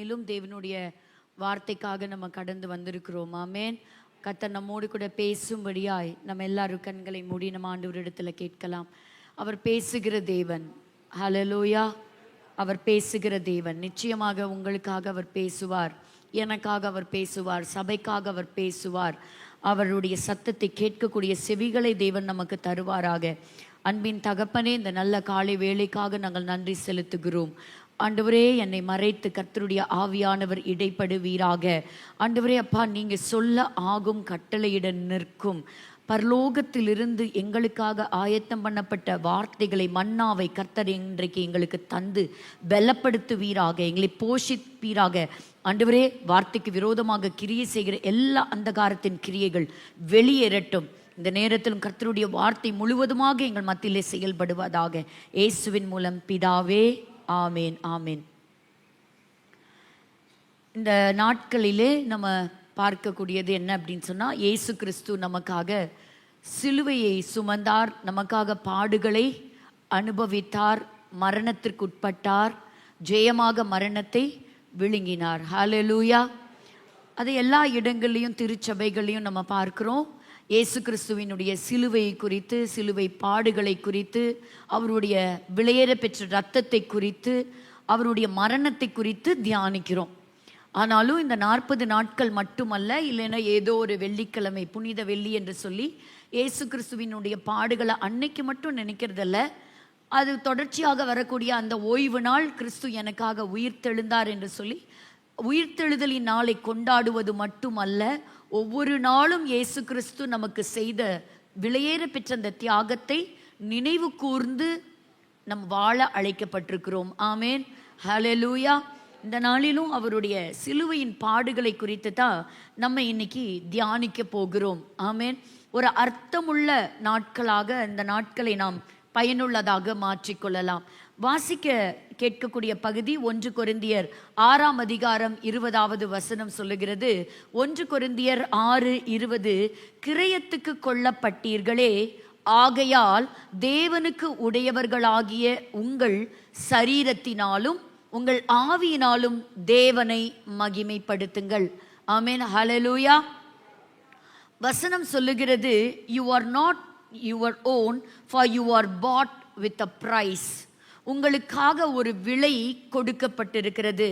மேலும் தேவனுடைய வார்த்தைக்காக நம்ம கடந்து வந்திருக்கிறோம். ஆமேன். கர்த்தர் நம்மோடு கூட பேசும்படியாய் நம்ம எல்லாரும் கண்களை மூடி நம்ம ஆண்டவரிடத்துல கேட்கலாம். அவர் பேசுகிற தேவன். ஹல்லேலூயா. அவர் பேசுகிற தேவன். நிச்சயமாக உங்களுக்காக அவர் பேசுவார், எனக்காக அவர் பேசுவார், சபைக்காக அவர் பேசுவார். அவருடைய சத்தத்தை கேட்கக்கூடிய செவிகளை தேவன் நமக்கு தருவாராக. அன்பின் தகப்பனே, இந்த நல்ல காலை வேளைக்காக நாங்கள் நன்றி செலுத்துகிறோம். ஆண்டவரே, என்னை மறைத்து கர்த்தருடைய ஆவியானவர் இடைப்படுவீராக. ஆண்டவரே அப்பா, நீங்க சொல்ல ஆகும் கட்டளையிட நிற்கும் பரலோகத்திலிருந்து எங்களுக்காக ஆயத்தம் பண்ணப்பட்ட வார்த்தைகளை, மன்னாவை கர்த்தர் இன்றைக்கு எங்களுக்கு தந்து பலப்படுத்துவீராக, எங்களை போஷிப்பீராக. ஆண்டவரே, வார்த்தைக்கு விரோதமாக கிரியை செய்கிற எல்லா அந்தகாரத்தின் கிரியைகள் வெளியேறட்டும். இந்த நேரத்திலும் கர்த்தருடைய வார்த்தை முழுவதுமாக எங்கள் மத்தியிலே செயல்படுவதாக. இயேசுவின் மூலம் பிதாவே, ஆமேன், ஆமேன். இந்த நாட்களிலே நம்ம பார்க்கக்கூடியது என்ன அப்படின்னு சொன்னால், இயேசு கிறிஸ்து நமக்காக சிலுவையை சுமந்தார், நமக்காக பாடுகளை அனுபவித்தார், மரணத்திற்கு உட்பட்டார், ஜெயமாக மரணத்தை விழுங்கினார். ஹல்லேலூயா. அது எல்லா இடங்கள்லையும் திருச்சபைகளையும் நம்ம பார்க்கிறோம். இயேசு கிறிஸ்துவினுடைய சிலுவை குறித்து, சிலுவை பாடுகளை குறித்து, அவருடைய விலையேற பெற்ற இரத்தத்தை குறித்து, அவருடைய மரணத்தை குறித்து தியானிக்கிறோம். ஆனாலும் இந்த 40 நாட்கள் மட்டுமல்ல, இல்லைன்னா ஏதோ ஒரு வெள்ளிக்கிழமை புனித வெள்ளி என்று சொல்லி இயேசு கிறிஸ்துவினுடைய பாடுகளை அன்னைக்கு மட்டும் நினைக்கிறதில்ல. அது தொடர்ச்சியாக வரக்கூடிய அந்த ஓய்வு நாள், கிறிஸ்து எனக்காக உயிர்த்தெழுந்தார் என்று சொல்லி உயிர்த்தெழுதலின் நாளை கொண்டாடுவது மட்டுமல்ல, ஒவ்வொரு நாளும் இயேசு கிறிஸ்து நமக்கு செய்த விலையேற பெற்ற அந்த தியாகத்தை நினைவு கூர்ந்து நம் வாழ அழைக்கப்பட்டிருக்கிறோம். ஆமேன், ஹல்லேலூயா. இந்த நாளிலும் அவருடைய சிலுவையின் பாடுகளை குறித்து தான் நம்ம இன்னைக்கு தியானிக்க போகிறோம். ஆமேன். ஒரு அர்த்தமுள்ள நாட்களாக இந்த நாட்களை நாம் பயனுள்ளதாக மாற்றிக்கொள்ளலாம். வாசிக்க கேட்கக்கூடிய பகுதி 1 கொரிந்தியர் 6ஆம் அதிகாரம் 20வது வசனம் சொல்லுகிறது. 1 கொரிந்தியர் 6:20, கிரயத்துக்கு கொள்ளப்பட்டீர்களே, ஆகையால் தேவனுக்கு உடையவர்களாகிய உங்கள் சரீரத்தினாலும் உங்கள் ஆவியினாலும் தேவனை மகிமைப்படுத்துங்கள். ஆமென், ஹல்லேலூயா. வசனம் சொல்லுகிறது, you are not your own, for you are bought with a price. உங்களுக்காக ஒரு விலை கொடுக்கப்பட்டிருக்கிறது.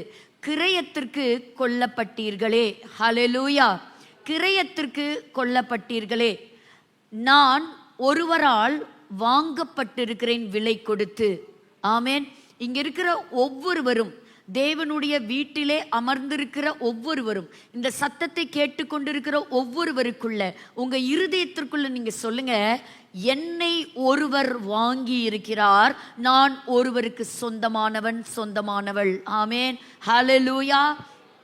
கிரயத்திற்கு கொல்லப்பட்டீர்களே. ஹல்லேலூயா. கிரயத்திற்கு கொல்லப்பட்டீர்களே. நான் ஒருவரால் வாங்கப்பட்டிருக்கிறேன் விலை கொடுத்து. ஆமேன். இங்க இருக்கிற ஒவ்வொருவரும், தேவனுடைய வீட்டிலே அமர்ந்திருக்கிற ஒவ்வொருவரும், இந்த சத்தத்தை கேட்டுக்கொண்டிருக்கிற ஒவ்வொருவருக்குள்ள, உங்க இருதயத்திற்குள்ள நீங்க சொல்லுங்க, என்னை ஒருவர் வாங்கி இருக்கிறார், நான் ஒருவருக்கு சொந்தமானவன், சொந்தமானவள். ஆமேன், ஹல்லேலூயா.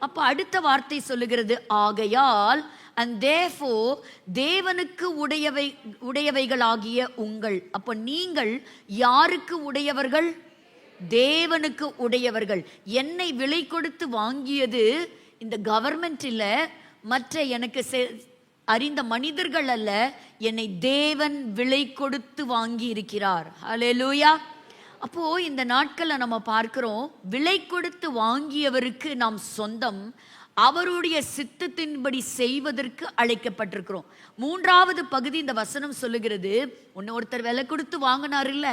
அப்ப அடுத்த வார்த்தை சொல்லுகிறது, ஆகையால், and therefore தேவனுக்கு உடையவைகளாகிய உங்கள். அப்ப நீங்கள் யாருக்கு உடையவர்கள்? தேவனுக்கு உடையவர்கள். என்னை விலை கொடுத்து வாங்கியது இந்த கவர்மெண்ட் இல்ல, மற்ற எனக்கு அறிந்த மனிதர்கள் அல்ல, என்னை தேவன் விலை கொடுத்து வாங்கி இருக்கிறார். ஹல்லேலூயா. அப்போ இந்த நாட்கள்ல நம்ம பார்க்கிறோம், விலை கொடுத்து வாங்கியவருக்கு நாம் சொந்தம், அவருடைய சித்தத்தின்படி செய்வதற்கு அழைக்கப்பட்டிருக்கிறோம். 3வது பகுதி இந்த வசனம் சொல்லுகிறது, ஒருத்தர் விலை கொடுத்து வாங்கினார் இல்ல,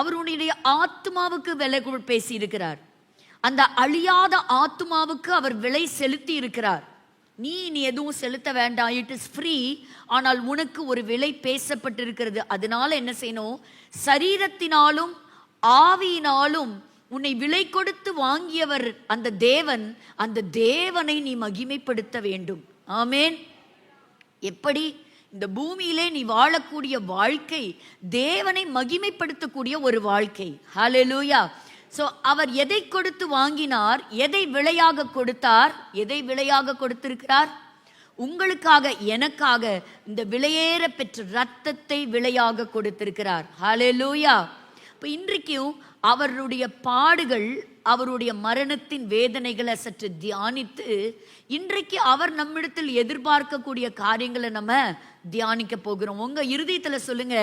அவருடைய ஆத்மாவுக்கு விலை பேசி இருக்கிறார். அந்த அழியாத ஆத்மாவுக்கு அவர் விலை செலுத்தி இருக்கிறார். நீ எதுவும் செலுத்த வேண்டாம், இட் இஸ் ஃப்ரீ. ஆனால் உனக்கு ஒரு விலை பேசப்பட்டிருக்கிறது. அதனால என்ன செய்யணும்? சரீரத்தினாலும் ஆவியினாலும் உன்னை விலை கொடுத்து வாங்கியவர் அந்த தேவன், அந்த தேவனை நீ மகிமைப்படுத்த வேண்டும். ஆமேன். எப்படி? இந்த பூமியிலே நீ வாழக்கூடிய வாழ்க்கை தேவனை மகிமைப்படுத்தக்கூடிய ஒரு வாழ்க்கை. ஹல்லேலூயா. சோ அவர் எதை கொடுத்து வாங்கினார்? எதை விலையாக கொடுத்தார்? எதை விலையாக கொடுத்திருக்கிறார்? உங்களுக்காக, எனக்காக இந்த விலையேற பெற்ற இரத்தத்தை விலையாக கொடுத்திருக்கிறார். ஹல்லேலூயா. இப்ப இன்றைக்கும் அவருடைய பாடுகள், அவருடைய மரணத்தின் வேதனைகளை சற்று தியானித்து, இன்றைக்கு அவர் நம்மிடத்தில் எதிர்பார்க்கக்கூடிய காரியங்களை நம்ம தியானிக்க போகிறோம். உங்க இருதயத்துல சொல்லுங்க,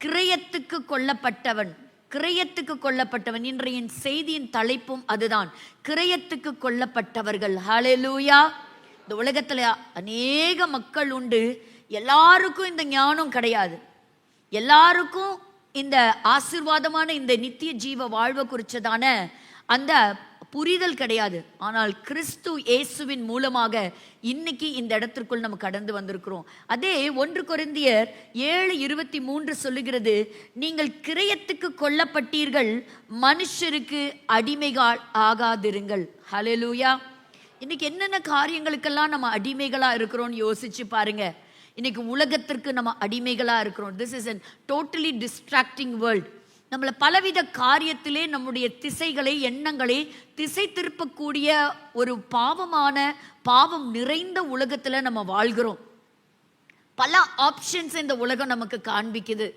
கிரயத்துக்கு கொல்லப்பட்டவன். கிரயத்துக்கு கொல்லப்பட்டவன். இன்றைய செய்தியின் தலைப்பும் அதுதான், கிரயத்துக்கு கொல்லப்பட்டவர்கள். ஹல்லேலூயா. இந்த உலகத்துல அநேக மக்கள் உண்டு. எல்லாருக்கும் இந்த ஞானம் கிடையாது. எல்லாருக்கும் இந்த ஆசீர்வாதமான இந்த நித்திய ஜீவ வாழ்வை குறிச்சதான அந்த புரிதல் கிடையாது. ஆனால் கிறிஸ்து இயேசுவின் மூலமாக இன்னைக்கு இந்த இடத்திற்குள் நம்ம கடந்து வந்திருக்கிறோம். அதே 1 கொரிந்தியர் 7:23 சொல்லுகிறது, நீங்கள் கிரயத்துக்கு கொல்லப்பட்டீர்கள், மனுஷருக்கு அடிமைகள் ஆகாதிருங்கள். ஹல்லேலூயா. இன்னைக்கு என்னென்ன காரியங்களுக்கெல்லாம் நம்ம அடிமைகளா இருக்கிறோம்னு யோசிச்சு பாருங்க. இன்னைக்கு உலகத்திற்கு நம்ம அடிமைகளா இருக்கிறோம். This is an totally distracting world. நம்மளை பலவித காரியத்திலே நம்முடைய திசைகளை, எண்ணங்களை திசை திருப்பக்கூடிய ஒரு பாவம் நிறைந்த உலகத்துல நம்ம வாழ்கிறோம். பல ஆப்ஷன்ஸ் இந்த உலகம் நமக்கு காண்பிக்குது.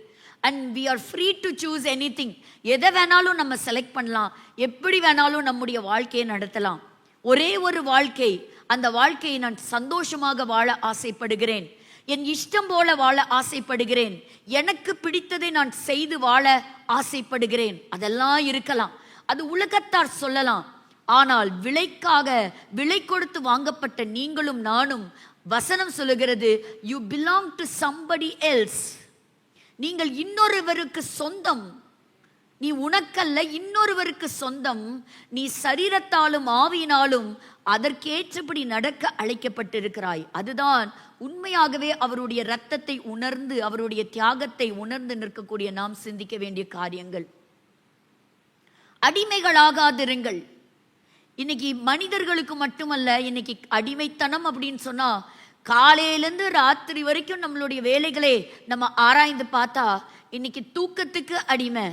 And we are free to choose anything. எதை வேணாலும் நம்ம செலக்ட் பண்ணலாம், எப்படி வேணாலும் நம்முடைய வாழ்க்கையை நடத்தலாம். ஒரே ஒரு வாழ்க்கை, அந்த வாழ்க்கையை நான் சந்தோஷமாக வாழ ஆசைப்படுகிறேன், என் இஷ்டம் போல வாழ ஆசைப்படுகிறேன், எனக்கு பிடித்ததை நான் செய்து வாழ ஆசைப்படுகிறேன். அதெல்லாம் இருக்கலாம், அது உலகத்தார் சொல்லலாம். ஆனால் விலை கொடுத்து வாங்கப்பட்ட நீங்களும் நானும், வசனம் சொல்லுகிறது, you belong to somebody else. நீங்கள் இன்னொருவருக்கு சொந்தம். நீ உனக்கல்ல, இன்னொருவருக்கு சொந்தம். நீ சரீரத்தாலும் ஆவியினாலும் அதற்கேற்றபடி நடக்க அழைக்கப்பட்டிருக்கிறாய். அதுதான் உண்மையாகவே அவருடைய இரத்தத்தை உணர்ந்து, அவருடைய தியாகத்தை உணர்ந்து நிற்கக்கூடிய நாம் சிந்திக்க வேண்டிய காரியங்கள். அடிமைகளாகாதிருங்கள். இன்னைக்கு மனிதர்களுக்கு மட்டுமல்ல, இன்னைக்கு அடிமைத்தனம் அப்படின்னு சொன்னா, காலையிலேருந்து ராத்திரி வரைக்கும் நம்மளுடைய வேலைகளே நம்ம ஆராய்ந்து பார்த்தா, இன்னைக்கு தூக்கத்துக்கு அடிமை,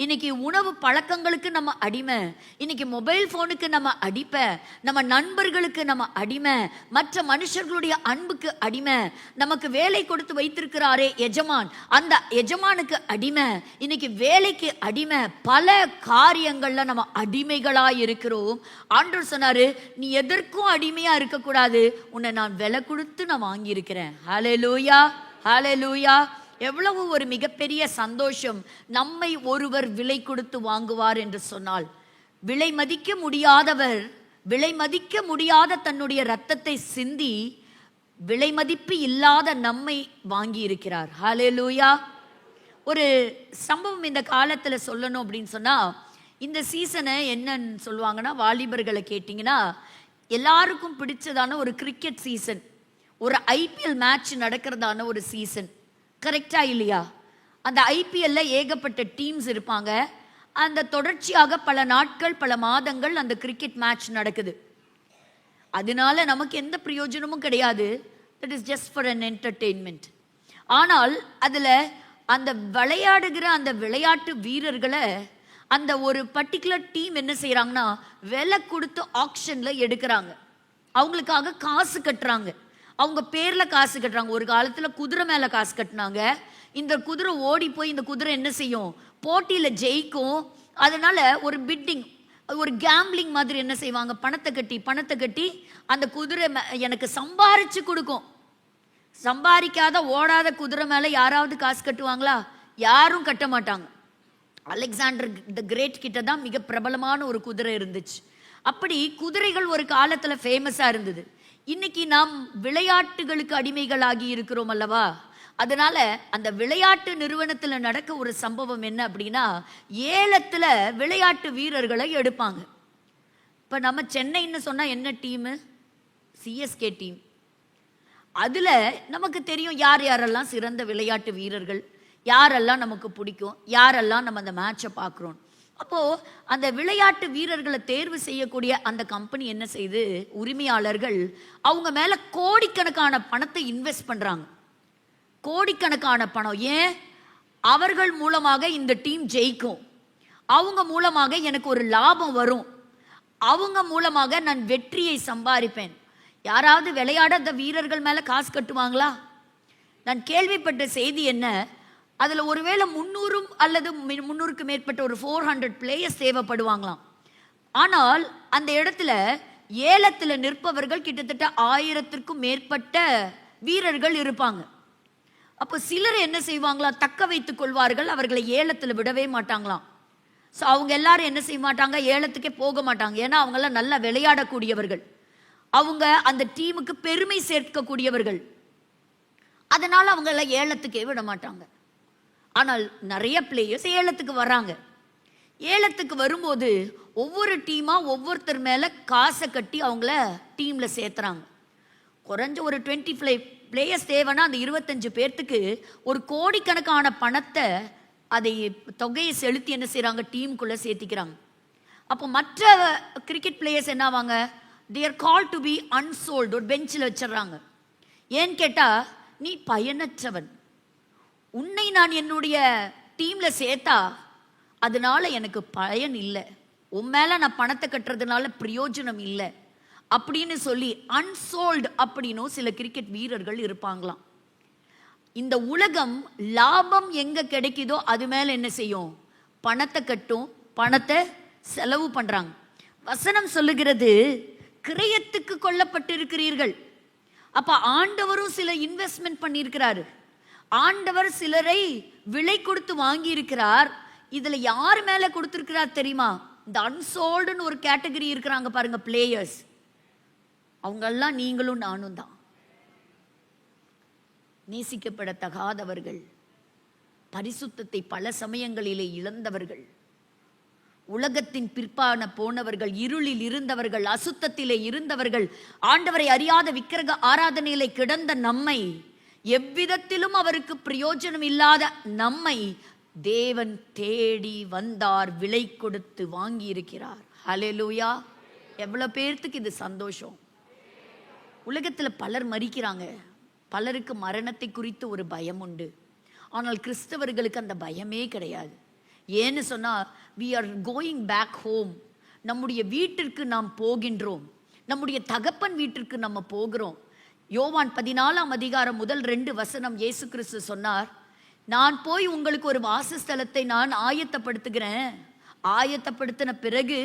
இன்னைக்கு உணவு பழக்கங்களுக்கு நம்ம அடிமை, இன்னைக்கு மொபைல் போனுக்கு நம்ம அடிமை, நம்ம நண்பர்களுக்கு நம்ம அடிமை, மற்ற மனுஷர்களுடைய அன்புக்கு அடிமை, நமக்கு வேலை கொடுத்து வைத்திருக்கிறாரே எஜமான், அந்த எஜமானுக்கு அடிமை, இன்னைக்கு வேலைக்கு அடிமை, பல காரியங்கள்ல நம்ம அடிமைகளா இருக்கிறோம். ஆண்டவர் சொன்னாரு, நீ எதற்கும் அடிமையா இருக்கக்கூடாது, உன்னை நான் விலை கொடுத்து நான் வாங்கி இருக்கிறேன். ஹல்லேலூயா, ஹல்லேலூயா. எவ்வளவு ஒரு மிகப்பெரிய சந்தோஷம், நம்மை ஒருவர் விலை கொடுத்து வாங்குவார் என்று சொன்னால். விலை மதிக்க முடியாத தன்னுடைய இரத்தத்தை சிந்தி விலை மதிப்பு இல்லாத நம்மை வாங்கி இருக்கிறார். ஹல்லேலூயா. ஒரு சம்பவம் இந்த காலத்துல சொல்லணும் அப்படின்னு சொன்னா, இந்த சீசனை என்னன்னு சொல்லுவாங்கன்னா, வாலிபர்களை கேட்டிங்கன்னா எல்லாருக்கும் பிடிச்சதான ஒரு கிரிக்கெட் சீசன், ஒரு ஐபிஎல் மேட்ச் நடக்கிறதான ஒரு சீசன். கரெக்டா இல்லையா? அந்த ஐபிஎல்ல ஏகப்பட்ட டீம்ஸ் இருப்பாங்க. அந்த தொடர்ச்சியாக பல நாட்கள், பல மாதங்கள் அந்த கிரிக்கெட் மேட்ச் நடக்குது. அதனால நமக்கு எந்த பிரயோஜனமும் கிடையாது. That is just for an entertainment. ஆனால் அதில் அந்த விளையாடுகிற அந்த விளையாட்டு வீரர்களை அந்த ஒரு பர்டிகுலர் டீம் என்ன செய்கிறாங்கன்னா, விலை கொடுத்து ஆக்ஷனில் எடுக்கிறாங்க. அவங்களுக்காக காசு கட்டுறாங்க, அவங்க பேரில் காசு கட்டுறாங்க. ஒரு காலத்தில் குதிரை மேலே காசு கட்டினாங்க. இந்த குதிரை ஓடி போய் இந்த குதிரை என்ன செய்யும், போட்டியில் ஜெயிக்கும். அதனால ஒரு பிட்டிங், ஒரு கேம்பிளிங் மாதிரி என்ன செய்வாங்க, பணத்தை கட்டி அந்த குதிரை எனக்கு சம்பாரிச்சு கொடுக்கும். சம்பாதிக்காத ஓடாத குதிரை மேலே யாராவது காசு கட்டுவாங்களா? யாரும் கட்ட மாட்டாங்க. அலெக்சாண்டர் த கிரேட் கிட்ட தான் மிக பிரபலமான ஒரு குதிரை இருந்துச்சு. அப்படி குதிரைகள் ஒரு காலத்தில் ஃபேமஸாக இருந்தது. இன்னைக்கு நாம் விளையாட்டுகளுக்கு அடிமைகளாகி இருக்கிறோம் அல்லவா? அதனால அந்த விளையாட்டு நிறுவனத்தில் நடக்க ஒரு சம்பவம் என்ன அப்படின்னா, ஏலத்தில் விளையாட்டு வீரர்களை எடுப்பாங்க. இப்போ நம்ம சென்னைன்னு சொன்னால் என்ன டீமு? CSK team. அதில் நமக்கு தெரியும் யார் யாரெல்லாம் சிறந்த விளையாட்டு வீரர்கள், யாரெல்லாம் நமக்கு பிடிக்கும், யாரெல்லாம் நம்ம அந்த மேட்சை பார்க்குறோம். அப்போது அந்த விளையாட்டு வீரர்களை தேர்வு செய்யக்கூடிய அந்த கம்பெனி என்ன செய்யுது, உரிமையாளர்கள் அவங்க மேலே கோடிக்கணக்கான பணத்தை இன்வெஸ்ட் பண்ணுறாங்க. கோடிக்கணக்கான பணம். ஏன்? அவர்கள் மூலமாக இந்த டீம் ஜெயிக்கும், அவங்க மூலமாக எனக்கு ஒரு லாபம் வரும், அவங்க மூலமாக நான் வெற்றியை சம்பாதிப்பேன். யாராவது விளையாடாத வீரர்கள் மேலே காசு கட்டுவாங்களா? நான் கேள்விப்பட்ட செய்தி என்ன, அதில் ஒருவேளை 300 அல்லது 300க்கு மேற்பட்ட ஒரு 400 பிளேயர்ஸ் தேவைப்படுவாங்களாம். ஆனால் அந்த இடத்துல ஏலத்தில் நிற்பவர்கள் கிட்டத்தட்ட 1000க்கும் மேற்பட்ட வீரர்கள் இருப்பாங்க. அப்போ சிலர் என்ன செய்வாங்களா, தக்க வைத்துக் கொள்வார்கள், அவர்களை ஏலத்தில் விடவே மாட்டாங்களாம். ஸோ அவங்க எல்லாரும் என்ன செய்ய மாட்டாங்க, ஏலத்துக்கே போக மாட்டாங்க. ஏன்னா அவங்கெல்லாம் நல்லா விளையாடக்கூடியவர்கள், அவங்க அந்த டீமுக்கு பெருமை சேர்க்கக்கூடியவர்கள். அதனால அவங்க எல்லாம் ஏலத்துக்கே விட மாட்டாங்க. ஆனால் நிறைய பிளேயர்ஸ் ஏலத்துக்கு வராங்க. ஏலத்துக்கு வரும்போது ஒவ்வொரு டீமா ஒவ்வொருத்தர் மேல காசை கட்டி அவங்கள டீம்ல சேர்த்துறாங்க. குறைஞ்ச ஒரு 25 பிளேயர்ஸ் தேவைன்னா அந்த 25 பேர்த்துக்கு ஒரு கோடிக்கணக்கான பணத்தை அதை தொகையை செலுத்தி என்ன செய்யறாங்க, டீமுக்குள்ள சேர்த்திக்கிறாங்க. அப்போ மற்ற கிரிக்கெட் பிளேயர்ஸ் என்ன ஆவாங்க, they are called to be unsold. ஒரு பெஞ்சில் வச்சிடறாங்க. ஏன்னு கேட்டா, நீ பயனற்றவன், உன்னை நான் என்னுடைய டீம்ல சேர்த்தா அதனால எனக்கு பயன் இல்லை, உன் மேல நான் பணத்தை கட்டுறதுனால பிரயோஜனம் இல்லை அப்படின்னு சொல்லி அன்சோல்டு அப்படின்னும் சில கிரிக்கெட் வீரர்கள் இருப்பாங்களாம். இந்த உலகம் லாபம் எங்க கிடைக்குதோ அது மேல என்ன செய்யும், பணத்தை கட்டும், பணத்தை செலவு பண்றாங்க. வசனம் சொல்லுகிறது, கிரயத்துக்கு கொல்லப்பட்டிருக்கிறீர்கள். அப்ப ஆண்டவரும் சில இன்வெஸ்ட்மெண்ட் பண்ணியிருக்கிறாரு. ஆண்டவர் சிலரை விலை கொடுத்து வாங்கி இருக்கிறார். இதுல யார் மேல கொடுத்திருக்கிறார் தெரியுமா, இந்த அன்சோல்டுன்னு ஒரு கேட்டகரி இருக்கிறாங்க பாருங்க, பிளேயர்ஸ். அவங்க எல்லாம் நீங்களும் நானும் தான். நேசிக்கப்படத்தகாதவர்கள், பரிசுத்தத்தை பல சமயங்களிலே இழந்தவர்கள், உலகத்தின் பிற்பான போனவர்கள், இருளில் இருந்தவர்கள், அசுத்தத்திலே இருந்தவர்கள், ஆண்டவரை அறியாத விக்கிரக ஆராதனையிலே கிடந்த நம்மை, எவ்விதத்திலும் அவருக்கு பிரயோஜனம் இல்லாத நம்மை தேவன் தேடி வந்தார், விலை கொடுத்து வாங்கி இருக்கிறார். ஹல்லேலூயா! எவ்வளவு பேர்த்துக்கு இது சந்தோஷம். உலகத்துல பலர் மரிக்கிறாங்க, பலருக்கு மரணத்தை குறித்து ஒரு பயம் உண்டு. ஆனால் கிறிஸ்தவர்களுக்கு அந்த பயமே கிடையாது. ஏன்னு சொன்னா, we are going back home. நம்முடைய வீட்டிற்கு நாம் போகின்றோம், நம்முடைய தகப்பன் வீட்டிற்கு நம்ம போகிறோம். யோவான் 14ஆம் அதிகாரம் முதல் 2 வசனம் இயேசு கிறிஸ்து சொன்னார், நான் போய் உங்களுக்கு ஒரு வாசஸ்தலத்தை நான் ஆயத்தப்படுத்துகிறேன், ஆயத்தப்படுத்தின பிறகு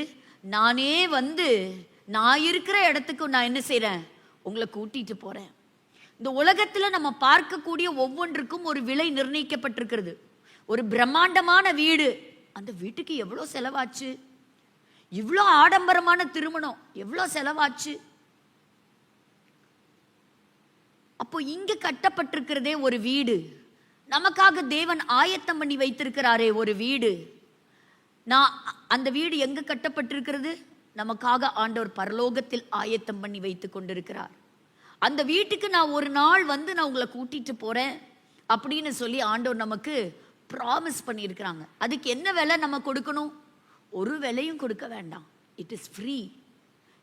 நானே வந்து நான் இருக்கிற இடத்துக்கு நான் என்ன செய்றேன், உங்களை கூட்டிட்டு போறேன். இந்த உலகத்துல நம்ம பார்க்கக்கூடிய ஒவ்வொன்றுக்கும் ஒரு விலை நிர்ணயிக்கப்பட்டிருக்கிறது. ஒரு பிரம்மாண்டமான வீடு, அந்த வீட்டுக்கு எவ்வளவு செலவாச்சு, இவ்வளோ ஆடம்பரமான திருமணம் எவ்வளவு செலவாச்சு. அப்போ இங்க கட்டப்பட்டிருக்கிறதே ஒரு வீடு, நமக்காக தேவன் ஆயத்தம் பண்ணி வைத்திருக்கிறாரே ஒரு வீடு. நான் அந்த வீடு எங்க கட்டப்பட்டிருக்கிறது, நமக்காக ஆண்டவர் பரலோகத்தில் ஆயத்தம் பண்ணி வைத்து கொண்டிருக்கிறார். அந்த வீட்டுக்கு நான் ஒரு நாள் வந்து நான் உங்களை கூட்டிட்டு போறேன் அப்படின்னு சொல்லி ஆண்டவர் நமக்கு ப்ராமிஸ் பண்ணியிருக்கிறாங்க. அதுக்கு என்ன விலை நம்ம கொடுக்கணும், ஒரு விலையும் கொடுக்க வேண்டாம். It is free,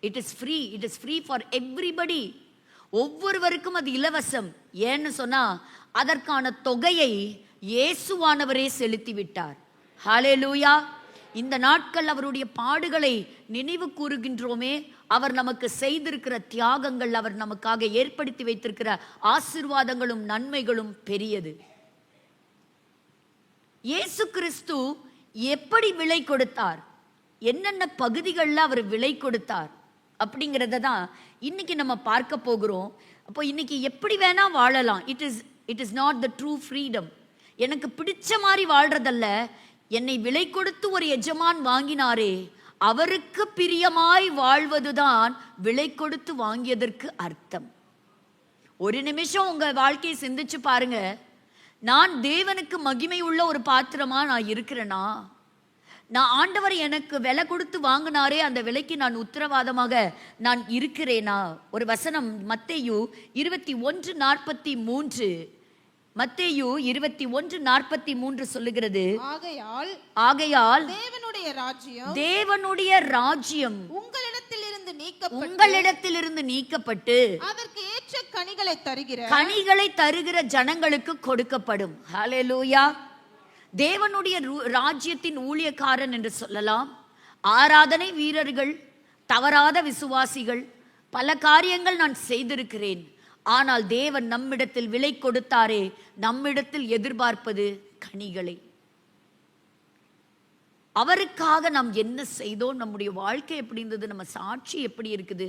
it is free, it is free for everybody. ஒவ்வொருவருக்கும் அது இலவசம். ஏன்னு சொன்னா, அதற்கான தொகையை இயேசுவானவரே செலுத்தி விட்டார். ஹல்லேலூயா! இந்த நாட்கள் அவருடைய பாடுகளை நினைவு கூறுகின்றோமே, அவர் நமக்கு செய்திருக்கிற தியாகங்கள், அவர் நமக்காக ஏற்படுத்தி வைத்திருக்கிற ஆசீர்வாதங்களும் நன்மைகளும் பெரியது. இயேசு கிறிஸ்து எப்படி விலை கொடுத்தார், என்னென்ன பகுதிகளில் அவர் விலை கொடுத்தார் அப்படிங்கிறத தான் இன்னைக்கு நம்ம பார்க்க போகிறோம். அப்போ இன்னைக்கு எப்படி வேணா வாழலாம். It is not the true freedom. எனக்கு பிடிச்ச மாதிரி வாழ்றதல்ல, என்னை விலை கொடுத்து ஒரு எஜமான் வாங்கினாரே, அவருக்கு பிரியமாய் வாழ்வதுதான் விலை கொடுத்து வாங்கியதற்கு அர்த்தம். ஒரு நிமிஷம் உங்க வாழ்க்கையை சிந்திச்சு பாருங்க, நான் தேவனுக்கு மகிமை உள்ள ஒரு பாத்திரமா நான் இருக்கிறேனா, நான் ஆண்டவர் எனக்கு விலை கொடுத்து வாங்கினாரே அந்த விலைக்கு நான் உத்தரவாதமாக நான் இருக்கிறேனா. ஒரு வசனம் மத்தேயு 21:43, மத்தேயு 21:43 சொல்லுகிறது, ஆகையால் தேவனுடைய ராஜ்யம் உங்களிடத்திலிருந்து நீக்கப்பட்டு அதற்கு ஏற்ற கனிகளை தருகிற ஜனங்களுக்கு கொடுக்கப்படும். ஹல்லேலூயா! தேவனுடைய ராஜ்யத்தின் ஊழியக்காரன் என்று சொல்லலாம். ஆராதனை வீரர்கள், தவறாத விசுவாசிகள், பல காரியங்கள் நான் செய்திருக்கிறேன். ஆனால் தேவன் நம்மிடத்தில் விலை கொடுத்தாரே, நம்மிடத்தில் எதிர்பார்ப்பது கனிகளை. அவருக்காக நாம் என்ன செய்தோம், நம்முடைய வாழ்க்கை எப்படி இருந்தது, நம்ம சாட்சி எப்படி இருக்குது.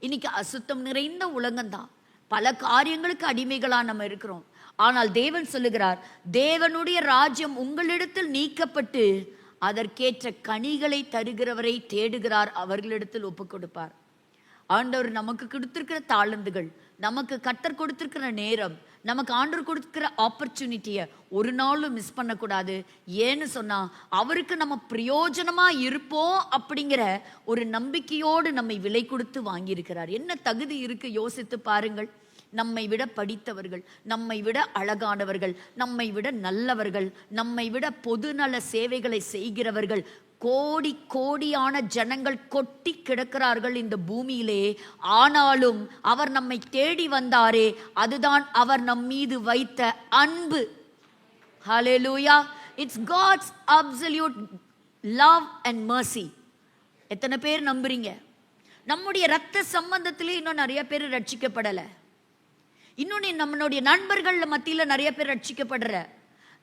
இன்னைக்கு அசுத்தம் நிறைந்த உலகம்தான், பல காரியங்களுக்கு அடிமைகளா நம்ம இருக்கிறோம். ஆனால் தேவன் சொல்லுகிறார், தேவனுடைய ராஜ்யம் உங்களிடத்தில் நீக்கப்பட்டு அதற்கேற்ற கனிகளை தருகிறவரை தேடுகிறார், அவர்களிடத்தில் ஒப்பு கொடுப்பார். ஆண்டவர் நமக்கு கொடுத்திருக்கிற தாளந்துகள், நமக்கு கர்த்தர் கொடுத்திருக்கிற நேரம், நமக்கு ஆண்டவர் கொடுக்கிற ஆப்பர்ச்சுனிட்டியை ஒரு நாளும் மிஸ் பண்ணக்கூடாது. ஏன்னு சொன்னா அவருக்கு நம்ம பிரயோஜனமா இருப்போம் அப்படிங்கிற ஒரு நம்பிக்கையோடு நம்மை விலை கொடுத்து வாங்கியிருக்கிறார். என்ன தகுதி இருக்கு யோசித்து பாருங்கள். நம்மை விட படித்தவர்கள், நம்மை விட அழகானவர்கள், நம்மை விட நல்லவர்கள், நம்மை விட பொதுநல சேவைகளை செய்கிறவர்கள், கோடி கோடியான ஜனங்கள் கொட்டி கிடக்கிறார்கள் இந்த பூமியிலே. ஆனாலும் அவர் நம்மை தேடி வந்தாரே, அதுதான் அவர் நம் மீது வைத்த அன்பு. Hallelujah. It's God's absolute love and mercy. எத்தனை பேர் நம்புறீங்க? நம்முடைய ரத்த சம்பந்தத்திலே இன்னும் நிறைய பேர் ரட்சிக்கப்படலை. இன்னொன்று, நம்மளுடைய நண்பர்கள் மத்தியில் நிறைய பேர் ரட்சிக்கப்படுற,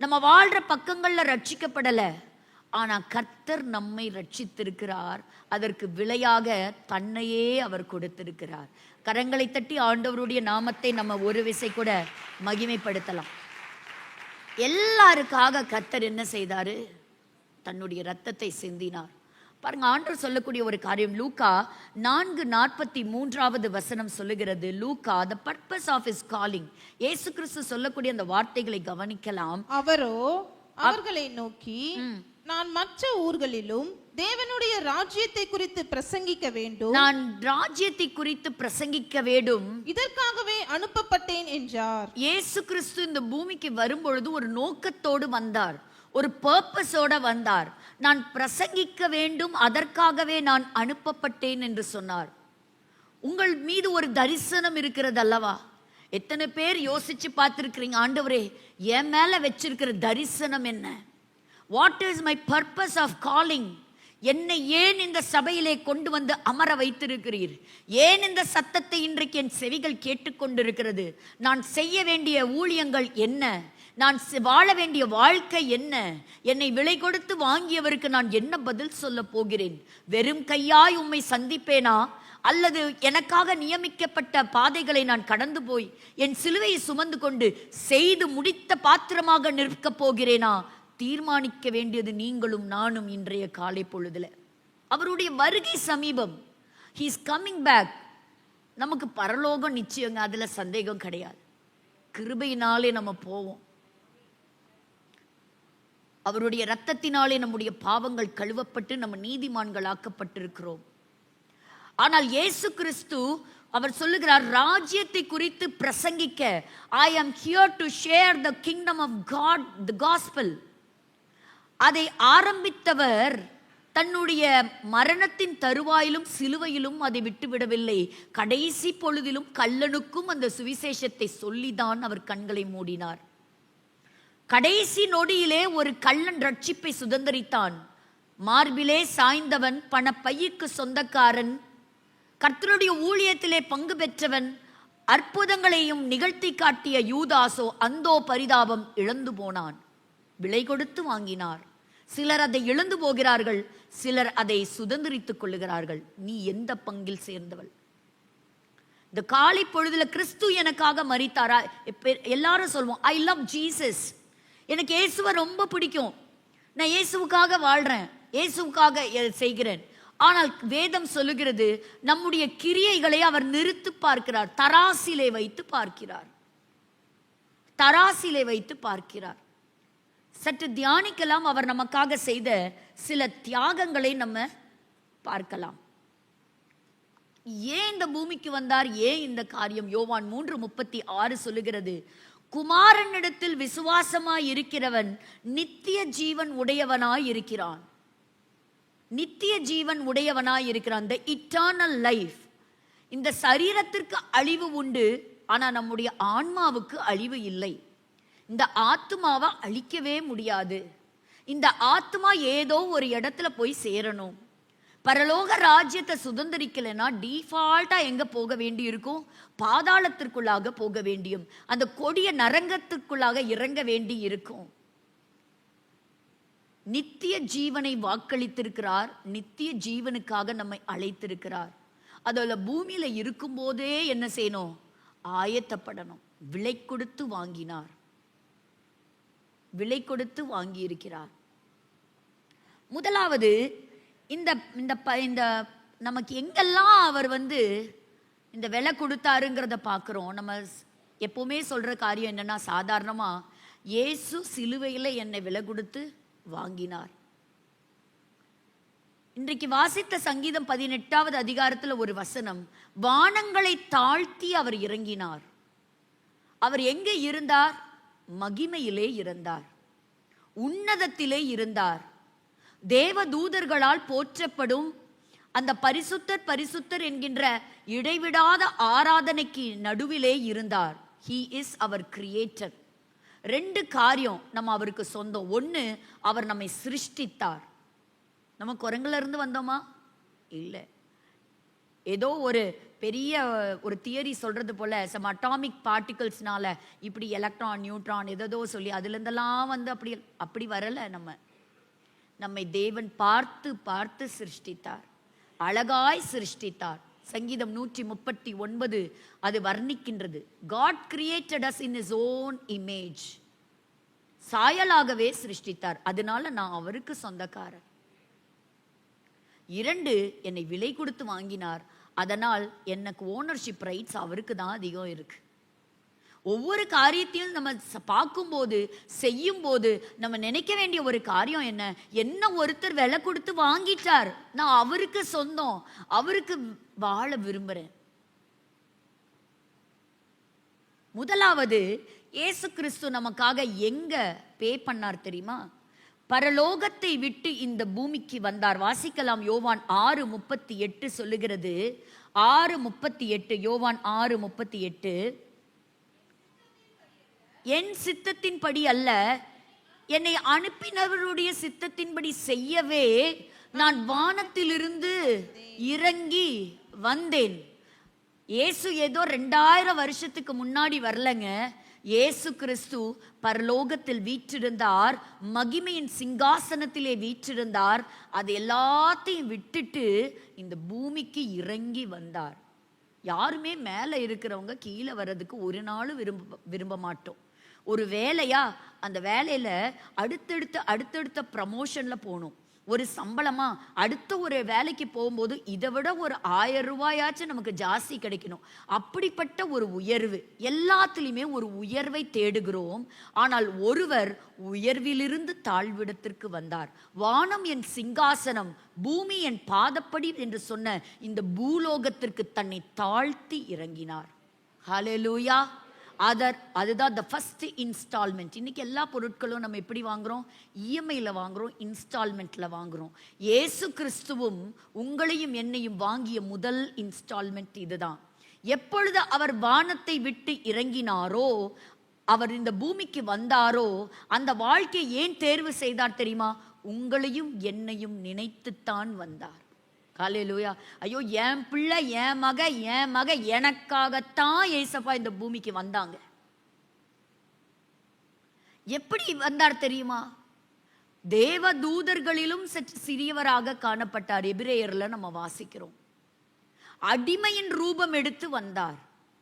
நம்ம வாழ்ற பக்கங்கள்ல ரட்சிக்கப்படலை. ஆனா கர்த்தர் நம்மை ரட்சித்திருக்கிறார். அதற்கு விலையாக தன்னையே அவர் கொடுத்திருக்கிறார். கரங்களை தட்டி ஆண்டவருடைய நாமத்தை நம்ம ஒரு விசை கூட மகிமைப்படுத்தலாம். எல்லாருக்காக கர்த்தர் என்ன செய்தாரு? தன்னுடைய ரத்தத்தை சிந்தினார். பாருங்க, ஆண்டவர் சொல்லக்கூடிய ஒரு காரியம் லூக்கா 4:43 சொல்லுகிறது. லூக்கா the purpose of his calling, இயேசு கிறிஸ்து சொல்லக்கூடிய அந்த வார்த்தைகளை கவனிக்கலாம். அவரோ அவர்களை நோக்கி, நான் மற்ற ஊர்களிலும் தேவனுடைய ராஜ்யத்தை குறித்து பிரசங்கிக்க வேண்டும், நான் ராஜ்யத்தை குறித்து பிரசங்கிக்க வேண்டும், இதற்காகவே அனுப்பப்பட்டேன் என்றார். இயேசு கிறிஸ்து இந்த பூமிக்கு வரும்பொழுது ஒரு நோக்கத்தோடு வந்தார், ஒரு பர்பஸோட வந்தார். நான் பிரசங்கிக்க வேண்டும், அதற்காகவே நான் அனுப்பப்பட்டேன் என்று சொன்னார். உங்கள் மீது ஒரு தரிசனம் இருக்கிறது அல்லவா? எத்தனை பேர் யோசிச்சு பார்த்திருக்கிறீங்க, ஆண்டவரே என் மேல வச்சிருக்கிற தரிசனம் என்ன? What is my purpose of calling? என்னை ஏன் இந்த சபையிலே கொண்டு வந்து அமர வைத்திருக்கிறீர்? ஏன் இந்த சத்தத்தை இன்றைக்கு என் செவிகள் கேட்டுக்கொண்டிருக்கிறது? நான் செய்ய வேண்டிய ஊழியங்கள் என்ன? நான் வாழ வேண்டிய வாழ்க்கை என்ன? என்னை விலை கொடுத்து வாங்கியவருக்கு நான் என்ன பதில் சொல்ல போகிறேன்? வெறும் கையாய் உம்மை சந்திப்பேனா, அல்லது எனக்காக நியமிக்கப்பட்ட பாதைகளை நான் கடந்து போய் என் சிலுவையை சுமந்து கொண்டு செய்து முடித்த பாத்திரமாக நிற்கப் போகிறேனா? தீர்மானிக்க வேண்டியது நீங்களும் நானும் இன்றைய காலை பொழுதுல. அவருடைய வருகை சமீபம். he is coming back. நமக்கு பரலோகம் நிச்சயங்க, அதுல சந்தேகம் கிடையாது. கிருபையினாலே நம்ம போவோம். அவருடைய இரத்தத்தினாலே நம்முடைய பாவங்கள் கழுவப்பட்டு நம்ம நீதிமான்கள் ஆக்கப்பட்டிருக்கிறோம். ஆனால் இயேசு கிறிஸ்து அவர் சொல்லுகிறார், ராஜ்யத்தை குறித்து பிரசங்கிக்க, I am here to share the kingdom of God, the gospel. அதை ஆரம்பித்தவர் தன்னுடைய மரணத்தின் தருவாயிலும் சிலுவையிலும் அதை விட்டுவிடவில்லை. கடைசி பொழுதிலும் கள்ளனுக்கும் அந்த சுவிசேஷத்தை சொல்லிதான் அவர் கண்களை மூடினார். கடைசி நொடியிலே ஒரு கள்ளன் ரட்சிப்பை சுதந்தரித்தான். மார்பிலே சாய்ந்தவன், பணப்பைக்கு சொந்தக்காரன், கர்த்தருடைய ஊழியத்திலே பங்கு பெற்றவன், அற்புதங்களையும் நிகழ்த்தி காட்டிய யூதாசோ அந்தோ பரிதாபம் இழந்து போனான். விலை கொடுத்து வாங்கினார். சிலர் அதை இழந்து போகிறார்கள், சிலர் அதை சுதந்திரித்துக் கொள்ளுகிறார்கள். நீ எந்த பங்கில் சேர்ந்தவள்? இந்த காலை பொழுதுல கிறிஸ்து எனக்காக மரித்தாரா? எல்லாரும் சொல்வோம், ஐ லவ் ஜீசஸ், எனக்கு இயேசுவை ரொம்ப பிடிக்கும், நான் இயேசுவுக்காக வாழ்றேன், இயேசுவுக்காக செய்கிறேன். ஆனால் வேதம் சொல்லுகிறது, நம்முடைய கிரியைகளை அவர் நிறுத்து பார்க்கிறார், தராசிலே வைத்து பார்க்கிறார், தராசிலே வைத்து பார்க்கிறார். சற்று தியானிக்கலாம். அவர் நமக்காக செய்த சில தியாகங்களை நம்ம பார்க்கலாம். ஏன் இந்த பூமிக்கு வந்தார்? ஏன் இந்த காரியம்? யோவான் 3:36 சொல்லுகிறது, குமாரனிடத்தில் விசுவாசமாய் இருக்கிறவன் நித்திய ஜீவன் உடையவனாய் இருக்கிறான். நித்திய ஜீவன் உடையவனாய் இருக்கிறான். the eternal life. இந்த சரீரத்திற்கு அழிவு உண்டு, ஆனா நம்முடைய ஆன்மாவுக்கு அழிவு இல்லை. இந்த ஆத்மாவை அழிக்கவே முடியாது. இந்த ஆத்மா ஏதோ ஒரு இடத்துல போய் சேரணும். பரலோக ராஜ்யத்தை சுதந்திரிக்கலைன்னா டிஃபால்ட்டா எங்க போக வேண்டி இருக்கும்? பாதாளத்திற்குள்ளாக போக வேண்டியும், அந்த கொடிய நரங்கத்திற்குள்ளாக இறங்க வேண்டி இருக்கும். நித்திய ஜீவனை வாக்களித்திருக்கிறார், நித்திய ஜீவனுக்காக நம்மை அழைத்திருக்கிறார். அதோட பூமியில இருக்கும் போதே என்ன செய்யணும்? ஆயத்தப்படணும். விலை கொடுத்து வாங்கினார், விலை கொடுத்து வாங்கி இருக்கிறார். முதலாவது இந்த இந்த இந்த நமக்கு எங்கெல்லாம் அவர் இந்த விலை கொடுத்தாருங்கிறத பார்க்குறோம். நம்ம எப்பவுமே சொல்ற காரியம் என்னன்னா, சாதாரணமா இயேசு சிலுவையில் என்னை விலை கொடுத்து வாங்கினார். இன்றைக்கு வாசித்த சங்கீதம் 18வது அதிகாரத்தில் ஒரு வசனம், வானங்களை தாழ்த்தி அவர் இறங்கினார். அவர் எங்கே இருந்தார்? மகிமையிலே இருந்தார், உன்னதத்திலே இருந்தார். தேவ தூதர்களால் போற்றப்படும் அந்த பரிசுத்தர் பரிசுத்தர் என்கின்ற இடைவிடாத ஆராதனைக்கு நடுவிலே இருந்தார். He is our creator. 2 காரியம் நம்ம அவருக்கு சொந்தம். 1, அவர் நம்மை சிருஷ்டித்தார். நம்ம குரங்குல இருந்து வந்தோமா? இல்லை. ஏதோ ஒரு பெரிய ஒரு தியரி சொல்றது போல சம் அட்டாமிக் பார்ட்டிகல்ஸ்னால இப்படி எலக்ட்ரான் நியூட்ரான் ஏதோ சொல்லி அதுலேருந்தெல்லாம் அப்படி வரல. நம்மை தேவன் பார்த்து பார்த்து சிருஷ்டித்தார், அழகாய் சிருஷ்டித்தார். சங்கீதம் 139 அது வர்ணிக்கின்றது. God created us in his own image. சாயலாகவே சிருஷ்டித்தார். அதனால நான் அவருக்கு சொந்தக்காரர். 2, என்னை விலை கொடுத்து வாங்கினார். அதனால் எனக்கு ஓனர்ஷிப் ரைட்ஸ் அவருக்கு தான் அதிகம் இருக்கு. ஒவ்வொரு காரியத்தையும் நம்ம பார்க்கும்போது செய்யும் போது நம்ம நினைக்க வேண்டிய ஒரு காரியம் என்ன ஒருத்தர் விலை கொடுத்து வாங்கிட்டார், நான் அவருக்கு சொந்தம், அவருக்கு வாழ விரும்புறேன். முதலாவது இயேசு கிறிஸ்து நமக்காக எங்க பே பண்ணார் தெரியுமா? பரலோகத்தை விட்டு இந்த பூமிக்கு வந்தார். வாசிக்கலாம், யோவான் 6:38 சொல்லுகிறது. 6:38, யோவான் 6:38, என் சித்தத்தின்படி அல்ல, என்னை அனுப்பினவருடைய சித்தத்தின்படி செய்யவே நான் வானத்திலிருந்து இறங்கி வந்தேன். இயேசு ஏதோ 2000 வருஷத்துக்கு முன்னாடி வரலங்க. இயேசு கிறிஸ்து பரலோகத்தில் வீற்றிருந்தார், மகிமையின் சிங்காசனத்திலே வீற்றிருந்தார். அது எல்லாத்தையும் விட்டுட்டு இந்த பூமிக்கு இறங்கி வந்தார். யாருமே மேலே இருக்கிறவங்க கீழே வர்றதுக்கு ஒரு நாளும் விரும்ப மாட்டோம். ஒரு வேலையா அந்த வேலையில அடுத்தடுத்த ப்ரமோஷன்ல போகணும். ஒரு சம்பளமா அடுத்த ஒரு வேலைக்கு போகும்போது இதை விட ஒரு 1000 ரூபாயாச்சும் நமக்கு ஜாஸ்தி கிடைக்கணும். அப்படிப்பட்ட ஒரு உயர்வு, எல்லாத்துலேயுமே ஒரு உயர்வை தேடுகிறோம். ஆனால் ஒருவர் உயர்விலிருந்து தாழ்விடத்திற்கு வந்தார். வானம் என் சிங்காசனம், பூமி என் பாதப்படி என்று சொன்ன இந்த பூலோகத்திற்கு தன்னை தாழ்த்தி இறங்கினார். ஹல்லேலூயா. அதுதான் the first installment. இன்னைக்கு எல்லா பொருட்களும் நம்ம எப்படி வாங்குறோம்? இஎம்ஐல வாங்குறோம், இன்ஸ்டால்மெண்ட்ல வாங்குறோம். இயேசு கிறிஸ்துவும் உங்களையும் என்னையும் வாங்கிய முதல் இன்ஸ்டால்மெண்ட் இதுதான். எப்பொழுது அவர் வானத்தை விட்டு இறங்கினாரோ, அவர் இந்த பூமிக்கு வந்தாரோ, அந்த வாழ்க்கையை ஏன் தேர்வு செய்தார் தெரியுமா? உங்களையும் என்னையும் நினைத்துத்தான் வந்தார். ஹல்லேலூயா. ஐயோ, என் பிள்ளை, என் மக எனக்காகத்தான் ஏசப்பா இந்த பூமிக்கு வந்தாங்க. எப்படி வந்தார் தெரியுமா? தேவ தூதர்களிலும் சற்று சிறியவராக காணப்பட்டார். எபிரேயர்ல நம்ம வாசிக்கிறோம். அடிமையின் ரூபம் எடுத்து வந்தார்.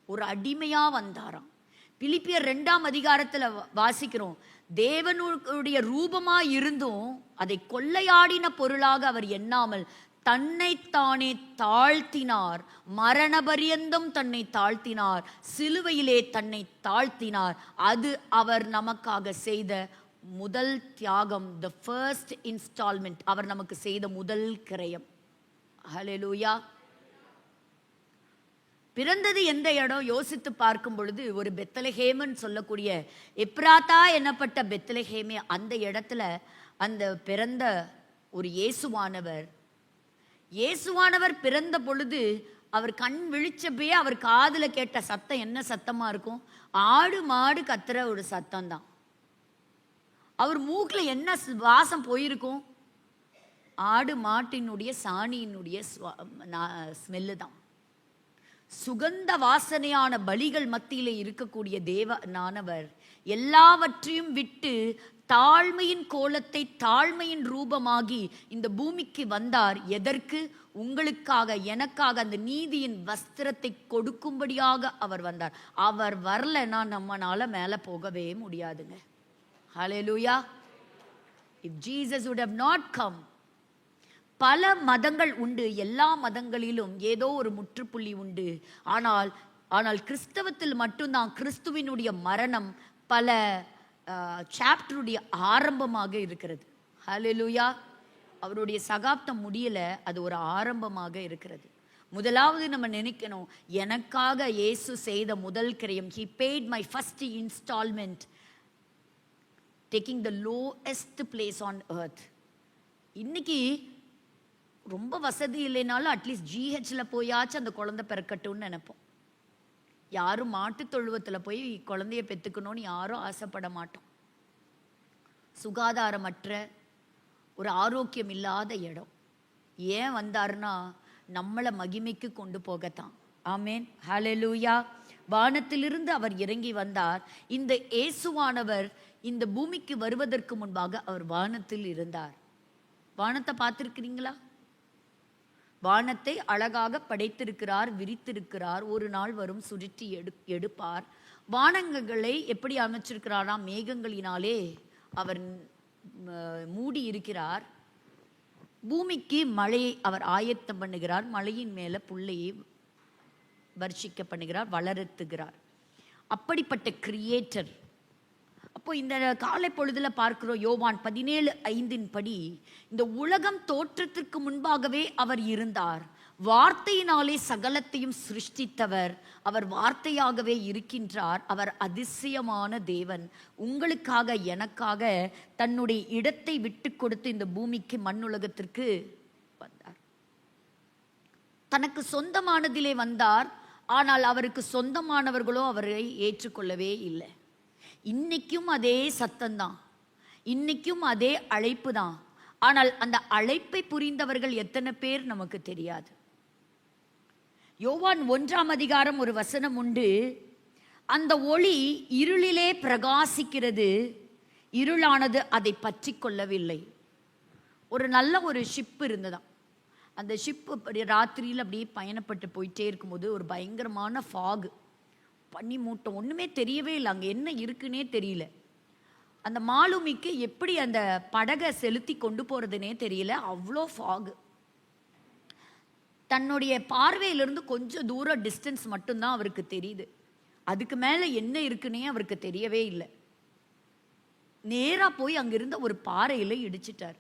ஒரு அடிமையா வந்தாராம். பிலிப்பியர் 2ஆம் அதிகாரத்துல வாசிக்கிறோம், தேவனுடைய ரூபமா இருந்தும் அதை கொள்ளையாடின பொருளாக அவர் எண்ணாமல் தன்னைத்தானே தாழ்த்தினார், மரண பரியந்தம் தன்னை தாழ்த்தினார், சிலுவையிலே தன்னை தாழ்த்தினார். அது அவர் நமக்காக செய்த முதல் தியாகம், the first installment. அவர் நமக்கு செய்த முதல் கிரயம். ஹல்லேலூயா. பிறந்தது எந்த இடம் யோசித்து பார்க்கும் பொழுது ஒரு பெத்லஹேம்னு சொல்லக்கூடிய எப்ராத்தா என்னப்பட்ட பெத்லஹேமே, அந்த இடத்துல அந்த பிறந்த ஒரு இயேசுவானவர் பிறந்த பொழுது அவர் கண் விழிச்சப்பே அவர் காதுல கேட்ட சத்தம் என்ன சத்தமா இருக்கும்? ஆடு மாடு கத்துற ஒரு சத்தம் தான். அவர் மூக்குல என்ன வாசம் போயிருக்கும்? ஆடு மாட்டினுடைய சாணியினுடைய ஸ்மெல்லு தான். சுகந்த வாசனையான பலிகள் மத்தியிலே இருக்கக்கூடிய தேவனானவர் எல்லாவற்றையும் விட்டு தாழ்மையின் கோலத்தை, தாழ்மையின் ரூபமாகி இந்த பூமிக்கு வந்தார். எதற்கு? உங்களுக்காக, எனக்காக அந்த நீதியின் வஸ்திரத்தை கொடுக்கும்படியாக அவர் வந்தார். அவர் வரலன்னா நம்மனால மேலே போகவே முடியாதுங்க. ஹல்லேலூயா. If Jesus would have not come, பல மதங்கள் உண்டு, எல்லா மதங்களிலும் ஏதோ ஒரு முற்றுப்புள்ளி உண்டு. ஆனால் ஆனால் கிறிஸ்தவத்தில் மட்டும்தான் கிறிஸ்துவினுடைய மரணம் பல சாப்டருடைய ஆரம்பமாக இருக்கிறது. ஹல்லேலூயா. அவருடைய சகாப்தம் முடியல, அது ஒரு ஆரம்பமாக இருக்கிறது. முதலாவது நம்ம நினைக்கணும், எனக்காக இயேசு செய்த முதல் கிரயம், he paid my first installment, taking the lowest place on earth. இன்னைக்கு ரொம்ப வசதி இல்லைனாலும் அட்லீஸ்ட் ஜிஹெச்ல போயாச்சும் அந்த குழந்தை பிறக்கட்டும்னு நினைப்போம். யாரும் மாட்டு தொழுவத்தில் போய் குழந்தைய பெற்றுக்கணும்னு யாரும் ஆசைப்பட மாட்டோம். சுகாதாரமற்ற ஒரு ஆரோக்கியம் இல்லாத இடம். ஏன் வந்தாருன்னா நம்மளை மகிமைக்கு கொண்டு போகத்தான். ஆமேன், ஹல்லேலூயா. வானத்திலிருந்து அவர் இறங்கி வந்தார். இந்த இயேசுவானவர் இந்த பூமிக்கு வருவதற்கு முன்பாக அவர் வானத்தில் இருந்தார். வானத்தை பார்த்திருக்கிறீங்களா? வானத்தை அழகாக படைத்திருக்கிறார், விரித்திருக்கிறார். ஒரு நாள் வரும் சுருட்டி எடுப்பார். வானங்களை எப்படி அமைச்சிருக்கிறாராம்? மேகங்களினாலே அவர் மூடி இருக்கிறார். பூமிக்கு மழையை அவர் ஆயத்தம் பண்ணுகிறார். மழையின் மேல புல்லையை வர்ஷிக்க பண்ணுகிறார், வளர்த்துகிறார். அப்படிப்பட்ட கிரியேட்டர். அப்போ இந்த காலை பொழுதுல பார்க்கிறோம், யோவான் 17:5 படி இந்த உலகம் தோற்றத்திற்கு முன்பாகவே அவர் இருந்தார். வார்த்தையினாலே சகலத்தையும் சிருஷ்டித்தவர். அவர் வார்த்தையாகவே இருக்கின்றார். அவர் அதிசயமான தேவன். உங்களுக்காக எனக்காக தன்னுடைய இடத்தை விட்டு கொடுத்து இந்த பூமிக்கு மண்ணுலகத்திற்கு வந்தார். தனக்கு சொந்தமானதிலே வந்தார். ஆனால் அவருக்கு சொந்தமானவர்களோ அவரை ஏற்றுக்கொள்ளவே இல்லை. இன்னைக்கும் அதே சத்தம்தான், இன்னைக்கும் அதே அழைப்பு தான். ஆனால் அந்த அழைப்பை புரிந்தவர்கள் எத்தனை பேர் நமக்கு தெரியாது. யோவான் 1 ஒரு வசனம் உண்டு. அந்த ஒளி இருளிலே பிரகாசிக்கிறது, இருளானது அதை பற்றி கொள்ளவில்லை. ஒரு நல்ல ஒரு ஷிப் இருந்ததாம். அந்த ஷிப்பு ராத்திரியில் அப்படியே பயணப்பட்டு போயிட்டே இருக்கும்போது ஒரு பயங்கரமான ஃபாகு, பனி மூட்டம், ஒன்றுமே தெரியவே இல்லை, அங்கே என்ன இருக்குன்னே தெரியல. அந்த மாலுமிக்கு எப்படி அந்த படகை செலுத்தி கொண்டு போகிறதுனே தெரியல, அவ்வளோ ஃபாகு. தன்னுடைய பார்வையிலிருந்து கொஞ்சம் தூரம் டிஸ்டன்ஸ் மட்டும்தான் அவருக்கு தெரியுது. அதுக்கு மேலே என்ன இருக்குன்னே அவருக்கு தெரியவே இல்லை. நேராக போய் அங்கிருந்த ஒரு பாறையில் இடிச்சிட்டார்.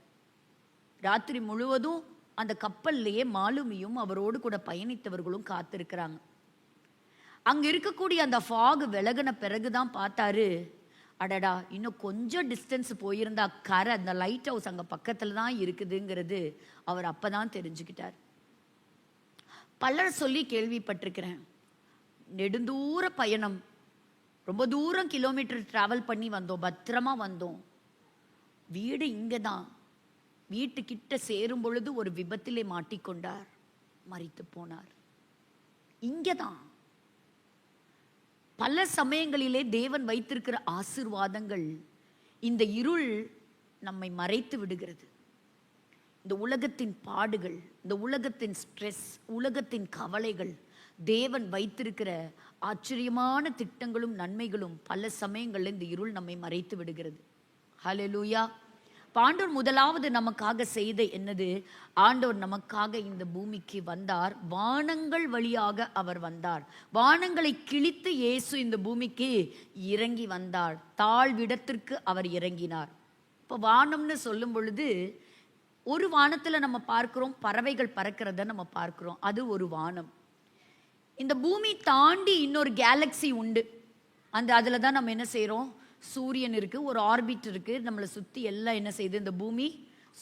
ராத்திரி முழுவதும் அந்த கப்பல்லையே மாலுமியும் அவரோடு கூட பயணித்தவர்களும் காத்திருக்கிறாங்க. அங்கே இருக்கக்கூடிய அந்த ஃபாகு விலகின பிறகுதான் பார்த்தாரு, அடடா இன்னும் கொஞ்சம் டிஸ்டன்ஸ் போயிருந்தா கரை, அந்த லைட் ஹவுஸ் அங்கே பக்கத்தில் தான் இருக்குதுங்கிறது அவர் அப்போ தான் தெரிஞ்சுக்கிட்டார். பலர் சொல்லி கேள்விப்பட்டிருக்கிறேன், நெடுந்தூர பயணம், ரொம்ப தூரம் கிலோமீட்டர் டிராவல் பண்ணி வந்தோம், பத்திரமா வந்தோம், வீடு இங்கே தான், வீட்டுக்கிட்ட சேரும் பொழுது ஒரு விபத்திலே மாட்டிக்கொண்டார், மரித்து போனார். இங்கே தான். பல சமயங்களிலே தேவன் வைத்திருக்கிற ஆசீர்வாதங்கள் இந்த இருள் நம்மை மறைத்து விடுகிறது. இந்த உலகத்தின் பாடுகள், இந்த உலகத்தின் ஸ்ட்ரெஸ், உலகத்தின் கவலைகள், தேவன் வைத்திருக்கிற ஆச்சரியமான திட்டங்களும் நன்மைகளும் பல சமயங்களில் இந்த இருள் நம்மை மறைத்து விடுகிறது. ஹல்லேலூயா. ஆண்டவர் முதலாவது நமக்காக செய்த என்னது? ஆண்டவர் நமக்காக இந்த பூமிக்கு வந்தார். வானங்கள் வழியாக அவர் வந்தார். வானங்களை கிழித்து இயேசு இந்த பூமிக்கு இறங்கி வந்தார். தாழ்விடத்திற்கு அவர் இறங்கினார். இப்போ வானம்னு சொல்லும் பொழுது ஒரு வானத்தில் நம்ம பார்க்கிறோம், பறவைகள் பறக்கிறத நம்ம பார்க்கிறோம், அது ஒரு வானம். இந்த பூமி தாண்டி இன்னொரு கேலக்சி உண்டு. அதில் தான் நம்ம என்ன செய்கிறோம்? சூரியன் இருக்கு, ஒரு ஆர்பிட் இருக்கு, நம்மளை சுற்றி எல்லாம் என்ன செய்யுது? இந்த பூமி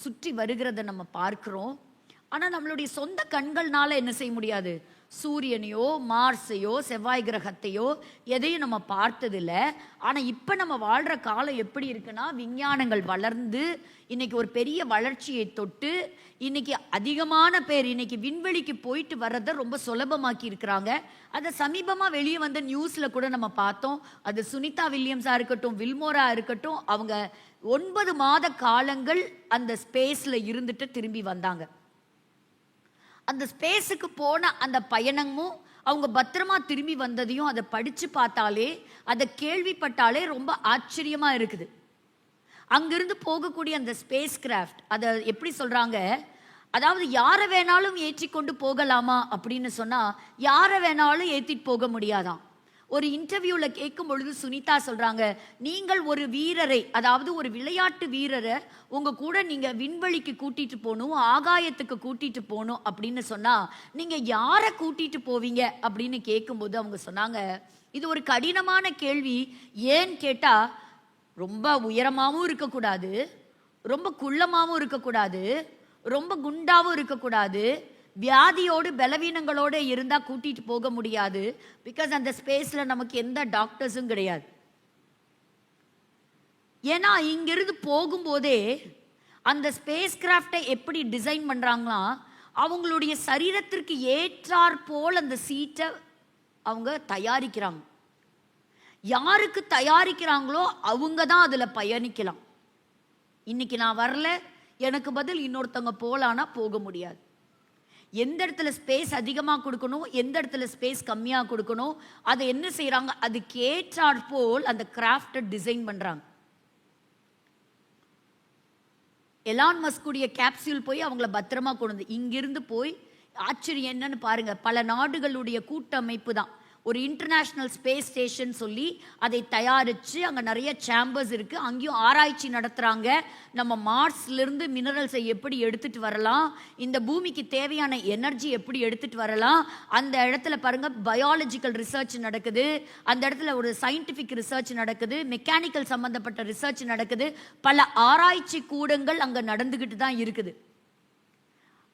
சுற்றி வருகிறத நம்ம பார்க்கிறோம். ஆனால் நம்மளுடைய சொந்த கண்கள்னால என்ன செய்ய முடியாது? சூரியனையோ மார்ஸையோ செவ்வாய் கிரகத்தையோ எதையும் நம்ம பார்த்ததில்லை. ஆனால் இப்போ நம்ம வாழ்கிற காலம் எப்படி இருக்குன்னா, விஞ்ஞானங்கள் வளர்ந்து இன்னைக்கு ஒரு பெரிய வளர்ச்சியை தொட்டு இன்னைக்கு அதிகமான பேர் இன்னைக்கு விண்வெளிக்கு போயிட்டு வர்றதை ரொம்ப சுலபமாக்கி இருக்கிறாங்க. அதை சமீபமாக வெளியே வந்த நியூஸில் கூட நம்ம பார்த்தோம். அது சுனிதா வில்லியம்ஸாக இருக்கட்டும், வில்மோரா இருக்கட்டும், அவங்க 9 மாத காலங்கள் அந்த ஸ்பேஸில் இருந்துட்டு திரும்பி வந்தாங்க. அந்த ஸ்பேஸுக்கு போன அந்த பயணமும் அவங்க பத்திரமா திரும்பி வந்ததையும் அதை படித்து பார்த்தாலே, அதை கேள்விப்பட்டாலே ரொம்ப ஆச்சரியமாக இருக்குது. அங்கிருந்து போகக்கூடிய அந்த ஸ்பேஸ் கிராஃப்ட், அதை எப்படி சொல்கிறாங்க? அதாவது யாரை வேணாலும் ஏற்றி கொண்டு போகலாமா அப்படின்னு சொன்னா யாரை வேணாலும் ஏற்றிட்டு போக முடியாதான். ஒரு இன்டர்வியூல கேட்கும் பொழுது சுனிதா சொல்றாங்க, நீங்கள் ஒரு வீரரை, அதாவது ஒரு விளையாட்டு வீரரை உங்க கூட நீங்க விண்வெளிக்கு கூட்டிட்டு போகணும், ஆகாயத்துக்கு கூட்டிட்டு போகணும் அப்படின்னு சொன்னா நீங்க யாரை கூட்டிட்டு போவீங்க அப்படின்னு கேட்கும்போது அவங்க சொன்னாங்க, இது ஒரு கடினமான கேள்வி. ஏன்னு கேட்டா ரொம்ப உயரமாகவும் இருக்கக்கூடாது, ரொம்ப குள்ளமாகவும் இருக்கக்கூடாது, ரொம்ப குண்டாவும் இருக்கக்கூடாது, வியாதியோடு பலவீனங்களோடு இருந்தா கூட்டிட்டு போக முடியாது. பிகாஸ் அந்த ஸ்பேஸ்ல நமக்கு எந்த டாக்டர்ஸும் கிடையாது. ஏன்னா இங்கிருந்து போகும்போதே அந்த ஸ்பேஸ் கிராஃப்டை எப்படி டிசைன் பண்றாங்களா, அவங்களுடைய சரீரத்திற்கு ஏற்றாற் போல் அந்த சீட்டை அவங்க தயாரிக்கிறாங்க. யாருக்கு தயாரிக்கிறாங்களோ அவங்க தான் அதுல பயணிக்கலாம். இன்னைக்கு நான் வரல, எனக்கு பதில் இன்னொருத்தவங்க போலானா போக முடியாது. எந்த இடத்துல ஸ்பேஸ் அதிகமாக கொடுக்கணும், எந்த இடத்துல ஸ்பேஸ் கம்மியாக கொடுக்கணும், அதை என்ன செய்யறாங்க, அதுக்கு ஏற்றாற் போல் அந்த கிராஃப்டை டிசைன் பண்றாங்க. எலான் மஸ்குடைய கேப்சூல் போய் அவங்கள பத்திரமா கொண்டு வந்து இங்கிருந்து போய், ஆச்சரியம் என்னன்னு பாருங்க, பல நாடுகளுடைய கூட்டமைப்பு தான் ஒரு இன்டர்நேஷனல் ஸ்பேஸ் ஸ்டேஷன் சொல்லி அதை தயாரித்து அங்கே நிறைய சேம்பர்ஸ் இருக்குது, அங்கேயும் ஆராய்ச்சி நடத்துகிறாங்க. நம்ம மார்ஸ்லேருந்து மினரல்ஸை எப்படி எடுத்துகிட்டு வரலாம், இந்த பூமிக்கு தேவையான எனர்ஜி எப்படி எடுத்துகிட்டு வரலாம், அந்த இடத்துல பாருங்கள் பயாலஜிக்கல் ரிசர்ச் நடக்குது, அந்த இடத்துல ஒரு சயின்டிஃபிக் ரிசர்ச் நடக்குது, மெக்கானிக்கல் சம்மந்தப்பட்ட ரிசர்ச் நடக்குது, பல ஆராய்ச்சி கூடங்கள் அங்கே நடந்துக்கிட்டு தான் இருக்குது.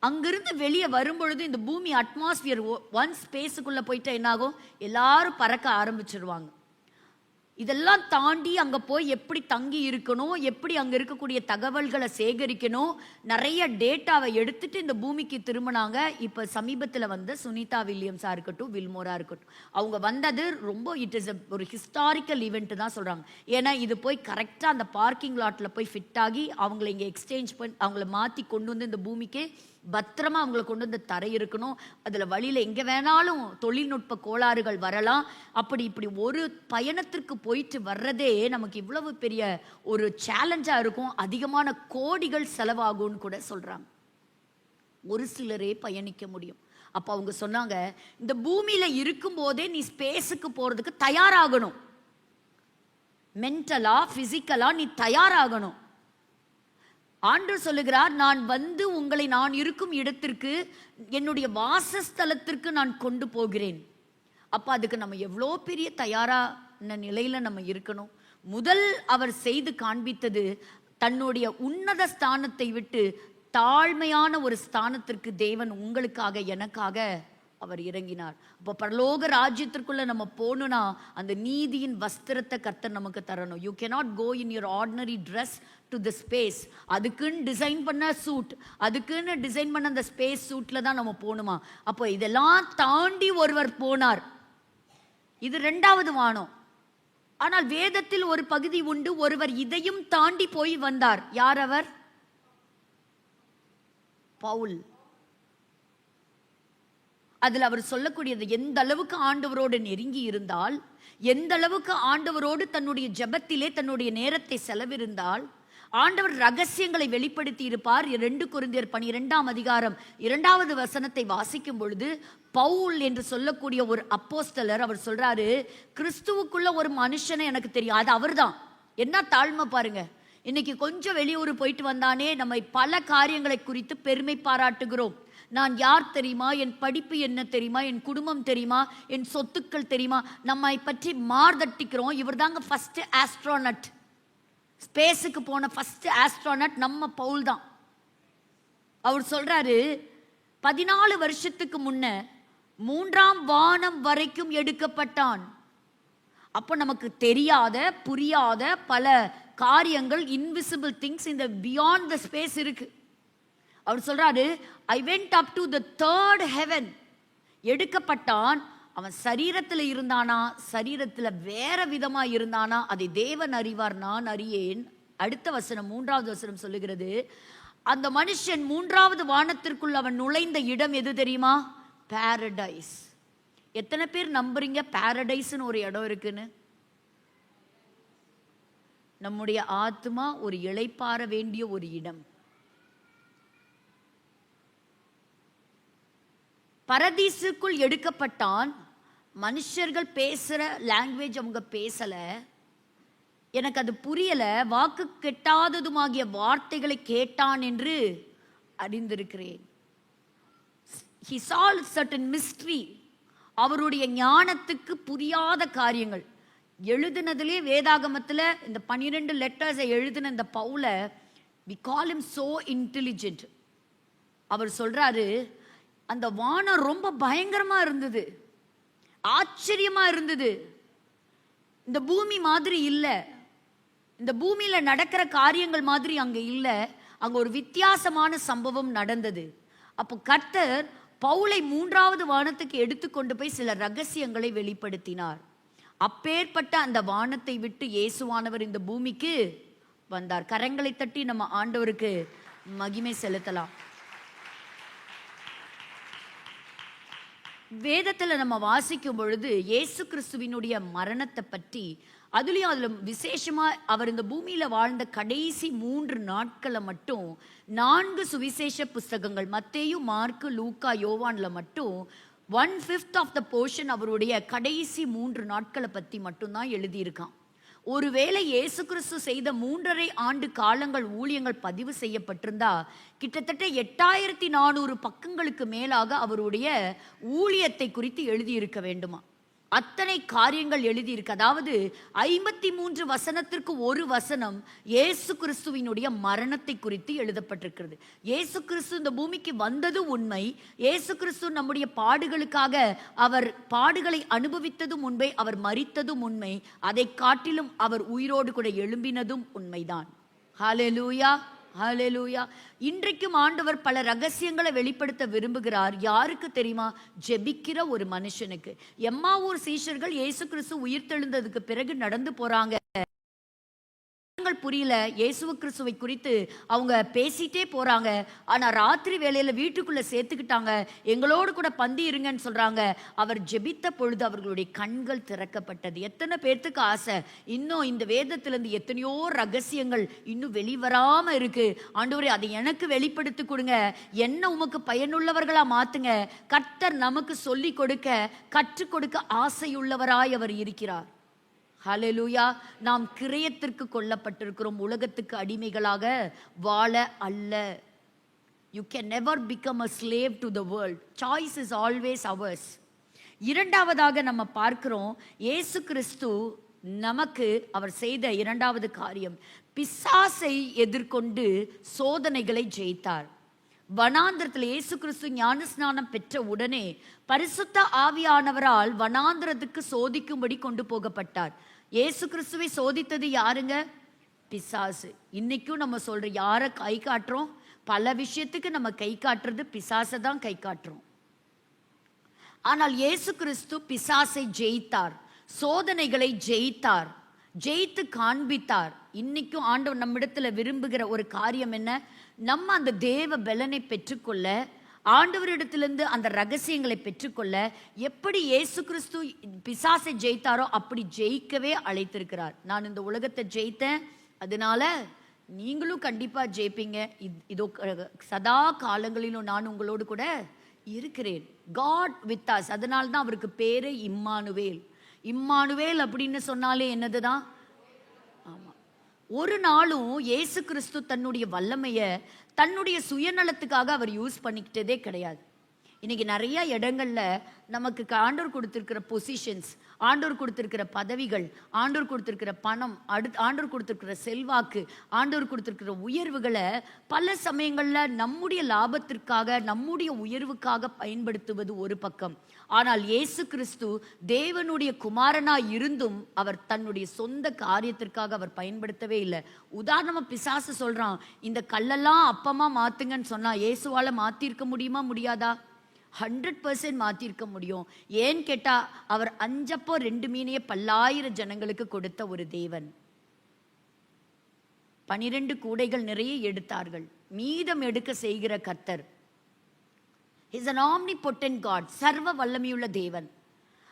அங்கிருந்து வெளியே வரும்பொழுது இந்த பூமி அட்மாஸ்பியர் ஒன் ஸ்பேஸுக்குள்ள போயிட்டா என்னாகும், எல்லாரும் பறக்க ஆரம்பிச்சிருவாங்க. இதெல்லாம் தாண்டி அங்க போய் எப்படி தங்கி இருக்கணும், எப்படி அங்க இருக்கக்கூடிய தகவல்களை சேகரிக்கணும், நிறைய டேட்டாவை எடுத்துட்டு இந்த பூமிக்கு திரும்பினாங்க. இப்ப சமீபத்தில் வந்த சுனிதா வில்லியம்ஸா இருக்கட்டும், வில்மோரா இருக்கட்டும், அவங்க வந்தது ரொம்ப இட் இஸ் ஒரு ஹிஸ்டாரிக்கல் ஈவெண்ட் தான் சொல்றாங்க. ஏன்னா இது போய் கரெக்டா அந்த பார்க்கிங் லாட்ல போய் ஃபிட் ஆகி அவங்களை இங்க எக்ஸ்சேஞ்ச் பண்ணி அவங்கள மாத்தி கொண்டு வந்து இந்த பூமிக்கு பத்திரமா அவங்களை கொண்டு வந்து தர இருக்கணும். அதுல வழியில எங்க வேணாலும் தொழில்நுட்ப கோளாறுகள் வரலாம். அப்படி இப்படி ஒரு பயணத்திற்கு போயிட்டு வர்றதே நமக்கு இவ்வளவு பெரிய ஒரு சேலஞ்சா இருக்கும். அதிகமான கோடிகள் செலவாகும்னு கூட சொல்றாங்க. ஒரு சிலரே பயணிக்க முடியும். அப்ப அவங்க சொன்னாங்க, இந்த பூமியில இருக்கும் போதே நீ ஸ்பேஸுக்கு போறதுக்கு தயாராகணும். மென்டலா பிசிக்கலா நீ தயாராகணும். ஆண்டவர் சொல்லுகிறார், நான் வந்து உங்களை நான் இருக்கும் இடத்திற்கு, என்னுடைய வாசஸ்தலத்திற்கு நான் கொண்டு போகிறேன். அப்ப அதுக்கு நம்ம எவ்வளோ பெரிய தயாரான நிலையில நம்ம இருக்கணும். முதல் அவர் செய்து காண்பித்தது, தன்னுடைய உன்னத ஸ்தானத்தை விட்டு தாழ்மையான ஒரு ஸ்தானத்திற்கு தேவன் உங்களுக்காக எனக்காக அவர் இறங்கினார். அப்போ பரலோக ராஜ்யத்திற்குள்ள நம்ம போகணும்னா அந்த நீதியின் வஸ்திரத்தை கர்த்தர் நமக்கு தரணும். You cannot go in your ordinary dress to the space. அதுக்குன்னு டிசைன் பண்ண சூட், அதுக்குன்னு டிசைன் பண்ண அந்த ஸ்பேஸ் சூட்ல தான் நம்ம போகணுமா? அப்போ இதெல்லாம் தாண்டி ஒருவர் போனார். இது 2வது வானம். ஆனால் வேதத்தில் ஒரு பகுதி உண்டு, ஒருவர் இதையும் தாண்டி போய் வந்தார். யார் அவர்? பவுல். அதுல அவர் சொல்லக்கூடியது, எந்த அளவுக்கு ஆண்டவரோடு நெருங்கி இருந்தால், எந்த அளவுக்கு ஆண்டவரோடு தன்னுடைய ஜெபத்திலே தன்னுடைய நேரத்தை செலவிருந்தால் ஆண்டவர் ரகசியங்களை வெளிப்படுத்தி இருப்பார். 2 கொரிந்தியர் 12ஆம் அதிகாரம் 2வது வசனத்தை வாசிக்கும் பொழுது, பவுல் என்று சொல்லக்கூடிய ஒரு அப்போஸ்தலர் அவர் சொல்றாரு, கிறிஸ்துவுக்குள்ள ஒரு மனுஷனை எனக்கு தெரியும். அது அவர் தான். என்ன தாழ்மை பாருங்க. இன்னைக்கு கொஞ்சம் வெளியூர் போயிட்டு வந்தானே நம்ம பல காரியங்களை குறித்து பெருமை பாராட்டுகிறோம். நான் யார் தெரியுமா, என் படிப்பு என்ன தெரியுமா, என் குடும்பம் தெரியுமா, என் சொத்துக்கள் தெரியுமா, நம்மை பற்றி மார்தட்டிக்கிறோம். இவர் தாங்க ஃபர்ஸ்ட் ஆஸ்ட்ரோனட், ஸ்பேஸுக்கு போன ஃபர்ஸ்ட் ஆஸ்ட்ரோனட் நம்ம பவுல் தான். அவர் சொல்றாரு, 14 வருஷத்துக்கு முன்ன 3ஆம் வானம் வரைக்கும் எடுக்கப்பட்டான். அப்போ நமக்கு தெரியாத புரியாத பல காரியங்கள், இன்விசிபிள் திங்ஸ் இந்த பியாண்ட் த ஸ்பேஸ் இருக்கு. அவர் சொல்றாரு, I went up to the 3rd heaven. எடுக்கப்பட்டான். அவன் சரீரத்தில் இருந்தானா, சரீரத்தில் வேற விதமா இருந்தானா, அதை தேவன் அறிவார், நான் அறியேன். அடுத்த வசனம் 3வது வசனம் சொல்லுகிறது, அந்த மனுஷன் 3வது வானத்திற்குள் அவன் நுழைந்த இடம் எது தெரியுமா? பாரடைஸ். எத்தனை பேர் நம்புறீங்க பாரடைஸ்னு ஒரு இடம் இருக்குன்னு? நம்முடைய ஆத்மா ஒரு இளைப்பாற வேண்டிய ஒரு இடம். பரதீசுக்குள் எடுக்கப்பட்டான். மனுஷர்கள் பேசுற லாங்குவேஜ் அவங்க பேசல, எனக்கு அது புரியல. வாக்கு கெட்டாததுமாகிய வார்த்தைகளை கேட்டான் என்று அறிந்திருக்கிறேன். He saw certain mystery. அவருடைய ஞானத்துக்கு புரியாத காரியங்கள் எழுதினதிலே வேதாகமத்தில் இந்த 12 லெட்டர்ஸை எழுதின இந்த பவுல we call him so intelligent. அவர் சொல்றாரு, அந்த வானம் ரொம்ப பயங்கரமா இருந்தது, ஆச்சரியமா இருந்தது. இந்த பூமி மாதிரி இல்லை, இந்த பூமியில நடக்கிற காரியங்கள் மாதிரி அங்க இல்லை, அங்க ஒரு வித்தியாசமான சம்பவம் நடந்தது. அப்போ கர்த்தர் பவுலை 3வது வானத்துக்கு எடுத்துக்கொண்டு போய் சில ரகசியங்களை வெளிப்படுத்தினார். அப்பேற்பட்ட அந்த வானத்தை விட்டு இயேசுவானவர் இந்த பூமிக்கு வந்தார். கரங்களை தட்டி நம்ம ஆண்டவருக்கு மகிமை செலுத்தலாம். வேதத்துல நம்ம வாசிக்கும் பொழுது இயேசு கிறிஸ்துவினுடைய மரணத்தை பற்றி, அதுல விசேஷமா அவர் இந்த பூமியில வாழ்ந்த கடைசி 3 நாட்களை மட்டும் 4 சுவிசேஷ புஸ்தகங்கள், மத்தேயு, மார்க்கு, லூக்கா, யோவான்ல மட்டும் 1/5 ஆஃப் த போர்ஷன் அவருடைய கடைசி 3 நாட்களை பத்தி மட்டும்தான் எழுதியிருக்கான். ஒருவேளை இயேசு கிறிஸ்து செய்த 3.5 ஆண்டு காலங்கள் ஊழியங்கள் பதிவு செய்யப்பட்டிருந்தா கிட்டத்தட்ட 8400 பக்கங்களுக்கு மேலாக அவருடைய ஊழியத்தை குறித்து எழுதியிருக்க வேண்டுமா. அத்தனை காரியங்கள் எழுதியிருக்கு. அதாவது 53 வசனத்திற்கு ஒரு வசனம் இயேசு கிறிஸ்துவினுடைய மரணத்தை குறித்து எழுதப்பட்டிருக்கிறது. இயேசு கிறிஸ்து இந்த பூமிக்கு வந்தது உண்மை, இயேசு கிறிஸ்து நம்முடைய பாடுகளுக்காக அவர் பாடுகளை அனுபவித்ததும் உண்மை, அவர் மரித்ததும் உண்மை, அதை காட்டிலும் அவர் உயிரோடு கூட எழும்பினதும் உண்மைதான். ஹல்லேலூயா, ஹல்லேலூயா. இன்றைக்கும் ஆண்டவர் பல ரகசியங்களை வெளிப்படுத்த விரும்புகிறார். யாருக்கு தெரியுமா? ஜெபிக்கிற ஒரு மனுஷனுக்கு. எம்மாவூர் சீஷர்கள் இயேசு கிறிஸ்து உயிர்த்தெழுந்ததுக்கு பிறகு நடந்து போறாங்க, புரியல, இயேசு கிறிஸ்துவை குறித்து அவங்க பேசிட்டே போறாங்க. ஆனா ராத்திரி வேளையில வீட்டுக்குள்ள சேர்த்துக்கிட்டாங்க, எங்களோடு கூட பந்தி இருங்கன்னு சொல்றாங்க. அவர் ஜெபித்த பொழுது அவர்களுடைய கண்கள் திறக்கப்பட்டது. எத்தனை பேர்த்துக்கு ஆசை, இன்னும் இந்த வேதத்திலிருந்து எத்தனையோ ரகசியங்கள் இன்னும் வெளிவராம இருக்கு. ஆண்டவரே, அதை எனக்கு வெளிப்படுத்தி கொடுங்க, என்ன உமக்கு பயனுள்ளவர்களா மாத்துங்க. கர்த்தர் நமக்கு சொல்லி கொடுக்க, கற்றுக் கொடுக்க ஆசையுள்ளவராய் அவர் இருக்கிறார். ஹல்லேலூயா. நாம் கிரயத்திற்கு கொல்லப்பட்டிருக்கிறோம், உலகத்துக்கு அடிமைகளாக வாழ அல்ல. You can never become a slave to the world. Choice is always ours. இரண்டாவதாக நம்ம பார்க்கிறோம், இயேசு கிறிஸ்து நமக்கு அவர் செய்த இரண்டாவது காரியம், பிசாசை எதிர்கொண்டு சோதனைகளை ஜெயித்தார். வனாந்திரத்தில் இயேசு கிறிஸ்து ஞானஸ்நானம் பெற்ற உடனே பரிசுத்த ஆவியானவரால் வனாந்திரத்துக்கு சோதிக்கும்படி கொண்டு போகப்பட்டார். இயேசு கிறிஸ்துவை சோதித்தது யாருங்க? பிசாசு. இன்னைக்கும் நம்ம சொல்றோம், யாரை கை காட்டுறோம்? பல விஷயத்துக்கு நம்ம கை காட்டுறது பிசாசை தான் கை காட்டுறோம். ஆனால் இயேசு கிறிஸ்து பிசாசை ஜெயித்தார், சோதனைகளை ஜெயித்தார், ஜெயித்து காண்பித்தார். இன்னைக்கும் ஆண்டவர் நம்மிடத்துல விரும்புகிற ஒரு காரியம் என்ன? நம்ம அந்த தேவ பலனை பெற்றுக்கொள்ள, ஆண்டவரிடத்திலிருந்து அந்த ரகசியங்களை பெற்றுக்கொள்ள, எப்படி இயேசு கிறிஸ்து பிசாசை ஜெயித்தாரோ அப்படி ஜெயிக்கவே அழைத்திருக்கிறார். நான் இந்த உலகத்தை ஜெயித்தேன், அதனால நீங்களும் கண்டிப்பா ஜெயிப்பீங்க. இதோ சதா காலங்களிலும் நான் உங்களோடு கூட இருக்கிறேன். God with us. அதனால தான் அவருக்கு பேரு இம்மானுவேல். இம்மானுவேல் அப்படின்னு சொன்னாலே என்னதுதான்? ஆமா. ஒரு நாளும் இயேசு கிறிஸ்து தன்னுடைய வல்லமைய தன்னுடைய சுயநலத்துக்காக அவர் யூஸ் பண்ணிக்கிட்டதே கிடையாது. இன்னைக்கு நிறைய இடங்கள்ல நமக்கு ஆண்டவர் கொடுத்திருக்கிற பொசிஷன்ஸ், ஆண்டவர் கொடுத்திருக்கிற பதவிகள், ஆண்டவர் கொடுத்திருக்கிற பணம், ஆண்டவர் கொடுத்திருக்கிற செல்வாக்கு, ஆண்டவர் கொடுத்திருக்கிற உயர்வுகளை பல சமயங்கள்ல நம்முடைய லாபத்திற்காக, நம்முடைய உயர்வுக்காக பயன்படுத்துவது ஒரு பக்கம். ஆனால் இயேசு கிறிஸ்து தேவனுடைய குமாரனா இருந்தும் அவர் தன்னுடைய சொந்த காரியத்திற்காக அவர் பயன்படுத்தவே இல்லை. உதாரணமா பிசாசு சொல்றான், இந்த கல்லெல்லாம் அப்பமா மாத்துங்கன்னு சொன்னா இயேசுவால மாத்திருக்க முடியுமா? முடியாதா? 100% மாத்திருக்க முடியும். ஏன் கேட்டா, அவர் 5 அப்போ 2 மீனையே பல்லாயிரம் ஜனங்களுக்கு கொடுத்த ஒரு தேவன். 12 கூடைகள் நிறைய எடுத்தார்கள், மீதம் எடுக்க செய்கிற கர்த்தர். He is an omnipotent God. சர்வ வல்லமையுள்ள தேவன்.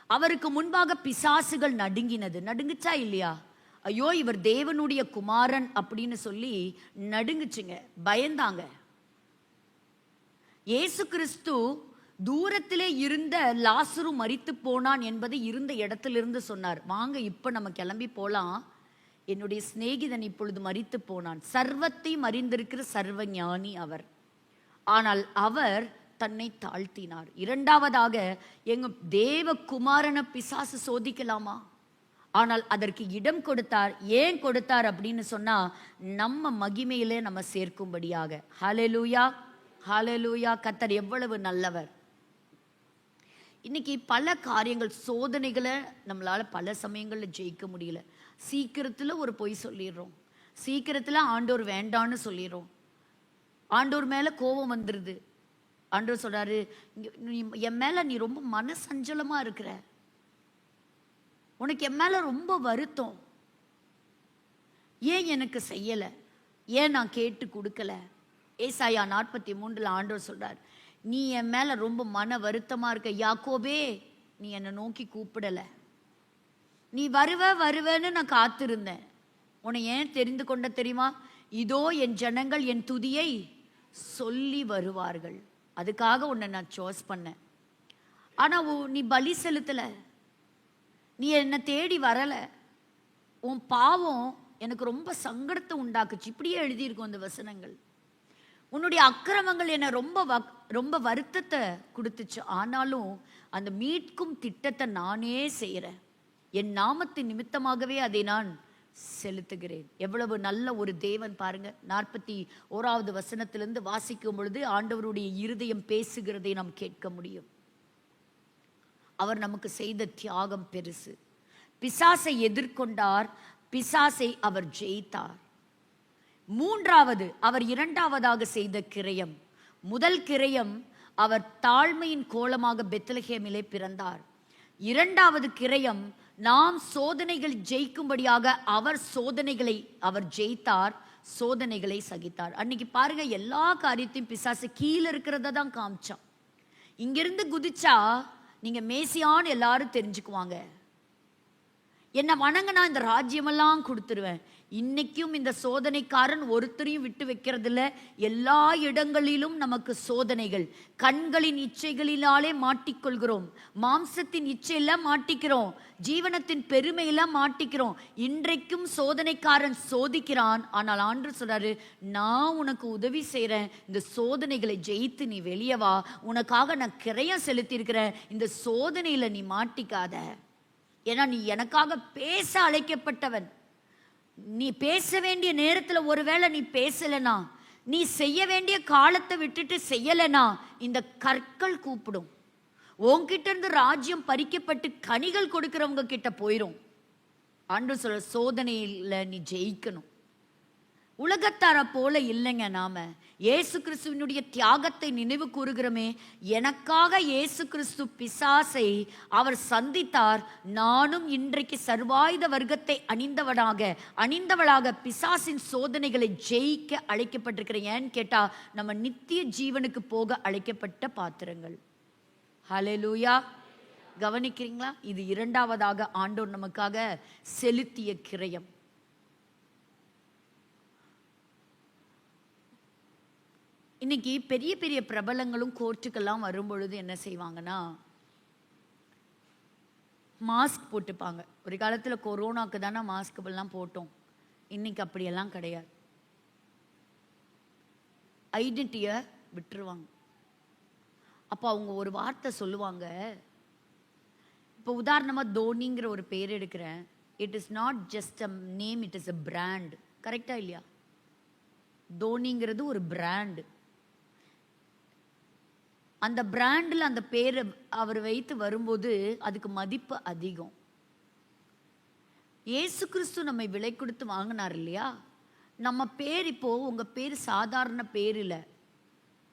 அவருக்கு முன்பாக பிசாசுகள் நடுங்கினது. நடுங்குச்சா இல்லையா? ஐயோ, இவர் தேவனுடைய குமாரன் அப்படின்னு சொல்லி நடுங்குச்சுங்க, பயந்தாங்க. இயேசு கிறிஸ்து தூரத்திலே இருந்த லாசரு மரித்து போனான் என்பதை இருந்த இடத்திலிருந்து சொன்னார். வாங்க இப்ப நம்ம கிளம்பி போலாம், என்னுடைய சிநேகிதன் இப்பொழுது மரித்து போனான். சர்வத்தையும் அறிந்திருக்கிற சர்வ ஞானி அவர். ஆனால் அவர் தன்னை தாழ்த்தினார். இரண்டாவதாக, எங்க தேவகுமாரனை பிசாசு சோதிக்கலாமா? ஆனால் அதற்கு இடம் கொடுத்தார். ஏன் கொடுத்தார் அப்படின்னு சொன்னா, நம்ம மகிமையிலே நம்ம சேர்க்கும்படியாக. ஹல்லேலூயா, ஹல்லேலூயா. கர்த்தர் எவ்வளவு நல்லவர். இன்னைக்கு பல காரியங்கள், சோதனைகளை நம்மளால பல சமயங்களில் ஜெயிக்க முடியல. சீக்கிரத்தில் ஒரு பொய் சொல்லிடுறோம், சீக்கிரத்தில் ஆண்டோர் வேண்டான்னு சொல்லிடுறோம், ஆண்டோர் மேலே கோபம் வந்துடுது. ஆண்டவர் சொல்றாரு, என் மேலே நீ ரொம்ப மனசஞ்சலமாக இருக்கிற, உனக்கு என் மேலே ரொம்ப வருத்தம், ஏன் எனக்கு செய்யலை, ஏன் நான் கேட்டு கொடுக்கல. ஏசாயா 43 ஆண்டவர் சொல்றார், நீ என் மேல ரொம்ப மன வருத்தமா இருக்க யாக்கோபே, நீ என்னை நோக்கி கூப்பிடல, நீ வருவேன்னு நான் காத்திருந்தேன், உன்னை ஏன் தெரிந்து கொண்ட தெரியுமா? இதோ என் ஜனங்கள் என் துதியை சொல்லி வருவார்கள், அதுக்காக உன்னை நான் சோஸ் பண்ணேன். ஆனா நீ பலி செலுத்தல, நீ என்னை தேடி வரல, உன் பாவம் எனக்கு ரொம்ப சங்கடத்தை உண்டாக்குச்சு. இப்படியே எழுதியிருக்கும் அந்த வசனங்கள். உன்னுடைய அக்கிரமங்கள் என்னை ரொம்ப வருத்தத்தை கொடுத்துச்சு. ஆனாலும் அந்த மீட்கும் திட்டத்தை நானே செய்கிறேன், என் நாமத்தின் நிமித்தமாகவே அதை நான் செலுத்துகிறேன். எவ்வளவு நல்ல ஒரு தேவன் பாருங்க. 41வது வசனத்திலிருந்து வாசிக்கும் பொழுது ஆண்டவருடைய இருதயம் பேசுகிறதை நாம் கேட்க முடியும். அவர் நமக்கு செய்த தியாகம் பெருசு. பிசாசை எதிர்கொண்டார், பிசாசை அவர் ஜெயித்தார். மூன்றாவது, அவர் இரண்டாவதாக செய்த கிரயம். முதல் கிரயம், அவர் தாழ்மையின் கோலமாக பெத்லகேமிலே பிறந்தார். இரண்டாவது கிரயம், நாம் சோதனைகள் ஜெயிக்கும்படியாக அவர் சோதனைகளை அவர் ஜெயித்தார், சோதனைகளை சகித்தார். அன்னைக்கு பாருங்க, எல்லா காரியத்தையும் பிசாசு கீழே இருக்கிறத தான் காமிச்சான். இங்கிருந்து குதிச்சா நீங்க மேசியான்னு எல்லாரும் தெரிஞ்சுக்குவாங்க, என்னை வணங்கினா இந்த ராஜ்யமெல்லாம் கொடுத்துருவேன். இன்னைக்கும் இந்த சோதனைக்காரன் ஒருத்தரையும் விட்டு வைக்கிறதில்ல. எல்லா இடங்களிலும் நமக்கு சோதனைகள். கண்களின் இச்சைகளினாலே மாட்டிக்கொள்கிறோம், மாம்சத்தின் இச்சையில மாட்டிக்கிறோம், ஜீவனத்தின் பெருமையில மாட்டிக்கிறோம். இன்றைக்கும் சோதனைக்காரன் சோதிக்கிறான். ஆனால் ஆண்டவர் சொல்றாரு, நான் உனக்கு உதவி செய்கிறேன், இந்த சோதனைகளை ஜெயித்து நீ வெளியே வா, உனக்காக நான் கிரயம் செலுத்தி இருக்கிறேன், இந்த சோதனையில நீ மாட்டிக்காத. ஏன்னா நீ எனக்காக பேச அழைக்கப்பட்டவன். நீ பேச வேண்டிய நேரத்தில் ஒருவேளை நீ பேசலனா, நீ செய்ய வேண்டிய காலத்தை விட்டுட்டு செய்யலனா, இந்த கற்கள் கூப்பிடும். உன்கிட்ட இருந்து ராஜ்யம் பறிக்கப்பட்டு கனிகள் கொடுக்கிறவங்க கிட்ட போயிடும். ஆண்டவர் சொல்ற, சோதனையில் நீ ஜெயிக்கணும். உலகத்தார போல இல்லைங்க நாம. இயேசு கிறிஸ்துவினுடைய தியாகத்தை நினைவு கூறுகிறோமே. எனக்காக இயேசு கிறிஸ்து பிசாசை அவர் சந்தித்தார். நானும் இன்றைக்கு சர்வாயுத வர்க்கத்தை அணிந்தவளாக பிசாசின் சோதனைகளை ஜெயிக்க அழைக்கப்பட்டிருக்கிறேன். ஏன்னு கேட்டா, நம்ம நித்திய ஜீவனுக்கு போக அழைக்கப்பட்ட பாத்திரங்கள். ஹல்லேலூயா. கவனிக்கிறீங்களா? இது இரண்டாவதாக ஆண்டவர் நமக்காக செலுத்திய கிரயம். இன்னைக்கு பெரிய பெரிய பிரபலங்களும் கோர்ட்டுக்கெல்லாம் வரும்பொழுது என்ன செய்வாங்கன்னா, மாஸ்க் போட்டுப்பாங்க. ஒரு காலத்தில் கொரோனாக்கு தானே மாஸ்க் எல்லாம் போட்டோம், இன்னைக்கு அப்படியெல்லாம் கிடையாது. ஐடென்டிட்டியை விட்டுருவாங்க. அப்போ அவங்க ஒரு வார்த்தை சொல்லுவாங்க. இப்போ உதாரணமாக தோனிங்கிற ஒரு பேர் எடுக்கிறேன். It is not just a name, it is a brand. கரெக்டா இல்லையா? தோனிங்கிறது ஒரு பிராண்டு. அந்த பிராண்டில் அந்த பேரை அவர் வைத்து வரும்போது அதுக்கு மதிப்பு அதிகம். இயேசு கிறிஸ்து நம்மை விலை கொடுத்து வாங்கினார் இல்லையா? நம்ம பேர் இப்போ, உங்க பேர் சாதாரண பேர் இல்லை,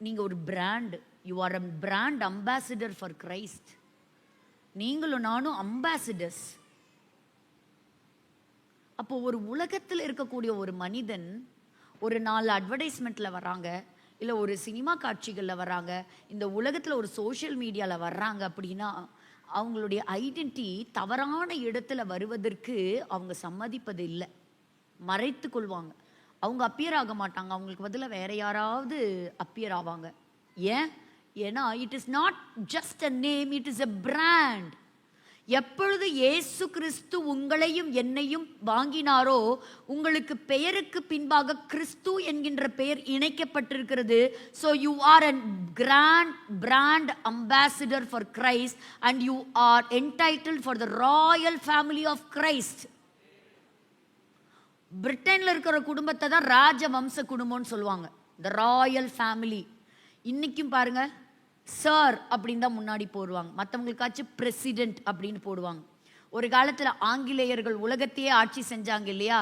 நீங்க ஒரு brand. You are a brand ambassador for Christ. நீங்களும் நானும் அம்பாசிடர்ஸ். அப்போ ஒரு உலகத்தில் இருக்கக்கூடிய ஒரு மனிதன் ஒரு 4 அட்வர்டைஸ்மெண்ட்ல வராங்க, இல்லை ஒரு சினிமா காட்சிகளில் வராங்க, இந்த உலகத்தில் ஒரு சோஷியல் மீடியாவில் வர்றாங்க அப்படின்னா, அவங்களுடைய ஐடென்டிட்டி தவறான இடத்துல வருவதற்கு அவங்க சம்மதிப்பது இல்லை, மறைத்து கொள்வாங்க. அவங்க அப்பியர் ஆக மாட்டாங்க, அவங்களுக்கு பதிலாக வேற யாராவது அப்பியர் ஆவாங்க. ஏன்? ஏன்னா it is not just a name, it is a brand. எப்பொழுது இயேசு கிறிஸ்து உங்களையும் என்னையும் வாங்கினாரோ, உங்களுக்கு பெயருக்கு பின்பாக கிறிஸ்து என்கின்ற பெயர் இணைக்கப்பட்டிருக்கிறது. So you are a grand brand ambassador for Christ and you are entitled for the royal family of Christ. பிரிட்டன்ல இருக்கிற குடும்பத்தை தான் ராஜ வம்ச குடும்பம்னு சொல்லுவாங்க, த ராயல் ஃபேமிலி. இன்னைக்கும் பாருங்க, சார் அப்படின்னு தான் முன்னாடி போடுவாங்க, மற்றவங்களுக்காச்சும் பிரசிடென்ட் அப்படின்னு போடுவாங்க. ஒரு காலத்தில் ஆங்கிலேயர்கள் உலகத்தையே ஆட்சி செஞ்சாங்க இல்லையா?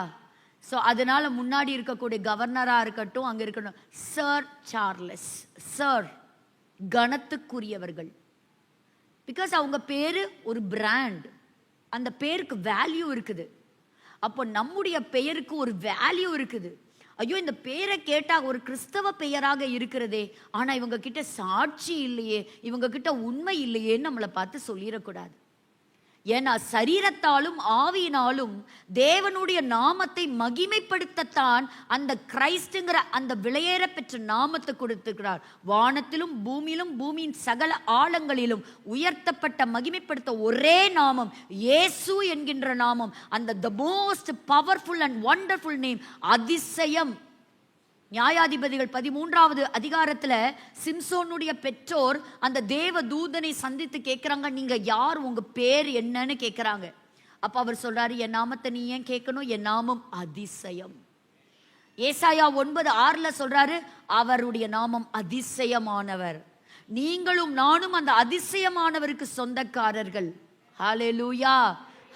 ஸோ அதனால முன்னாடி இருக்கக்கூடிய கவர்னராக இருக்கட்டும், அங்கே இருக்கட்டும், சர் சார்லஸ், சர், கணத்துக்குரியவர்கள். பிகாஸ் அவங்க பேரு ஒரு பிராண்ட், அந்த பேருக்கு வேல்யூ இருக்குது. அப்போ நம்முடைய பெயருக்கு ஒரு வேல்யூ இருக்குது. ஐயோ, இந்த பேரை கேட்டா ஒரு கிறிஸ்தவ பெயராக இருக்கிறதே, ஆனா இவங்க கிட்ட சாட்சி இல்லையே, இவங்க கிட்ட உண்மை இல்லையேன்னு நம்மளை பார்த்து சொல்லிடக்கூடாது. ஏன்னா சரீரத்தாலும் ஆவியினாலும் தேவனுடைய நாமத்தை மகிமைப்படுத்தத்தான் அந்த கிரைஸ்டுங்கிற அந்த விலையேற பெற்ற நாமத்தை கொடுத்துக்கிறார். வானத்திலும் பூமியிலும் பூமியின் சகல ஆழங்களிலும் உயர்த்தப்பட்ட மகிமைப்படுத்த ஒரே நாமம் இயேசு என்கின்ற நாமம். அந்த the most powerful and wonderful name, அதிசயம். நியாயாதிபதிகள் 13வது அதிகாரத்துல சிம்சோனுடைய பெற்றோர் அந்த தேவ தூதனை சந்தித்து கேட்கிறாங்க, நீங்க யார், உங்க பேர் என்னன்னு கேட்கிறாங்க. அப்ப அவர் சொல்றாரு, என் நாமத்தை நீ ஏன் கேட்கணும், என் நாமம் அதிசயம். ஏசாயா 9:6 சொல்றாரு, அவருடைய நாமம் அதிசயமானவர். நீங்களும் நானும் அந்த அதிசயமானவருக்கு சொந்தக்காரர்கள். ஹல்லேலூயா,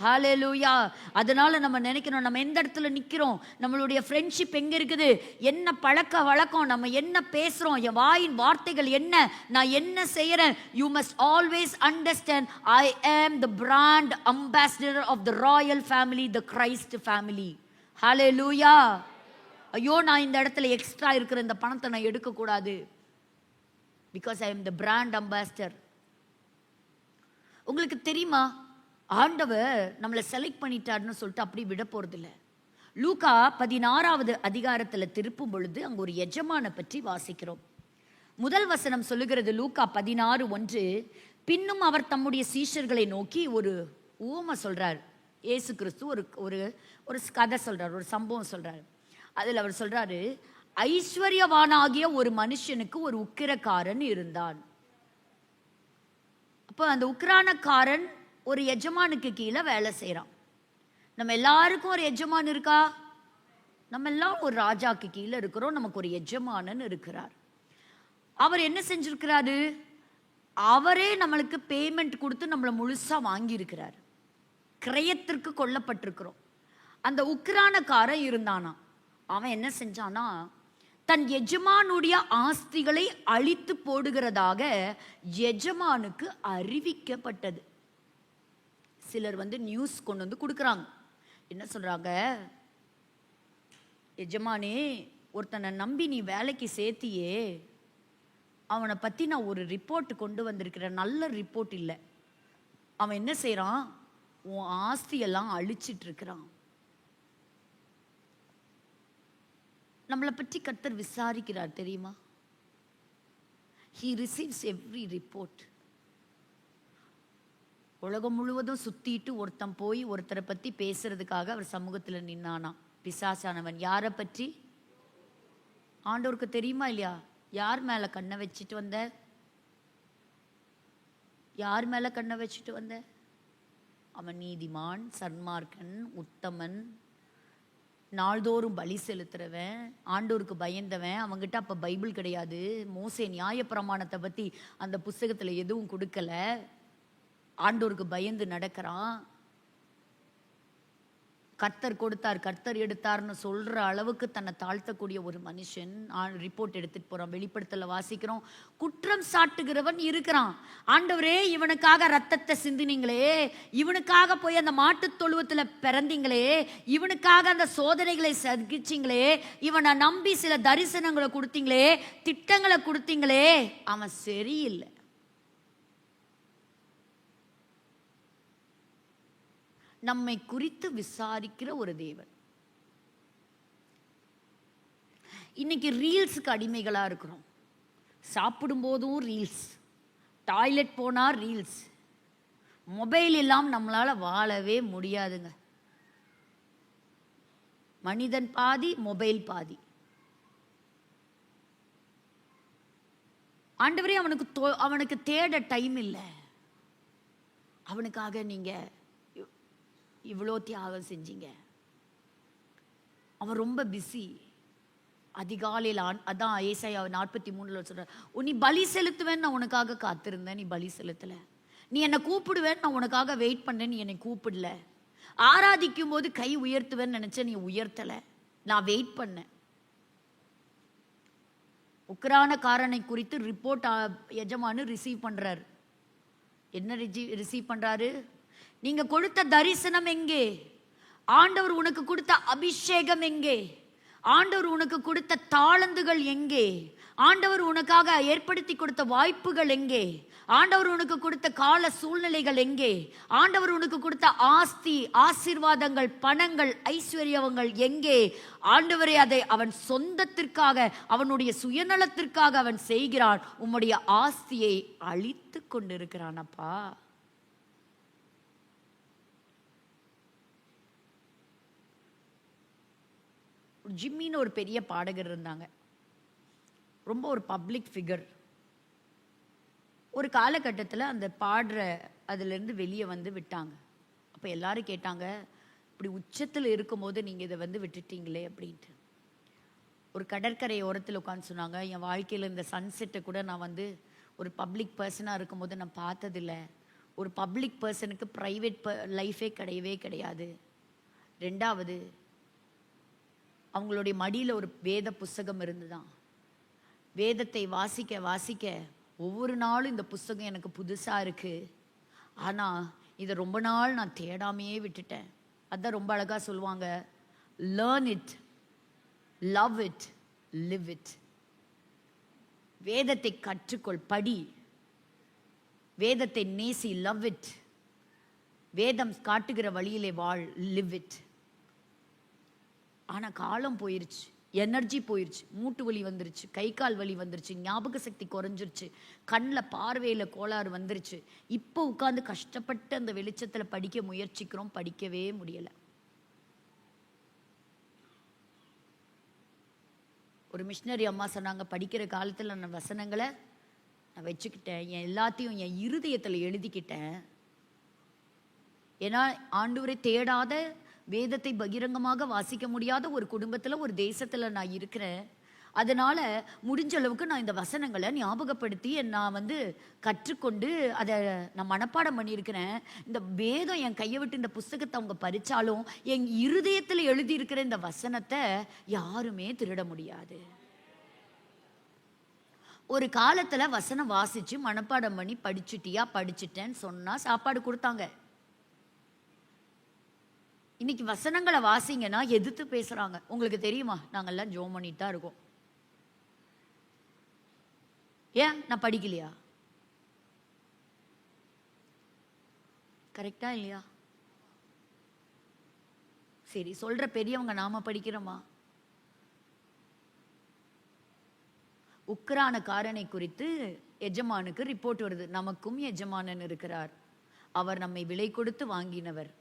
ஹல்லேலூயா. அதனால நம்ம நினைக்கணும், நம்ம எந்த இடத்துல நிற்கிறோம், நம்மளுடைய ஃப்ரெண்ட்ஷிப் எங்கே இருக்குது, என்ன பழக்க வழக்கம், நம்ம என்ன பேசுகிறோம், என் வாயின் வார்த்தைகள் என்ன, நான் என்ன செய்கிறேன். You must always understand, I am the brand ambassador of the royal family, the Christ family. Hallelujah. ஐயோ, நான் இந்த இடத்துல எக்ஸ்ட்ரா இருக்கிற இந்த பணத்தை நான் எடுக்கக்கூடாது, because I am the brand ambassador. உங்களுக்கு தெரியுமா, ஆண்டவர் நம்மளை செலக்ட் பண்ணிட்டாருன்னு சொல்லிட்டு அப்படி விட போறதில்லை. லூக்கா 16வது அதிகாரத்தில் திருப்பும் பொழுது அங்கே ஒரு எஜமான பற்றி வாசிக்கிறோம். முதல் வசனம் சொல்லுகிறது, லூக்கா 16:1, பின்னும் அவர் தம்முடைய சீஷர்களை நோக்கி ஒரு ஊமை சொல்றார். இயேசு கிறிஸ்து ஒரு ஒரு ஒரு கதை சொல்றார், ஒரு சம்பவம் சொல்றார். அதில் அவர் சொல்றாரு, ஐஸ்வர்யவானாகிய ஒரு மனுஷனுக்கு ஒரு உக்கிரக்காரன் இருந்தான். அப்போ அந்த உக்கிரானக்காரன் ஒரு எஜமானுக்கு கீழே வேலை செய்கிறான். நம்ம எல்லாருக்கும் ஒரு எஜமான் இருக்கா? நம்ம எல்லாம் ஒரு ராஜாக்கு கீழே இருக்கிறோம், நமக்கு ஒரு எஜமானன் இருக்கிறார். அவர் என்ன செஞ்சிருக்கிறாரு, அவரே நம்மளுக்கு பேமெண்ட் கொடுத்து நம்மளை முழுசா வாங்கியிருக்கிறார். கிரயத்திற்கு கொல்லப்பட்டிருக்கிறோம். அந்த உக்கிரானக்காரன் இருந்தானா, அவன் என்ன செஞ்சானா, தன் எஜமானுடைய ஆஸ்திகளை அழித்து போடுகிறதாக எஜமானுக்கு அறிவிக்கப்பட்டது. சிலர் நியூஸ் கொண்டு வந்து கொடுக்குறாங்க. என்ன சொல்றாங்க, எஜமானே, ஒருத்தனை நம்பி நீ வேலைக்கு சேர்த்தியே, அவனை பத்தி நான் ஒரு ரிப்போர்ட் கொண்டு வந்திருக்கிறேன், நல்ல ரிப்போர்ட் இல்லை. அவன் என்ன செய்யறான், உன் ஆஸ்தியெல்லாம் அழிச்சிட்டு இருக்கிறான். நம்மளை பற்றி கர்த்தர் விசாரிக்கிறார் தெரியுமா? He receives every report. உலகம் முழுவதும் சுத்திட்டு ஒருத்தன் போய் ஒருத்தரை பத்தி பேசுறதுக்காக அவர் சமூகத்துல நின்னானா. பிசாசானவன் யாரை பற்றி? ஆண்டவருக்கு தெரியுமா இல்லையா? யார் மேல கண்ணை வச்சுட்டு வந்த? யார் மேல கண்ணை வச்சுட்டு வந்த? அவன் நீதிமான், சன்மார்க்கன், உத்தமன், நாள்தோறும் பலி செலுத்துறவன், ஆண்டோருக்கு பயந்தவன். அவங்கிட்ட அப்ப பைபிள் கிடையாது, மோசே நியாய பிரமாணத்தை பத்தி அந்த புஸ்தகத்துல எதுவும் கொடுக்கல, ஆண்டோருக்கு பயந்து நடக்கிறான். கர்த்தர் கொடுத்தார், கர்த்தர் எடுத்தார்னு சொல்ற அளவுக்கு தன்னை தாழ்த்தக்கூடிய ஒரு மனுஷன் ரிப்போர்ட் எடுத்துட்டு போறான். வெளிப்படுத்தல வாசிக்கிறோம், குற்றம் சாட்டுகிறவன் இருக்கிறான். ஆண்டவரே, இவனுக்காக ரத்தத்தை சிந்தினீங்களே, இவனுக்காக போய் அந்த மாட்டுத் தொழுவத்துல பிறந்தீங்களே, இவனுக்காக அந்த சோதனைகளை சகிச்சிங்களே, இவனை நம்பி சில தரிசனங்களை கொடுத்தீங்களே, திட்டங்களை கொடுத்தீங்களே, அவன் சரியில்லை. நம்மை குறித்து விசாரிக்கிற ஒரு தேவன். இன்னைக்கு ரீல்ஸுக்கு அடிமைகளா இருக்கிறோம், சாப்பிடும்போதும் ரீல்ஸ், டாய்லெட் போனால் ரீல்ஸ். மொபைல் இல்லாமல் நம்மளால் வாழவே முடியாதுங்க. மனிதன் பாதி, மொபைல் பாதி. ஆண்டவரே, அவனுக்கு தேட டைம் இல்லை. அவனுக்காக நீங்க இவ்வளோ தியாகம் செஞ்சீங்க. அவன் ரொம்ப பிஸி. அதிகாலையில் அதான் ஏசாயா 43 சொல்ற, நீ பலி செலுத்துவேன்னு நான் உனக்காக காத்திருந்தேன், நீ பலி செலுத்தல. நீ என்னை கூப்பிடுவேன், நான் உனக்காக வெயிட் பண்ணேன், நீ என்னை கூப்பிடல. ஆராதிக்கும் போது கை உயர்த்துவேன்னு நினைச்சேன், நீ உயர்த்தல. நான் வெயிட் பண்ணேன். உக்ரானக்காரனை குறித்து ரிப்போர்ட் எஜமானு ரிசீவ் பண்றாரு. என்ன ரிசீவ் பண்றாரு? நீங்க கொடுத்த தரிசனம் எங்கே? ஆண்டவர் உனக்கு கொடுத்த அபிஷேகம் எங்கே? ஆண்டவர் உனக்கு கொடுத்த தாளந்துகள் எங்கே? ஆண்டவர் உனக்காக ஏற்படுத்தி கொடுத்த வாய்ப்புகள் எங்கே? ஆண்டவர் உனக்கு கொடுத்த கால சூழ்நிலைகள் எங்கே? ஆண்டவர் உனக்கு கொடுத்த ஆஸ்தி, ஆசீர்வாதங்கள், பணங்கள், ஐஸ்வர்யங்கள் எங்கே? ஆண்டவரே, அதை அவன் சொந்தத்திற்காக, அவனுடைய சுயநலத்திற்காக அவன் செய்கிறான். உம்முடைய ஆஸ்தியை அழித்து கொண்டிருக்கிறான் அப்பா. ஜிம்மின்னு ஒரு பெரிய பாடகர் இருந்தாங்க. ரொம்ப ஒரு பப்ளிக் ஃபிகர். ஒரு காலகட்டத்தில் அந்த பாடுற அதுலேருந்து வெளியே வந்து விட்டாங்க. அப்போ எல்லாரும் கேட்டாங்க, இப்படி உச்சத்தில் இருக்கும்போது நீங்கள் இதை வந்து விட்டுட்டீங்களே அப்படின்ட்டு. ஒரு கடற்கரை ஓரத்தில் உட்காந்து சொன்னாங்க, என் வாழ்க்கையில் இந்த சன்செட்டை கூட நான் வந்து ஒரு பப்ளிக் பர்சனாக இருக்கும்போது நான் பார்த்ததில்லை. ஒரு பப்ளிக் பர்சனுக்கு ப்ரைவேட் லைஃபே கிடையவே கிடையாது. ரெண்டாவது, அவங்களுடைய மடியில் ஒரு வேத புஸ்தகம் இருந்துதான். வேதத்தை வாசிக்க வாசிக்க ஒவ்வொரு நாளும் இந்த புஸ்தகம் எனக்கு புதுசாக இருக்குது. ஆனால் இதை ரொம்ப நாள் நான் தேடாமையே விட்டுட்டேன். அதான் ரொம்ப அழகாக சொல்லுவாங்க, learn it, love it, live it. வேதத்தை கற்றுக்கொள், படி. வேதத்தை நேசி, லவ் இட். வேதம் காட்டுகிற வழியிலே வாழ், லிவ் இட். ஆனால் காலம் போயிருச்சு, எனர்ஜி போயிருச்சு, மூட்டு வலி வந்துருச்சு, கை கால் வலி வந்துருச்சு, ஞாபக சக்தி குறைஞ்சிருச்சு, கண்ணில் பார்வையில் கோளாறு வந்துருச்சு. இப்போ உட்காந்து கஷ்டப்பட்டு அந்த வெளிச்சத்தில் படிக்க முயற்சிக்கிறோம், படிக்கவே முடியலை. ஒரு மிஷினரி அம்மா சொன்னாங்க, படிக்கிற காலத்தில் நான் வசனங்களை நான் வச்சுக்கிட்டேன், என் எல்லாத்தையும் என் இருதயத்தில் எழுதிக்கிட்டேன். ஏன்னா ஆண்டவரை தேடாத, வேதத்தை பகிரங்கமாக வாசிக்க முடியாத ஒரு குடும்பத்தில், ஒரு தேசத்தில் நான் இருக்கிறேன். அதனால் முடிஞ்ச அளவுக்கு நான் இந்த வசனங்களை ஞாபகப்படுத்தி நான் வந்து கற்றுக்கொண்டு அதை நான் மனப்பாடம் பண்ணியிருக்கிறேன். இந்த வேதம் என் கையை விட்டு இந்த புஸ்தகத்தை அவங்க பறித்தாலும் என் இருதயத்தில் எழுதியிருக்கிற இந்த வசனத்தை யாருமே திருட முடியாது. ஒரு காலத்தில் வசனம் வாசித்து மனப்பாடம் பண்ணி படிச்சுட்டியா, படிச்சுட்டேன்னு சொன்னால் சாப்பாடு கொடுத்தாங்க. இன்னைக்கு வசனங்களை வாசிங்கன்னா எதிர்த்து பேசுறாங்க. உங்களுக்கு தெரியுமா, நாங்கெல்லாம் ஜோம் பண்ணிட்டு தான் இருக்கோம். ஏன் நான் படிக்கலையா? கரெக்டா இல்லையா? சரி, சொல்ற பெரியவங்க நாம படிக்கிறோமா? உக்ரானக்காரனை குறித்து எஜமானுக்கு ரிப்போர்ட் வருது. நமக்கும் எஜமானன் இருக்கிறார், அவர் நம்மை விலை கொடுத்து வாங்கினவர்.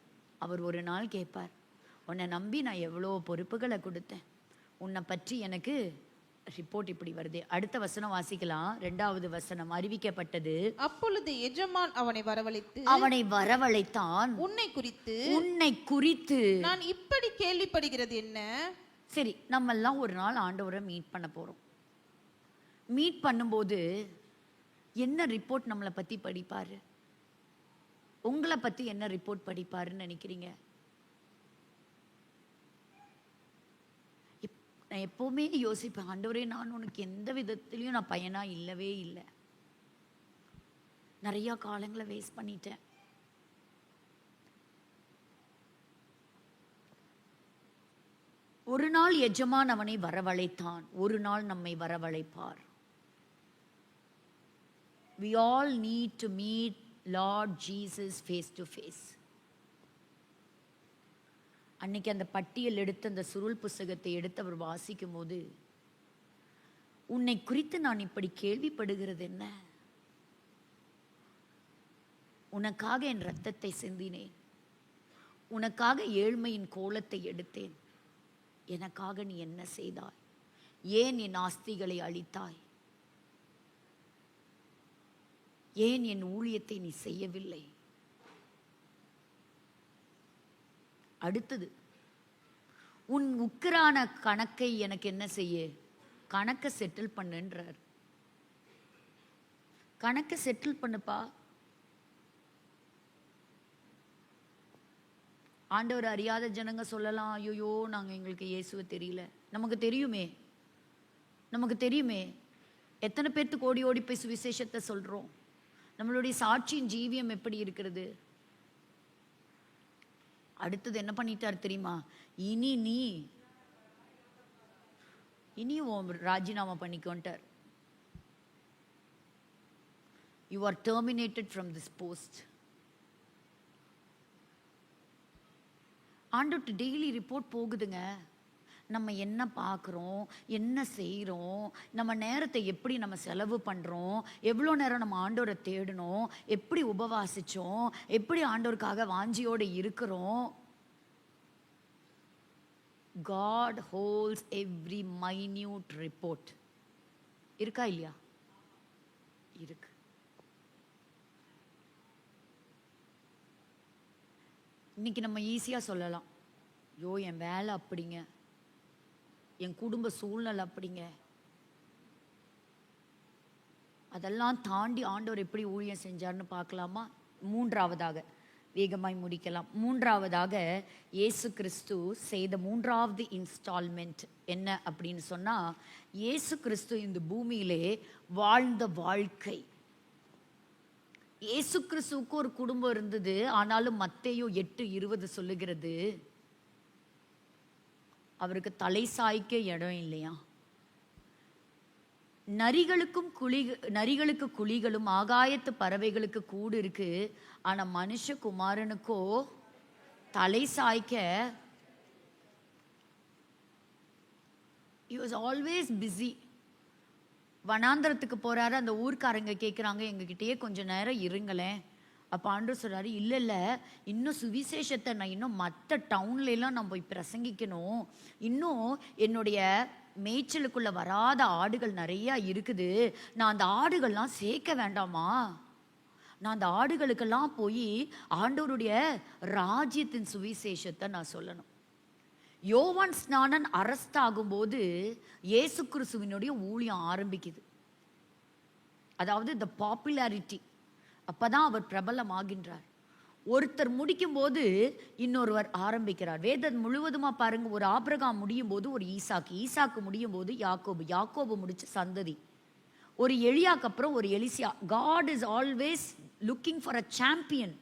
அவர் ஒரு நாள் கேட்பார், உன்னை நம்பி நான் எவ்வளோ பொறுப்புகளை கொடுத்தேன், உன்னை பற்றி எனக்கு ரிப்போர்ட் இப்படி வருது. அடுத்த வசனம் வாசிக்கலாம். 2வது வசனம், அறிவிக்கப்பட்டது, அப்பொழுது எஜமான் அவனை வரவழைத்தான், உன்னை குறித்து நான் இப்படி கேள்விப்படுகிறது என்ன. சரி, நம்ம எல்லாம் ஒரு நாள் ஆண்டவரை மீட் பண்ண போறோம். மீட் பண்ணும்போது என்ன ரிப்போர்ட் நம்மளை பத்தி படிப்பாரு? உங்களை பத்தி என்ன ரிப்போர்ட் படிப்பாருன்னு நினைக்கிறீங்க? நான் எப்பவுமே யோசிப்பேன், ஆண்டவரே, நான் உனக்கு எந்த விதத்திலையும் நான் பையனா இல்லவே இல்லை. நிறைய காலங்களை வேஸ்ட் பண்ணிட்டேன். ஒரு நாள் எஜமான் அவனை வரவழைத்தான், ஒரு நாள் நம்மை வரவழைப்பார். We all need to meet Lord Jesus face to face. அன்னைக்கு அந்த பட்டியல் எடுத்து அந்த சுருள் புஸ்தகத்தை எடுத்து அவர் வாசிக்கும் போது உன்னை குறித்து நான் இப்படி கேள்விப்படுகிறது என்ன? உனக்காக என் இரத்தத்தை சிந்தினேன், உனக்காக ஏழ்மையின் கோலத்தை எடுத்தேன். எனக்காக நீ என்ன செய்தாய்? ஏன் என் ஆஸ்திகளை அழித்தாய்? ஏன் என் ஊழியத்தை நீ செய்யவில்லை? அடுத்தது, உன் உக்கிரான கணக்கை எனக்கு என்ன செய்ய? கணக்கை செட்டில் பண்ணுன்றார். கணக்கை செட்டில் பண்ணுப்பா. ஆண்டவர் அறியாத ஜனங்க சொல்லலாம், ஐயோ நாங்கள் எங்களுக்கு இயேசுவை தெரியல. நமக்கு தெரியுமே, நமக்கு தெரியுமே. எத்தனை பேர்த்துக்கு ஓடி ஓடி போய் சுவிசேஷத்தை சொல்கிறோம். நம்மளுடைய சாட்சியின் ஜீவியம் எப்படி இருக்கிறது? அடுத்தது என்ன பண்ணிட்டார் தெரியுமா? இனி ராஜினாமா பண்ணிக்கொண்டார். You are terminated from this post. ஆண்டவர்ட்ட டெய்லி ரிப்போர்ட் போகுதுங்க. நம்ம என்ன பார்க்குறோம், என்ன செய்கிறோம், நம்ம நேரத்தை எப்படி நம்ம செலவு பண்ணுறோம், எவ்வளோ நேரம் நம்ம ஆண்டவரை தேடணும், எப்படி உபவாசித்தோம், எப்படி ஆண்டவருக்காக வாஞ்சியோடு இருக்கிறோம். God holds every minute report. இருக்கா இல்லையா? இருக்கு. இன்னைக்கு நம்ம ஈஸியாக சொல்லலாம், ஐயோ என் வேலை அப்படிங்க, என் குடும்ப சூழ்நிலை அப்படிங்க. அதெல்லாம் தாண்டி ஆண்டவர் எப்படி ஊழியம் செஞ்சார்னு பார்க்கலாமா? மூன்றாவதாக, வேகமாய் முடிக்கலாம். மூன்றாவதாக இயேசு கிறிஸ்து செய்த மூன்றாவது இன்ஸ்டால்மெண்ட் என்ன அப்படின்னு சொன்னா, இயேசு கிறிஸ்து இந்த பூமியிலே வாழ்ந்த வாழ்க்கை. இயேசு கிறிஸ்துவுக்கு ஒரு குடும்பம் இருந்தது. ஆனாலும் மத்தேயு 8:20 சொல்லுகிறது, அவருக்கு தலை சாய்க்க இடம் இல்லையா. நரிகளுக்கு குழிகளும் ஆகாயத்து பறவைகளுக்கு கூடு இருக்கு, ஆனா மனுஷகுமாரனுக்கோ தலை சாய்க்க. he was always busy. வனாந்திரத்துக்கு போறாரு. அந்த ஊர்க்காரங்க கேட்குறாங்க, எங்ககிட்டயே கொஞ்சம் நேரம் இருங்களேன். அப்போ ஆண்டவர் சொல்றாரு, இல்லை இல்லை, இன்னும் சுவிசேஷத்தை நான் இன்னும் மற்ற டவுன்லாம் நான் போய் பிரசங்கிக்கணும். இன்னும் என்னுடைய மேய்ச்சலுக்குள்ள வராத ஆடுகள் நிறையா இருக்குது. நான் அந்த ஆடுகள்லாம் சேர்க்க வேண்டாமா? நான் அந்த ஆடுகளுக்கெல்லாம் போய் ஆண்டவருடைய ராஜ்யத்தின் சுவிசேஷத்தை நான் சொல்லணும். யோவான் ஸ்நானன் அரெஸ்ட் ஆகும்போது இயேசு கிறிஸ்துவினுடைய ஊழியம் ஆரம்பிக்குது. அதாவது த பாப்புலாரிட்டி, அப்பதான் அவர் பிரபலம் ஆகின்றார். ஒருத்தர் முடிக்கும் போது இன்னொருவர் ஆரம்பிக்கிறார். வேதம் முழுவதுமா பாருங்க, ஒரு ஆபிரகாம் முடியும் போது ஒரு ஈசாக்கு முடியும் போது யாக்கோபு முடிச்ச சந்ததி, ஒரு எலியாக்கு அப்புறம் ஒரு எலிசியா. God is always looking for a champion.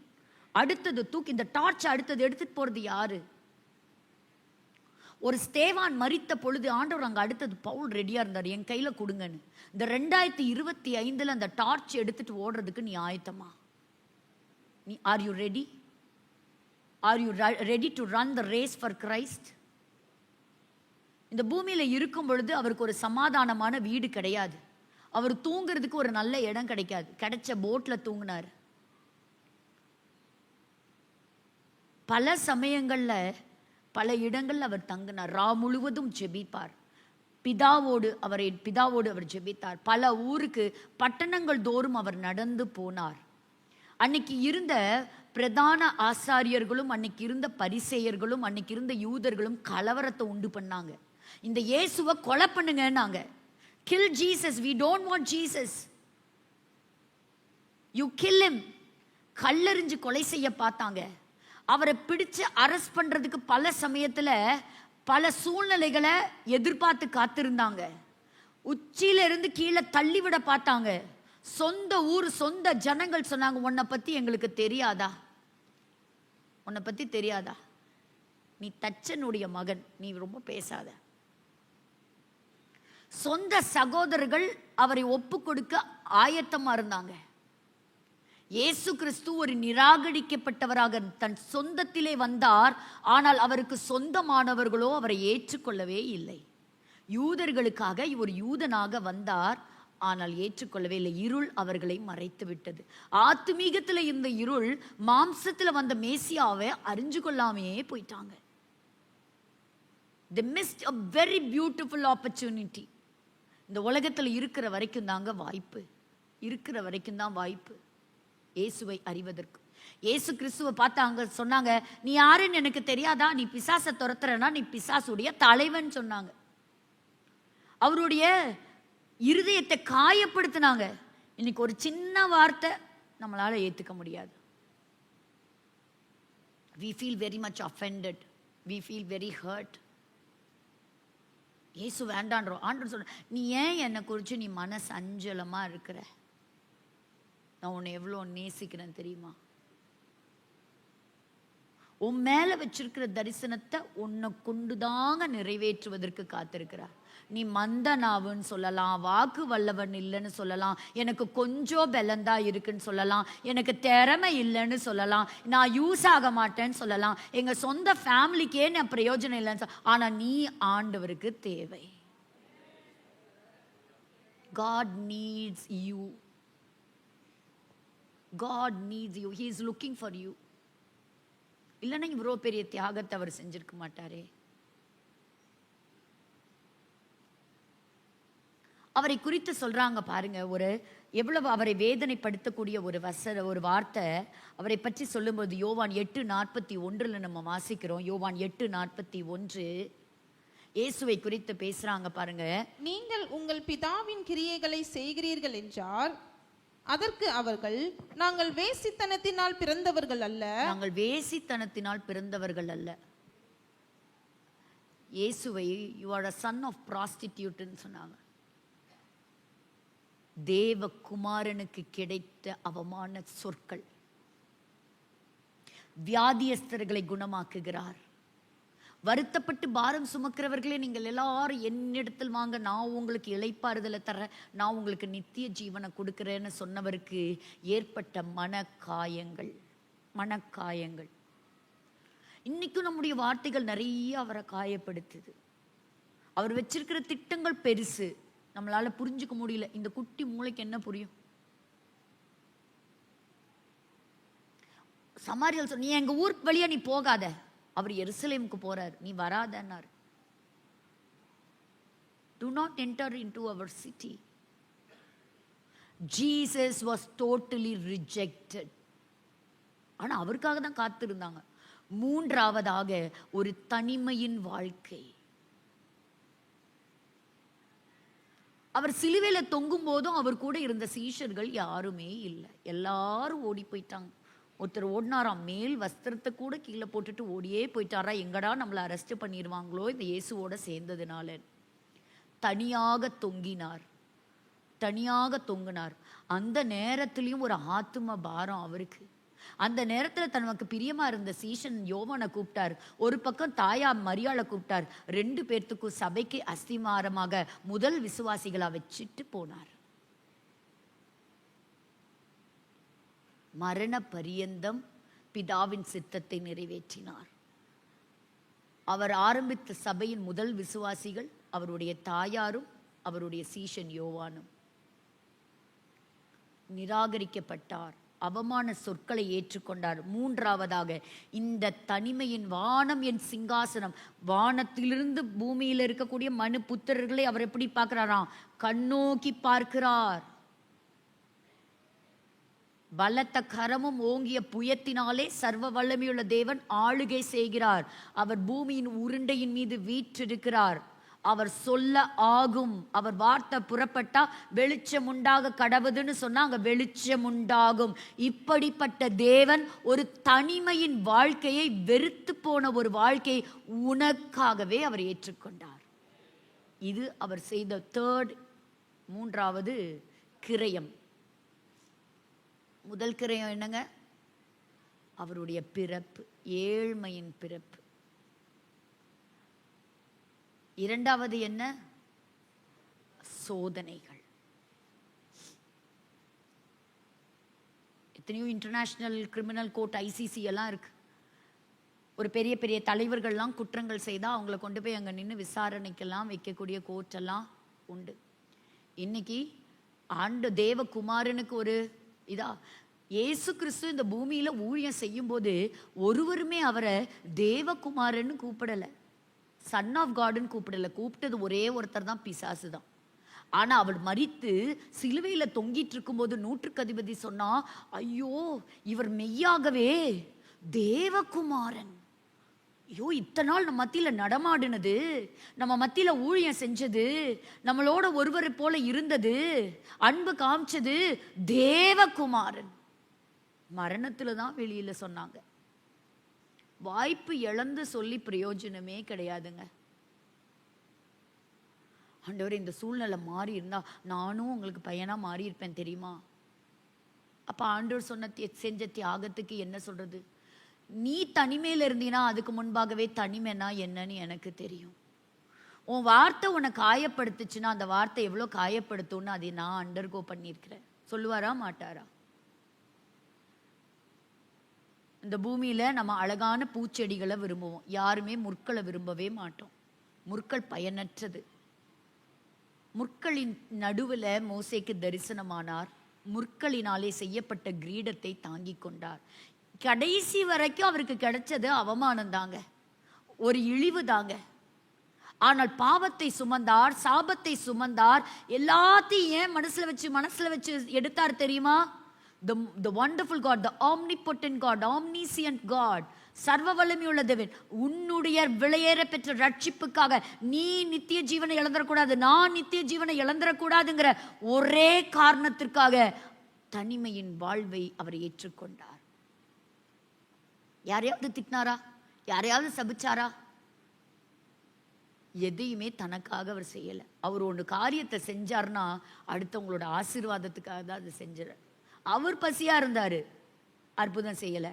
அடுத்தது தூக்கி இந்த டார்ச் அடுத்தது எடுத்துட்டு போறது யாரு? ஒரு ஸ்தேவான் மரித்த பொழுது ஆண்டவர் அங்கே அடுத்தது பவுல் ரெடியா இருந்தார், என் கையில கொடுங்கன்னு. இந்த 2025 அந்த டார்ச் எடுத்துட்டு ஓடுறதுக்கு நீ ஆயத்தமா? நீ are you ready? Are you ready to run the race for Christ? இந்த பூமியில இருக்கும் பொழுது அவருக்கு ஒரு சமாதானமான வீடு கிடையாது. அவர் தூங்குறதுக்கு ஒரு நல்ல இடம் கிடைக்காது. கிடைச்ச போட்ல தூங்கினார். பல சமயங்கள்ல பல இடங்கள்ல அவர் தங்கினார். ரா முழுவதும் ஜெபிப்பார். பிதாவோடு அவர் ஜெபித்தார். பல ஊருக்கு பட்டணங்கள் தோறும் அவர் நடந்து போனார். அன்னைக்கு இருந்த பிரதான ஆசாரியர்களும் அன்னைக்கு இருந்த பரிசேயர்களும் அன்னைக்கு இருந்த யூதர்களும் கலவரத்தை உண்டு பண்ணாங்க. இந்த இயேசுவை கொலை பண்ணுங்கன்னாங்க. Kill Jesus, we don't want Jesus, you kill him. கல்லெறிஞ்சு கொலை செய்ய பார்த்தாங்க. அவரை பிடிச்சு அரெஸ்ட் பண்றதுக்கு பல சமயத்துல பல சூழ்நிலைகளை எதிர்பார்த்து காத்திருந்தாங்க. உச்சியில இருந்து கீழே தள்ளிவிட பார்த்தாங்க. சொந்த ஊர் சொந்த ஜனங்கள் சொன்னாங்க, உன்னை பத்தி எங்களுக்கு தெரியாதா? உன்னை பத்தி தெரியாதா? நீ தச்சனுடைய மகன், நீ ரொம்ப பேசாத. சொந்த சகோதரர்கள் அவரை ஒப்பு கொடுக்க ஆயத்தமா இருந்தாங்க. இயேசு கிறிஸ்து ஒரு நிராகரிக்கப்பட்டவராக தன் சொந்தத்திலே வந்தார். ஆனால் அவருக்கு சொந்தமானவர்களோ அவரை ஏற்றுக்கொள்ளவே இல்லை. யூதர்களுக்காக ஒரு யூதனாக வந்தார், ஆனால் ஏற்றுக்கொள்ளவே இல்லை. இருள் அவர்களை மறைத்து விட்டது. ஆத்துமீகத்துல இந்த இருள் மாம்சத்துல வந்த மேசியாவை அறிஞ்சு கொள்ளாமையே போயிட்டாங்க. They missed a very beautiful opportunity. இந்த உலகத்துல இருக்கிற வரைக்கும் தாங்க வாய்ப்பு, இருக்கிற வரைக்கும் தான் வாய்ப்பு இயேசுவை அறிவதற்கு. இயேசு கிறிஸ்துவை பார்த்தாங்க, சொன்னாங்க, நீ யாருன்னு எனக்கு தெரியாதா? நீ பிசாசை துரத்துறனா நீ பிசாசுடைய தலைவன் சொன்னாங்க. அவருடைய இருதயத்தை காயப்படுத்தினாங்க. இன்னைக்கு ஒரு சின்ன வார்த்தை நம்மளால ஏத்துக்க முடியாது. We feel very much offended. We feel very hurt. இயேசு வேண்டான்றோம். ஆண்டவர் சொல்ற, நீ ஏன் என்னை குறித்து நீ மனசு அஞ்சலமா இருக்கிற? நான் உன்னை எவ்வளோ நேசிக்கிறேன் தெரியுமா? உன் மேல வச்சிருக்கிற தரிசனத்தை உன்னை கொண்டுதாங்க நிறைவேற்றுவதற்கு காத்திருக்கிறார். நீ மந்தனாவுன்னு சொல்லலாம், வாக்கு வல்லவன் இல்லைன்னு சொல்லலாம், எனக்கு கொஞ்சம் பலந்தா இருக்குன்னு சொல்லலாம், எனக்கு திறமை இல்லைன்னு சொல்லலாம், நான் யூஸ் ஆக மாட்டேன்னு சொல்லலாம், எங்க சொந்த ஃபேமிலிக்கே நான் பிரயோஜனம் இல்லைன்னு ஆனா நீ ஆண்டவருக்கு தேவை. God needs you. God needs you. He is looking for you. இல்லைன்னா இவ்வளோ பெரிய தியாகத்தை அவர் செஞ்சிருக்க மாட்டாரே. அவரை குறித்து சொல்றாங்க பாருங்க, ஒரு எவ்வளவு அவரை வேதனைப்படுத்தக்கூடிய ஒரு வார்த்தை அவரை பற்றி சொல்லும்போது யோவான் 8:41 நம்ம வாசிக்கிறோம். யோவான் 8:41 இயேசுவை குறித்து பேசுறாங்க பாருங்க. நீங்கள் உங்கள் பிதாவின் கிரியைகளை செய்கிறீர்கள் என்றார். அதற்கு அவர்கள், நாங்கள் வேசித்தனத்தினால் பிறந்தவர்கள் அல்ல. நாங்கள் வேசித்தனத்தினால் பிறந்தவர்கள் அல்ல. இயேசுவை you are a son of prostitute ன்னு சொன்னாங்க. தேவகுமாரனுக்கு கிடைத்த அவமான சொற்கள். வியாதியஸ்தர்களை குணமாக்குகிறார். வருத்தப்பட்டு பாரம் சுமக்கிறவர்களே நீங்கள் எல்லாரும் என்னிடத்தில் வாங்க, நான் உங்களுக்கு இளைப்பாறுதலை தரேன், நான் உங்களுக்கு நித்திய ஜீவனை கொடுக்கிறேன்னு சொன்னவருக்கு ஏற்பட்ட மனக்காயங்கள். இன்னைக்கும் நம்முடைய வார்த்தைகள் நிறைய அவரை காயப்படுத்துது. அவர் வச்சிருக்கிற திட்டங்கள் பெருசு, நம்மளால புரிஞ்சுக்க முடியல. இந்த குட்டி மூளைக்கு என்ன புரியும்? சமாரியல் சொன்ன, நீ எங்க ஊருக்கு வழியா நீ போகாத. அவர் எருசலேமுக்கு போறார், நீ வராதன்னார். Do not enter into our city. Jesus was totally rejected. ஆனா அவருக்காக தான் காத்திருந்தாங்க. மூன்றாவதாக ஒரு தனிமையின் வாழ்க்கை. அவர் சிலுவையில தொங்கும் போதும் அவர் கூட இருந்த சீஷர்கள் யாருமே இல்லை, எல்லாரும் ஓடி போயிட்டாங்க. ஒருத்தர் ஓடினாராம், மேல் வஸ்திரத்தை கூட கீழே போட்டுட்டு ஓடியே போயிட்டாரா, எங்கடா நம்மளை அரெஸ்ட் பண்ணிடுவாங்களோ இந்த இயேசுவோட சேர்ந்ததுனால. தனியாக தொங்கினார். அந்த நேரத்திலையும் ஒரு ஆத்தும பாரம் அவருக்கு. அந்த நேரத்தில் தனக்கு பிரியமா இருந்த சீஷன் யோவானை கூப்பிட்டார். ஒரு பக்கம் தாயா மரியாளை கூப்பிட்டார். 2 பேர்த்துக்கும் சபைக்கு அஸ்திமாரமாக முதல் விசுவாசிகளா வச்சுட்டு போனார். மரண பரியந்தம் பிதாவின் சித்தத்தை நிறைவேற்றினார். அவர் ஆரம்பித்த சபையின் முதல் விசுவாசிகள் அவருடைய தாயாரும் அவருடைய சீஷன் யோவானும். நிராகரிக்கப்பட்டார், அவமான சொற்களை ஏற்றுக்கொண்டார். மூன்றாவதாக இந்த தனிமையின் வானம் என் சிங்காசனம். வானத்திலிருந்து பூமியில் இருக்கக்கூடிய மனு புத்திரர்களை அவர் எப்படி பார்க்கிறாராம்? கண்ணோக்கி பார்க்கிறார். பலத்த கரமும் ஓங்கிய புயத்தினாலே சர்வ வல்லமையுள்ள தேவன் ஆளுகை செய்கிறார். அவர் பூமியின் உருண்டையின் மீது வீற்றிருக்கிறார். அவர் சொல்ல ஆகும். அவர் வார்த்தை புறப்பட்டா வெளிச்சம் உண்டாக கடவுதுன்னு சொன்னாங்க, வெளிச்சம் உண்டாகும். இப்படிப்பட்ட தேவன் ஒரு தனிமையின் வாழ்க்கையை, வெறுத்து போன ஒரு வாழ்க்கையை உனக்காகவே அவர் ஏற்றுக்கொண்டார். இது அவர் செய்த மூன்றாவது கிரயம். முதல் கிரயம் என்னங்க? அவருடைய பிறப்பு, ஏழ்மையின் பிறப்பு. இரண்டாவது என்ன? சோதனைகள். எத்தனையோ இன்டர்நேஷனல் கிரிமினல் கோர்ட், ICC எல்லாம் இருக்கு. ஒரு பெரிய பெரிய தலைவர்கள்லாம் குற்றங்கள் செய்தால் அவங்கள கொண்டு போய் அங்கே நின்று விசாரணைக்கெல்லாம் வைக்கக்கூடிய கோர்ட்டெல்லாம் உண்டு. இன்னைக்கு தேவகுமாரனுக்கு ஒரு இயேசு கிறிஸ்து இந்த பூமியில ஊழியம் செய்யும் போது ஒருவருமே அவரை தேவகுமாரன்னு கூப்பிடல, சன் ஆஃப் காட்னு கூப்பிடல. கூப்பிட்டது ஒரே ஒருத்தர் தான், பிசாசு தான். ஆனா அவள் மரித்து சிலுவையில தொங்கிட்டு இருக்கும்போது நூற்றுக்கு அதிபதி சொன்னா, ஐயோ இவர் மெய்யாகவே தேவகுமாரன். ஐயோ இத்தனை நாள் நம்ம மத்தியில நடமாடினது, நம்ம மத்தியில ஊழியம் செஞ்சது, நம்மளோட ஒருவரை போல இருந்தது, அன்பு காமிச்சது தேவகுமாரன். மரணத்துல தான் வெளியில சொன்னாங்க. வாய்ப்பு இழந்து சொல்லி பிரயோஜனமே கிடையாதுங்க. ஆண்டவர் இந்த சூழ்நிலை மாறி இருந்தா நானும் உங்களுக்கு பையனா மாறி இருப்பேன் தெரியுமா? அப்ப ஆண்டவர் சொன்ன செஞ்ச தியாகத்துக்கு என்ன சொல்றது? நீ தனிமையில இருந்தீனா அதுக்கு முன்பாகவே தனிமைனா என்னன்னு எனக்கு தெரியும். உன் வார்த்தை உன்னை காயப்படுத்துச்சுன்னா அந்த வார்த்தை எவ்வளோ காயப்படுத்தும்னு அதை நான் அண்டர்கோ பண்ணியிருக்கிறேன். சொல்லுவாரா மாட்டாரா? இந்த பூமியில நம்ம அழகான பூச்செடிகளை விரும்புவோம், யாருமே முற்களை விரும்பவே மாட்டோம். முற்கள் பயனற்றது. முற்களின் நடுவில் மோசேக்கு தரிசனமானார். முற்களினாலே செய்யப்பட்ட கிரீடத்தை தாங்கி கொண்டார். கடைசி வரைக்கும் அவருக்கு கிடைச்சது அவமானம் தாங்க, ஒரு இழிவு தாங்க. ஆனால் பாவத்தை சுமந்தார், சாபத்தை சுமந்தார். எல்லாத்தையும் ஏன் மனசுல வச்சு எடுத்தார் தெரியுமா? The wonderful God, the omnipotent God, omniscient God, சர்வ வல்லமையுள்ள தேவன், உன்னுடைய விலையேற பெற்ற ரட்சிப்புக்காக நீ நித்திய ஜீவனை இழந்துடக்கூடாது, நான் நித்திய ஜீவனை இழந்துடக்கூடாதுங்கிற ஒரே காரணத்திற்காக தனிமையின் வாழ்வை அவர் ஏற்றுக்கொண்டார். யாரையாவது திட்டினாரா? யாரையாவது சபிச்சாரா? எதையுமே தனக்காக அவர் செய்யல. அவர் ஒன்று காரியத்தை செஞ்சார்னா அடுத்தவங்களோட ஆசீர்வாதத்துக்காக தான் அதை செஞ்சார். அவர் பசியா இருந்தாரு, அற்புதம் செய்யல.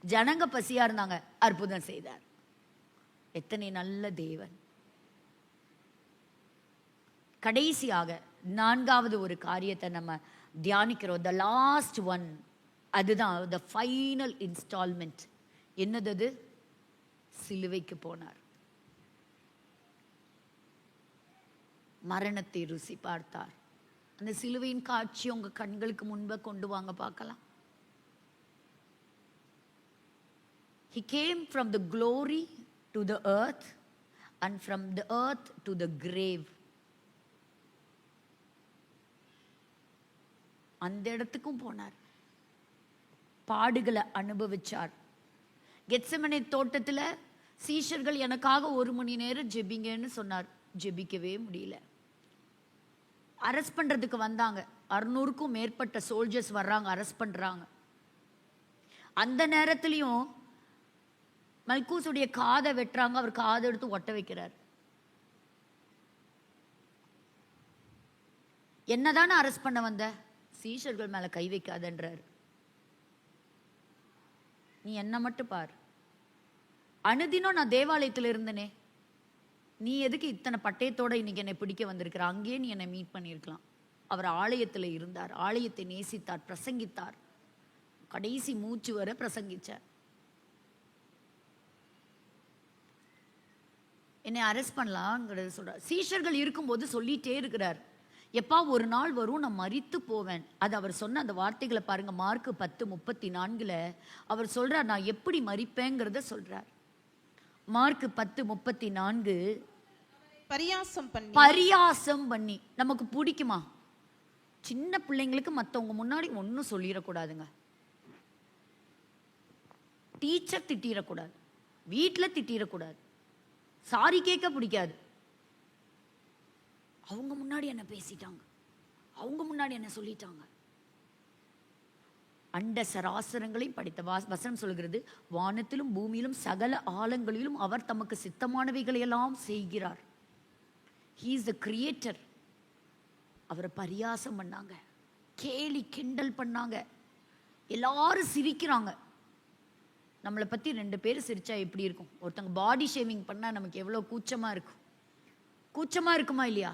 ஜனங்க பசியா இருந்தாங்க, அற்புதம் செய்தார். எத்தனை நல்ல தேவன். கடைசியாக நான்காவது ஒரு காரியத்தை நம்ம தியானிக்கிறோம், த லாஸ்ட் ஒன். அதுதான் த ஃபைனல் இன்ஸ்டால்மெண்ட். என்னது? சிலுவைக்கு போனார். மரணத்தை ருசி பார்த்தார். அந்த சிலுவையின் காட்சி உங்க கண்களுக்கு முன்பே கொண்டு வாங்க பார்க்கலாம். He came from the glory to the earth and from the earth to the grave. அந்த இடத்துக்கும் போனார், பாடுகளை அனுபவிச்சார். கெத்செமனே தோட்டத்தில் சீஷர்கள் எனக்காக 1 மணி நேரம் ஜெபிங்கன்னு சொன்னார். ஜெபிக்கவே முடியல. அரெஸ்ட் பண்றதுக்கு வந்தாங்க. 600க்கும் மேற்பட்ட சோல்ஜர்ஸ் வர்றாங்க, அரெஸ்ட் பண்றாங்க. அந்த நேரத்திலையும் மல்கூசுடைய காதை வெட்டுறாங்க. அவர் காதை எடுத்து ஒட்ட வைக்கிறார். என்னதானே அரெஸ்ட் பண்ண வந்த? சீஷர்கள் மேல கை வைக்காதன்றார். நீ என்ன மட்டும் பார். அனுதினம் நான் தேவாலயத்தில் இருந்தனே, நீ எதுக்கு இத்தனை பட்டயத்தோட இன்னைக்கு என்னை பிடிக்க வந்திருக்கிற? அங்கேயே நீ என்னை மீட் பண்ணியிருக்கலாம். அவர் ஆலயத்தில் இருந்தார், ஆலயத்தை நேசித்தார், பிரசங்கித்தார். கடைசி மூச்சு வரை பிரசங்கிச்சார். என்னை அரெஸ்ட் பண்ணலாங்கிறது சொல்றார். சீஷர்கள் இருக்கும்போது சொல்லிட்டே இருக்கிறார், எப்பா ஒரு நாள் வரும் நான் மரித்து போவேன். அது அவர் சொன்ன அந்த வார்த்தைகளை பாருங்க. மார்க் 10:34 அவர் சொல்றார், நான் எப்படி மரிப்பேங்கிறத சொல்றார். மார்க் 10:34 பரியாசம் பண்ணி. நமக்கு பிடிக்குமா? சின்ன பிள்ளைங்களுக்கு மற்றவங்க முன்னாடி ஒன்றும் சொல்லிடக்கூடாதுங்க. டீச்சர் திட்டிடக்கூடாது, வீட்டில் திட்டிடக்கூடாது, சாரி கேட்க பிடிக்காது. அவங்க முன்னாடி என்ன பேசிட்டாங்க, அவங்க முன்னாடி என்ன சொல்லிட்டாங்க. அண்ட சராசரங்களையும் படித்த வசனம் சொல்கிறது, வானத்திலும் பூமியிலும் சகல ஆழங்களிலும் அவர் தமக்கு சித்தமானவைகளையெல்லாம் செய்கிறார். He is the creator. அவரை பரியாசம் பண்ணாங்க, கேலி கிண்டல் பண்ணாங்க. எல்லாரும் சிரிக்கிறாங்க. நம்மளை பற்றி 2 பேர் சிரிச்சா எப்படி இருக்கும்? ஒருத்தங்க பாடி ஷேவிங் பண்ணால் நமக்கு எவ்வளோ கூச்சமாக இருக்கும். கூச்சமாக இருக்குமா இல்லையா?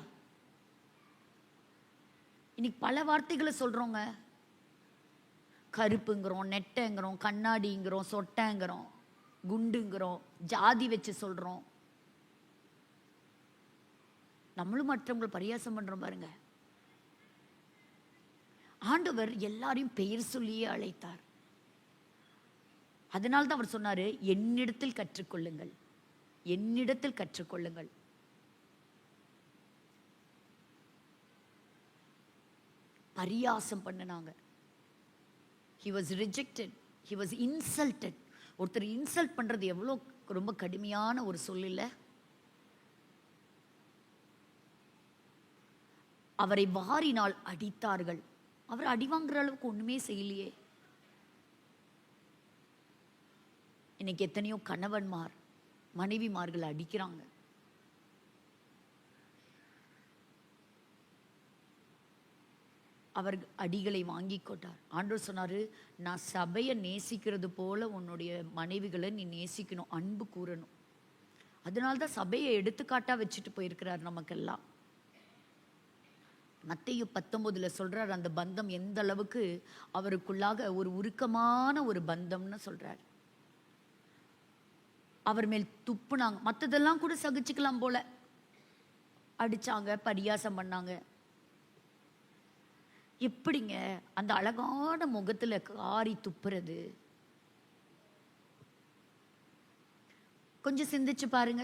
இன்னைக்கு பல வார்த்தைகளை சொல்கிறோங்க. கருப்புங்கிறோம், நெட்டைங்கிறோம், கண்ணாடிங்கிறோம், சொட்டைங்கிறோம், குண்டுங்கிறோம், ஜாதி வச்சு சொல்றோம். நம்மளும் மற்றவங்களை பரியாசம் பண்றோம் பாருங்க. ஆண்டவர் எல்லாரையும் பெயர் சொல்லியே அழைத்தார். அதனால்தான் அவர் சொன்னாரு, என்னிடத்தில் கற்றுக்கொள்ளுங்கள், என்னிடத்தில் கற்றுக்கொள்ளுங்கள். பரியாசம் பண்ணினாங்க. he was rejected, he was insulted. ஒருத்தர் இன்சல்ட் பண்றது எவ்வளோ ரொம்ப கடுமையான ஒரு சொல் இல்ல? அவரை வாரினால் அடித்தார்கள். அவர் அடி வாங்குற அளவுக்கு ஒண்ணுமே செய்யலையே. இன்னைக்கு எத்தனையோ கணவன்மார் மனைவிமார்கள் அடிக்கிறாங்க. அவர் அடிகளை வாங்கி கொண்டார். ஆண்டவர் சொன்னாரு, நான் சபையை நேசிக்கிறது போல உன்னுடைய மனைவிகளை நீ நேசிக்கணும், அன்பு கூறணும். அதனால்தான் சபையை எடுத்துக்காட்டா வச்சுட்டு போயிருக்கிறார் நமக்கெல்லாம். மத்தேயு 19 சொல்றார், அந்த பந்தம் எந்த அளவுக்கு அவருக்குள்ளாக ஒரு உருக்கமான ஒரு பந்தம்னு சொல்றார். அவர் மேல் துப்புனாங்க. மற்றதெல்லாம் கூட சகிச்சுக்கலாம் போல, அடிச்சாங்க, பரியாசம் பண்ணாங்க. எப்படிங்க அந்த அழகான முகத்துல காரி துப்புறது? கொஞ்சம் சிந்திச்சு பாருங்க.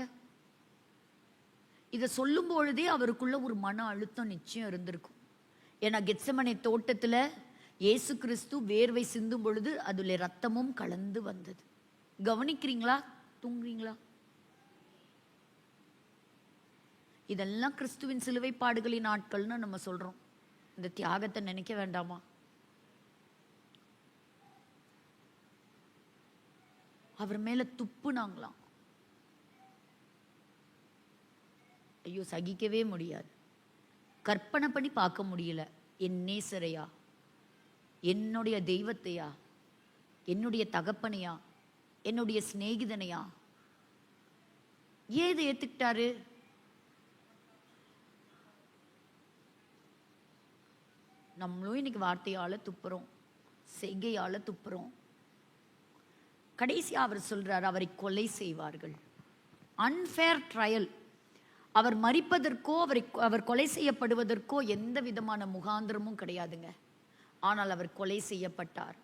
இதை சொல்லும் பொழுதே அவருக்குள்ள ஒரு மன அழுத்தம் நிச்சயம் இருந்திருக்கும். ஏன்னா கெத்செமனே தோட்டத்துல இயேசு கிறிஸ்து வேர்வை சிந்தும் பொழுது அதுல ரத்தமும் கலந்து வந்தது. கவனிக்கிறீங்களா? தூங்குறீங்களா? இதெல்லாம் கிறிஸ்துவின் சிலுவை பாடுகளின் நாட்கள்னு நம்ம சொல்றோம். இந்த தியாகத்தை நினைக்க வேண்டாமா? அவர் மேல துப்புனாங்களாம். ஐயோ, சகிக்கவே முடியாது. கற்பனை பண்ணி பார்க்க முடியல. என் நேசரையா, என்னுடைய தெய்வத்தையா, என்னுடைய தகப்பனையா, என்னுடைய சிநேகிதனையா, ஏன் இதை ஏத்துக்கிட்டாரு? நம்மளும் இன்னைக்கு வார்த்தையால துப்புறோம், செய்கையால துப்புறோம். கடைசியா அவர் சொல்றார், அவரை கொலை செய்வார்கள். Unfair trial. அவர் மரிப்பதற்கோ அவர் கொலை செய்யப்படுவதற்கோ எந்த விதமான முகாந்திரமும் கிடையாதுங்க. ஆனால் அவர் கொலை செய்யப்பட்டார்.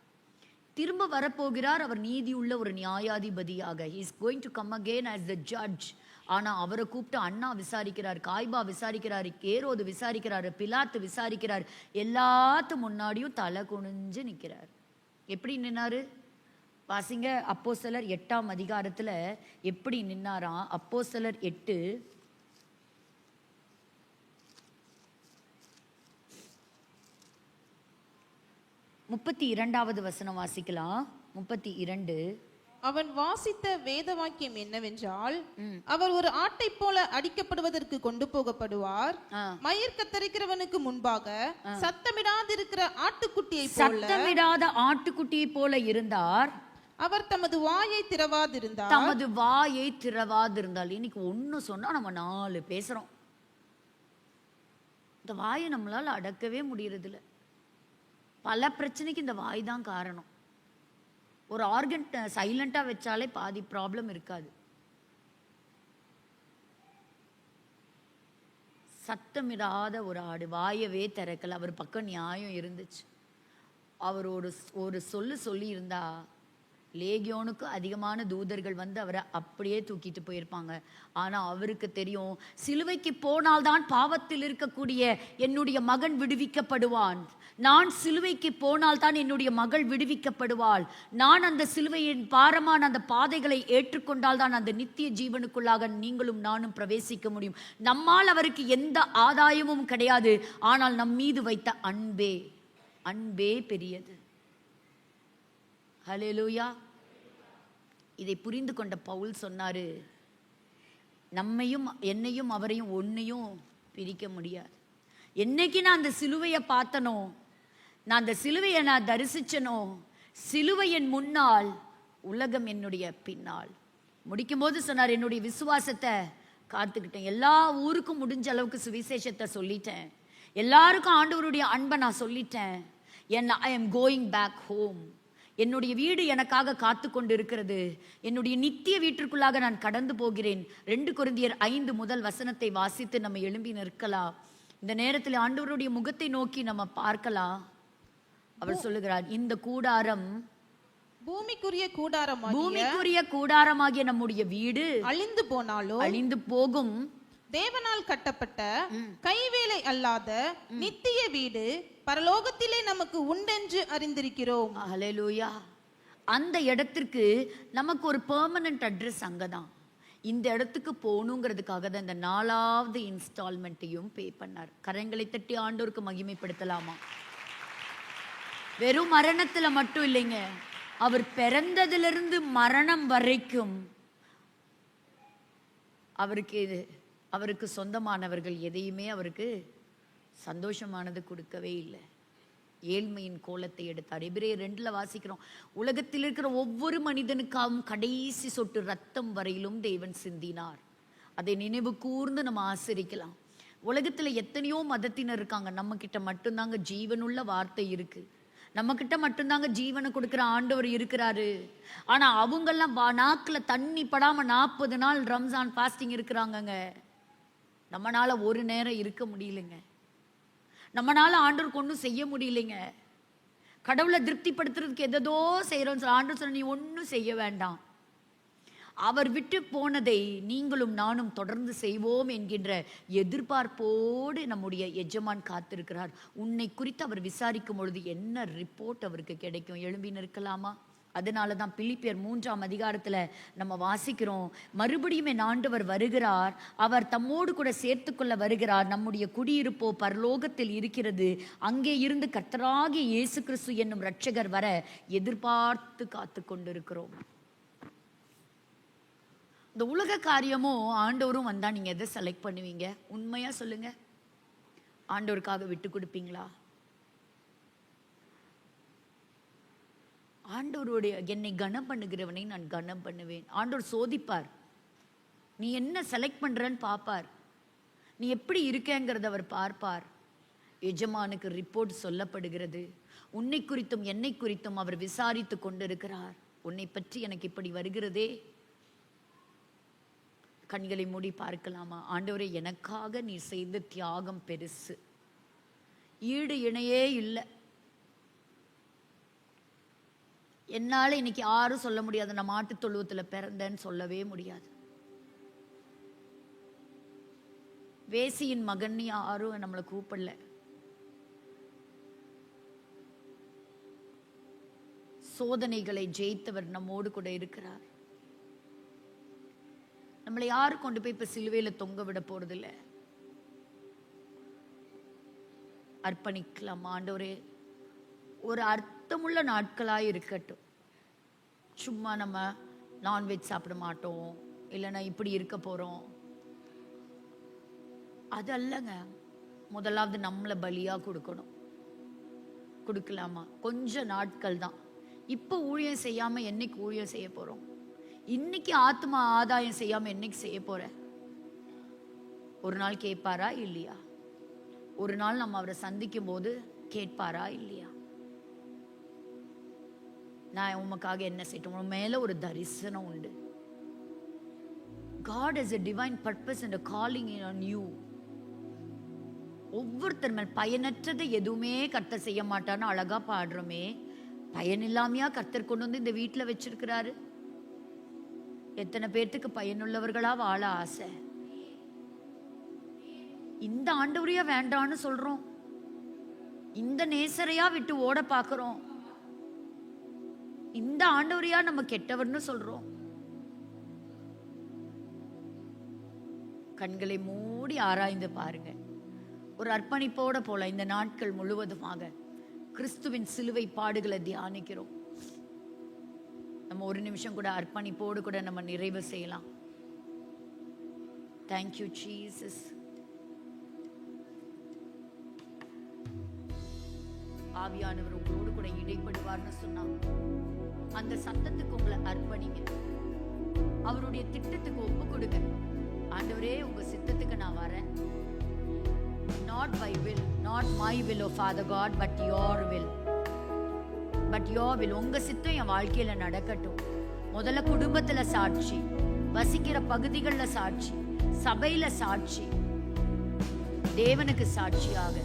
திரும்ப வரப்போகிறார் அவர் நீதியுள்ள ஒரு நியாயாதிபதியாக. he is going to come again as the judge. ஆனா அவரை கூப்பிட்டு அண்ணா விசாரிக்கிறார், காய்பா விசாரிக்கிறார், ஏரோது விசாரிக்கிறார், பிலாத்து விசாரிக்கிறார். எல்லாத்து முன்னாடியும் தலை குனிஞ்சு நிற்கிறார். எப்படி நின்னாரு வாசிங்க. அப்போஸ்தலர் 8ஆம் அதிகாரத்துல எப்படி நின்னாராம்? அப்போஸ்தலர் 8 32வது வசனம் வாசிக்கலாம். 32. அவன் வாசித்த வேத வாக்கியம் என்னவென்றால், அவர் ஒரு ஆட்டை போல அடிக்கப்படுவதற்கு கொண்டு போகப்படுவார். மயிர் கத்தரிக்கிறவனுக்கு முன்பாக சத்தமிடாதிருக்கிற ஆட்டுக்குட்டியை போல, சத்தமிடாத ஆட்டுக்குட்டியை போல இருந்தார். அவர் தமது வாயை திறவாதிருந்தார். தமது வாயை திறவாதிருந்தால். இன்னைக்கு ஒன்னு சொன்னா நம்ம 4 பேசுறோம். இந்த வாயை நம்மளால அடக்கவே முடியறது இல்ல. பல பிரச்சனைக்கு இந்த வாய் தான் காரணம். ஒரு ஆர்கன் சைலண்டா வச்சாலே பாதி ப்ராப்ளம் இருக்காது. சத்தமிடாத ஒரு ஆடு, வாயவே திறக்கல. அவர் பக்கம் நியாயம் இருந்துச்சு. அவர் ஒரு சொல்லி இருந்தா லேகியோனுக்கு அதிகமான தூதர்கள் வந்து அவரை அப்படியே தூக்கிட்டு போயிருப்பாங்க. ஆனா அவருக்கு தெரியும், சிலுவைக்கு போனால்தான் பாவத்தில் இருக்கக்கூடிய என்னுடைய மகன் விடுவிக்கப்படுவான். நான் சிலுவைக்கு போனால் தான் என்னுடைய மகள் விடுவிக்கப்படுவாள். நான் அந்த சிலுவையின் பாரமான அந்த பாதைகளை ஏற்றுக்கொண்டால் தான் அந்த நித்திய ஜீவனுக்குள்ளாக நீங்களும் நானும் பிரவேசிக்க முடியும். நம்மால் அவருக்கு எந்த ஆதாயமும் கிடையாது. ஆனால் நம் மீது வைத்த அன்பே பெரியது. ஹல்லேலூயா. இதை புரிந்து கொண்ட பவுல் சொன்னாரு, நம்மையும் என்னையும் அவரையும் ஒன்னையும் பிரிக்க முடியாது. என்னைக்கு நான் அந்த சிலுவையை பார்த்தனோ, நான் அந்த சிலுவையை நான் தரிசிச்சனோ, சிலுவையின் முன்னால் உலகம் என்னுடைய பின்னால். முடிக்கும் போது சொன்னார், என்னுடைய விசுவாசத்தை காத்துக்கிட்டேன். எல்லா ஊருக்கும் முடிஞ்ச அளவுக்கு சுவிசேஷத்தை சொல்லிட்டேன். எல்லாருக்கும் ஆண்டவருடைய அன்பை நான் சொல்லிட்டேன். I am going back home. என்னுடைய வீடு எனக்காக காத்து கொண்டு இருக்கிறது. என்னுடைய நித்திய வீட்டிற்குள்ளாக நான் கடந்து போகிறேன். 2 கொரிந்தியர் 5 முதல் வசனத்தை வாசித்து நம்ம எழும்பி நிற்கலாம். இந்த நேரத்தில் ஆண்டவருடைய முகத்தை நோக்கி நம்ம பார்க்கலாம். அவர் சொல்லுகிறார், இந்த கூடாரம் பூமிக்குரிய கூடாரமாகிய நம்முடைய வீடு அழிந்து போகும், தேவனால் கட்டப்பட்ட கைவேலை அல்லாத நித்திய வீடு பரலோகத்திலே நமக்கு உண்டென்று அறிந்திருக்கிறோம். ஹல்லேலூயா. அந்த இடத்திற்கு நமக்கு ஒரு பெர்மனன்ட் அட்ரஸ் அங்கதான். இந்த இடத்துக்கு போகணுங்கிறதுக்காக தான் இந்த 4வது இன்ஸ்டால்மெண்ட்டையும் பே பண்ணார். கரங்களை தட்டி ஆண்டவருக்கு மகிமைப்படுத்தலாமா? வெறும் மரணத்துல மட்டும் இல்லைங்க, அவர் பிறந்ததிலிருந்து மரணம் வரைக்கும் அவருக்கு சொந்தமானவர்கள் எதையுமே அவருக்கு சந்தோஷமானது கொடுக்கவே இல்லை. ஏழ்மையின் கோலத்தை எடுத்தார். எபிரேயர் 2 வாசிக்கிறோம், உலகத்தில் இருக்கிற ஒவ்வொரு மனிதனுக்காகவும் கடைசி சொட்டு ரத்தம் வரையிலும் தேவன் சிந்தினார். அதை நினைவு கூர்ந்து நம்ம ஆசரிக்கலாம். உலகத்துல எத்தனையோ மதத்தினர் இருக்காங்க, நம்ம கிட்ட மட்டும்தாங்க ஜீவனுள்ள வார்த்தை இருக்கு. நம்ம கிட்ட மட்டும்தாங்க ஜீவனை கொடுக்கிற ஆண்டவர் இருக்கிறாரு. ஆனா அவங்கெல்லாம் நாக்குல தண்ணி படாம 40 நாள் ரம்ஜான் ஃபாஸ்டிங் இருக்கிறாங்கங்க. நம்மனால ஒரு நேரம் இருக்க முடியலைங்க. நம்மனால ஆண்டவருக்கு ஒன்றும் செய்ய முடியலைங்க. கடவுளை திருப்திப்படுத்துறதுக்கு எதோ செய்யறோம். ஆண்டவர் சொன்ன, நீ ஒன்றும் செய்ய வேண்டாம், அவர் விட்டு போனதை நீங்களும் நானும் தொடர்ந்து செய்வோம் என்கின்ற எதிர்பார்ப்போடு நம்முடைய எஜமான் காத்திருக்கிறார். உன்னை குறித்து அவர் விசாரிக்கும் பொழுது என்ன ரிப்போர்ட் அவருக்கு கிடைக்கும்? எழும்பி நிற்கலாமா? அதனால தான் பிலிப்பியர் 3ஆம் அதிகாரத்துல நம்ம வாசிக்கிறோம், மறுபடியும் என் ஆண்டவர் வருகிறார், அவர் தம்மோடு கூட சேர்த்துக்கொள்ள வருகிறார், நம்முடைய குடியிருப்போ பரலோகத்தில் இருக்கிறது, அங்கே இருந்து கர்த்தராகிய இயேசு கிறிஸ்து என்னும் இரட்சகர் வர எதிர்பார்த்து காத்து கொண்டிருக்கிறோம். இந்த உலக காரியமும் ஆண்டவரும் வந்தா நீங்க எதை செலக்ட் பண்ணுவீங்க? உண்மையா சொல்லுங்க. ஆண்டவருக்காக விட்டு கொடுப்பீங்களா? ஆண்டவருடைய என்னை கனம் பண்ணுகிறவனை நான் கனம் பண்ணுவேன். ஆண்டவர் சோதிப்பார், நீ என்ன செலக்ட் பண்றன்னு பார்ப்பார், நீ எப்படி இருக்கேங்கிறத அவர் பார்ப்பார். எஜமானுக்கு ரிப்போர்ட் சொல்லப்படுகிறது. உன்னை குறித்தும் என்னை குறித்தும் அவர் விசாரித்து கொண்டிருக்கிறார். உன்னை பற்றி எனக்கு இப்படி வருகிறதே. கண்களை மூடி பார்க்கலாமா? ஆண்டவரே, எனக்காக நீ செய்த தியாகம் பெருசு, ஈடு இணையே இல்லை. என்னால இன்னைக்கு யாரும் சொல்ல முடியாது நான் மாட்டு தொழுவத்துல பிறந்தேன்னு சொல்லவே முடியாது. வேசியின் மகன் யாரும் நம்மளை கூப்பிடல. சோதனைகளை ஜெயித்தவர் நம்மோடு கூட இருக்கிறார். நம்மளை யாரும் கொண்டு போய் இப்ப சிலுவையில தொங்க விட போறது இல்லை. அர்ப்பணிக்கலாம். ஆண்டவரே, ஒரு அர்த்தமுள்ள நாட்களாய் இருக்கட்டும். சும்மா நம்ம நான்வெஜ் சாப்பிட மாட்டோம், இல்லைன்னா இப்படி இருக்க போறோம், அது அல்லங்க. முதலாவது நம்மளை பலியா கொடுக்கணும். கொடுக்கலாமா? கொஞ்ச நாட்கள் தான். இப்ப ஊழியம் செய்யாம என்னைக்கு ஊழியம் செய்ய போறோம்? இன்னைக்கு ஆத்மா ஆதாயம் செய்யாம என்னைக்கு செய்ய போற? ஒரு நாள் கேட்பாரா இல்லையா? ஒரு நாள் நம்ம அவரை சந்திக்கும் போது கேட்பாரா இல்லையா? நான் உமக்காக என்ன செய்யட்டும்? உன் மேல ஒரு தரிசனம் உண்டு. God has a divine purpose and a calling on you. ஒவ்வொருத்தர் மேல் பயனற்றதை எதுவுமே கர்த்தர் செய்ய மாட்டான்னு அழகா பாடுறோமே. பயன் இல்லாமையா கர்த்தர் கொண்டு வந்து இந்த வீட்டுல வச்சிருக்கிறாரு? எத்தனை பேர்த்துக்கு பயனுள்ளவர்களா வாழ ஆசை. இந்த ஆண்டவரையா வேண்டான்னு சொல்றோம், இந்த நேசரையா விட்டு ஓட பாக்குறோம், இந்த ஆண்டவரையா நம்ம கெட்டவர்னு சொல்றோம். கண்களை மூடி ஆராய்ந்து பாருங்க. ஒரு அர்ப்பணிப்போட போல இந்த நாட்கள் முழுவதுமாக கிறிஸ்துவின் சிலுவை பாடுகளை தியானிக்கிறோம். நம்ம ஒரு நிமிஷம் கூட அர்ப்பணிப்போடு கூட நம்ம நிறைவு செய்யலாம். Thank you Jesus. ஆவியானவர் உங்களோடு கூட இடைப்படுவார்னு சொன்னா அந்த சத்தத்துக்கு உங்களை அர்ப்பணிங்க. அவருடைய திட்டத்துக்கு ஒப்பு கொடுங்க. ஆண்டவரே, உங்க சித்தத்துக்கு நான் வரேன். Not my will, not my will, oh Father God, but your will. But your will, உங்க சித்தம் என் வாழ்க்கையில நடக்கட்டும். முதல்ல குடும்பத்துல சாட்சி, வசிக்கிற பகுதிகளில் சாட்சி, சபையில சாட்சி, தேவனுக்கு சாட்சியாக.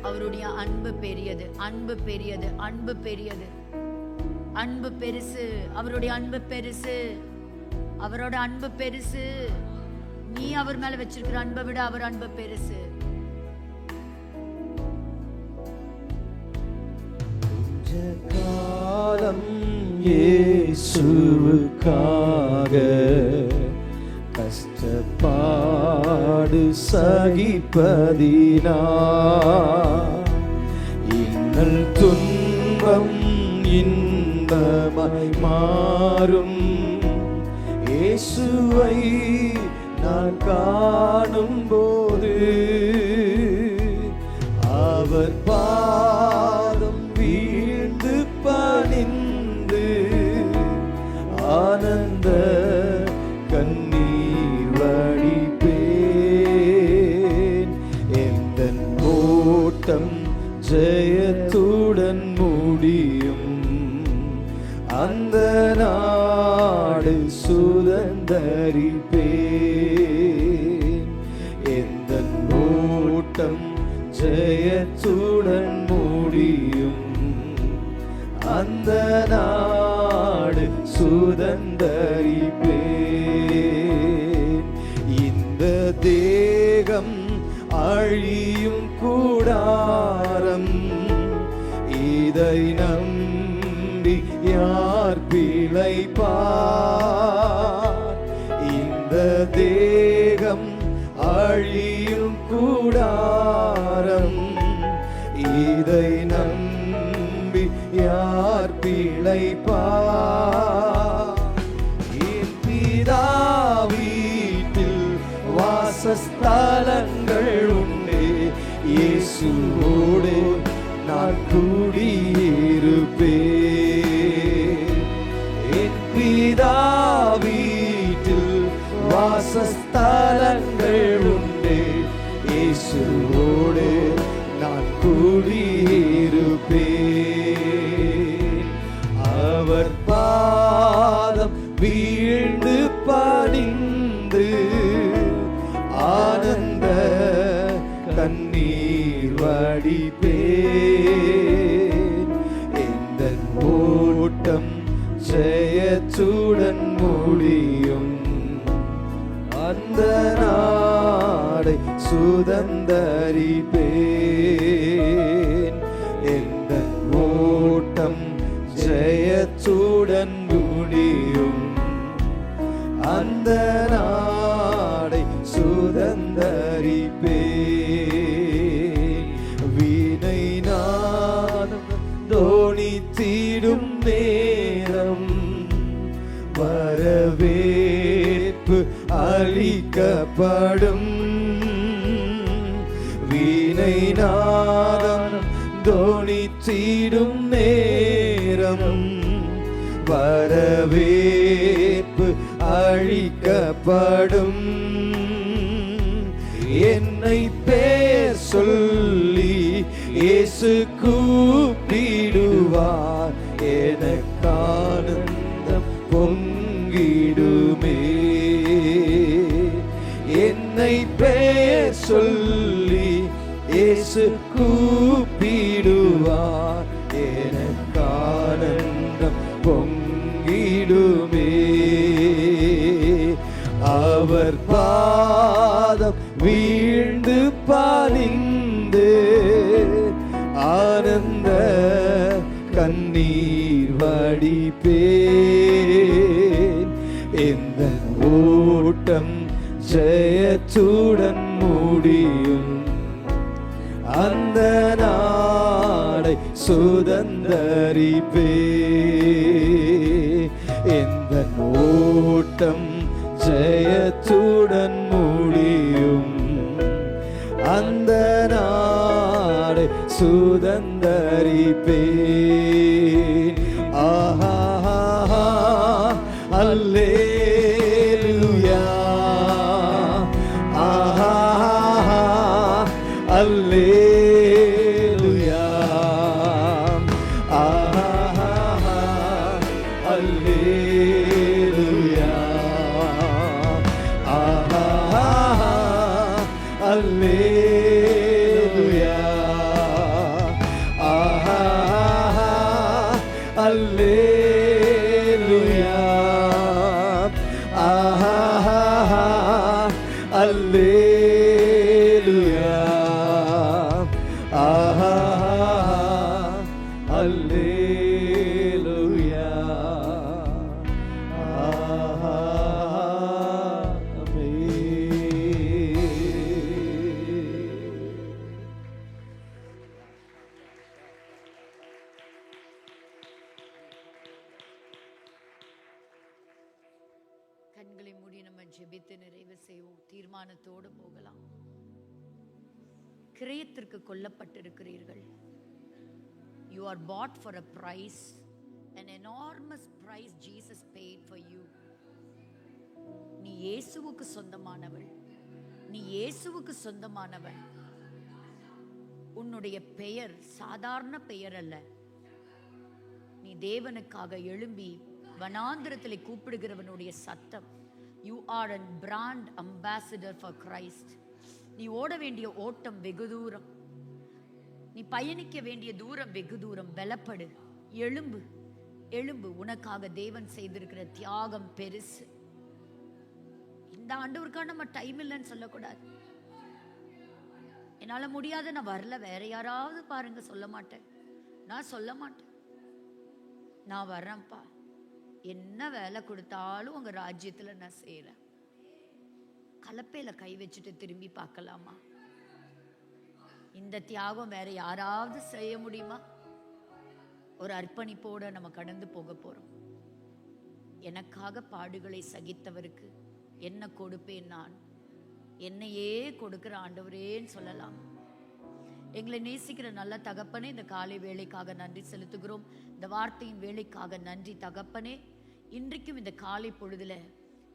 அவருடைய அன்பு பெரியது, அன்பு பெரியது, அன்பு பெரியது, அன்பு பெருசு. அவருடைய அன்பு பெருசு, அவரோட அன்பு பெருசு. நீ அவர் மேல வச்சிருக்கிற அன்பை விட அவர் அன்பு பெருசு. காலம் இயேசுவுக்காக கஷ்டப்பாடு சகிப்பதினா இன்னல் துன்பம் இன்பமாய் மாறும். இயேசுவை நான் காணும் போது அவர் பாதம் வீழ்ந்து பணிந்து ஆனந்த கண்ணீர் வடிப்பேன். எந்தன் ஓட்டம் ஜெயத்துடன் முடியும், அந்த நாடு சுதந்தரிப்பேன். எந்தன் ஓட்டம் ஜெயத்துடன் முடியும், அந்த நாடு சுதந்தரிப்பேன். இந்த தேகம் அழியும் கூடாரம், இதை நம்பி யார் பிழைப்பார்? இந்த தேகம் அழியும் கூடாரம், இதை நம்பி யார் பிழைப்பார்? என் பிதா வீட்டில் வாசஸ்தலங்கள் உண்டே, இயேசுவோடு நான் குடியிருப்பேன். என் பிதா வீட்டில் வாசஸ்தலங்கள் உண்டே, இயேசுவோடு நான் குடியிருப்பேன். அவர் பாதம் வீழ்ந்து பணிந்து ஆனந்த கண்ணீர் வடிப்பேன். எந்தன் ஓட்டம் ஜெயத்துடன் முடியும், அந்த நாடை சுதந்தரிப்பேன். எந்தன் ஓட்டம் ஜெயத்துடன் முடியும், அந்த நாடை சுதந்தரிப்பேன். வீணை நாதம் தோணித்திடும் நேரம், வரவேற்பு அளிக்கப்படும். வீணை நாதம் தோணித்திடும் நேரம், வரவேற்பு அளிக்கப்படும். என்னை பேர் சொல்லி இயேசு கூப்பிடுவார், எனக்கானந்தம் பொங்கிடுமே. என்னை பேர் சொல்லி இயேசு கூப்பிடுவார், எனக்கானந்தம் பொங்கிடுமே. அவர் பாதம் வீழ்ந்து பணிந்து ஆனந்த கண்ணீர் வடிப்பேன். எந்த ஓட்டம் ஜெயத்துடன் முடியும், அந்த நாடை சுதந்தரிப்பேன். எந்த ஓட்டம் ஜெயத்துடன் முடியும், அந்த நாடை சுதந்தரிப்பேன். ஆஹா அல்லேலூயா, ஆஹா அல்லேலூயா, அல்லேலூயா ஆஹா அல்லேலூயா ஆஹா அல்லேலூயா ஆஹா அல்லேலூயா ஆஹா கண்களை மூடி நம்ம ஜெபித்து நிறைவு செய்வோம். தீர்மானத்தோடு போகலாம். கிரயத்திற்கு கொல்லப்பட்டிருக்கிறீர்கள். You are bought for a price, an enormous price Jesus paid for you. நீ இயேசுவுக்கு சொந்தமானவள், நீ இயேசுவுக்கு சொந்தமானவன். உன்னுடைய பெயர் சாதாரண பெயர் அல்ல. நீ தேவனுக்காக எழும்பி வனாந்திரத்திலே கூப்பிடுகிறவனுடைய சத்தம். You are a brand ambassador for Christ. நீ ஓட வேண்டிய ஓட்டம் வெகு தூரம், நீ பயணிக்க வேண்டிய தூரம் வெகு தூரம். பலப்படு, எழும்பு, எழும்பு. உனக்காக தேவன் செய்திருக்கிற தியாகம் பெருசு. இந்த ஆண்டவருக்காக நம்ம டைம் இல்லைன்னு சொல்லக்கூடாது. என்னால முடியாத, நான் வரல, வேற யாராவது பாருங்க, சொல்ல மாட்டேன். நான் சொல்ல மாட்டேன், நான் வர்றேன்ப்பா. என்ன வேலை கொடுத்தாலும் உங்க ராஜ்யத்துல நான் செய்யறேன். கலப்பையில கை வச்சுட்டு திரும்பி பார்க்கலாமா? இந்த தியாகம் வேற யாராவது செய்ய முடியுமா? ஒரு அர்ப்பணிப்போட நம்ம கடந்து போக போறோம். எனக்காக பாடுகளை சகித்தவருக்கு என்ன கொடுப்பேன் நான்? என்னையே கொடுக்கிற ஆண்டவரேன்னு சொல்லலாம். எங்களை நேசிக்கிற நல்ல தகப்பனே, இந்த காலை வேளைக்காக நன்றி செலுத்துகிறோம். இந்த வார்த்தையின் வேளைக்காக நன்றி தகப்பனே. இன்றைக்கும் இந்த காலை பொழுதுல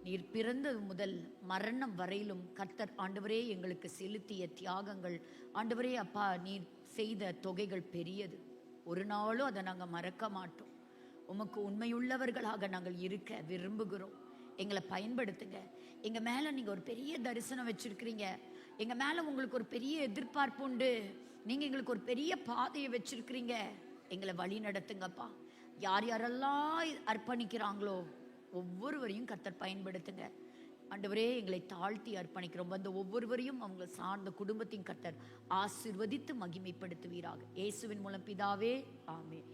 நீர் பிறந்தது முதல் மரணம் வரையிலும் கர்த்தர் ஆண்டவரே எங்களுக்கு செலுத்திய தியாகங்கள், ஆண்டவரே அப்பா, நீர் செய்த தொகைகள் பெரியது. ஒரு நாளும் அதை நாங்கள் மறக்க மாட்டோம். உமக்கு உண்மையுள்ளவர்களாக நாங்கள் இருக்க விரும்புகிறோம். எங்களை பயன்படுத்துங்க. எங்க மேல நீங்க ஒரு பெரிய தரிசனம் வச்சிருக்கிறீங்க. எங்க மேல உங்களுக்கு ஒரு பெரிய எதிர்பார்ப்பு உண்டு. நீங்க எங்களுக்கு ஒரு பெரிய பாதையை வச்சிருக்கிறீங்க. எங்களை வழி நடத்துங்கப்பா. யார் யாரெல்லாம் அர்ப்பணிக்கிறாங்களோ ஒவ்வொருவரையும் கர்த்தர் பயன்படுத்துங்க. ஆண்டவரே, எங்களை தாழ்த்தி அர்ப்பணிக்கிறோம். வந்த ஒவ்வொருவரையும் அவங்க சார்ந்த குடும்பத்தையும் கர்த்தர் ஆசீர்வதித்து மகிமைப்படுத்துவீராக. இயேசுவின் மூலம் பிதாவே, ஆமென்.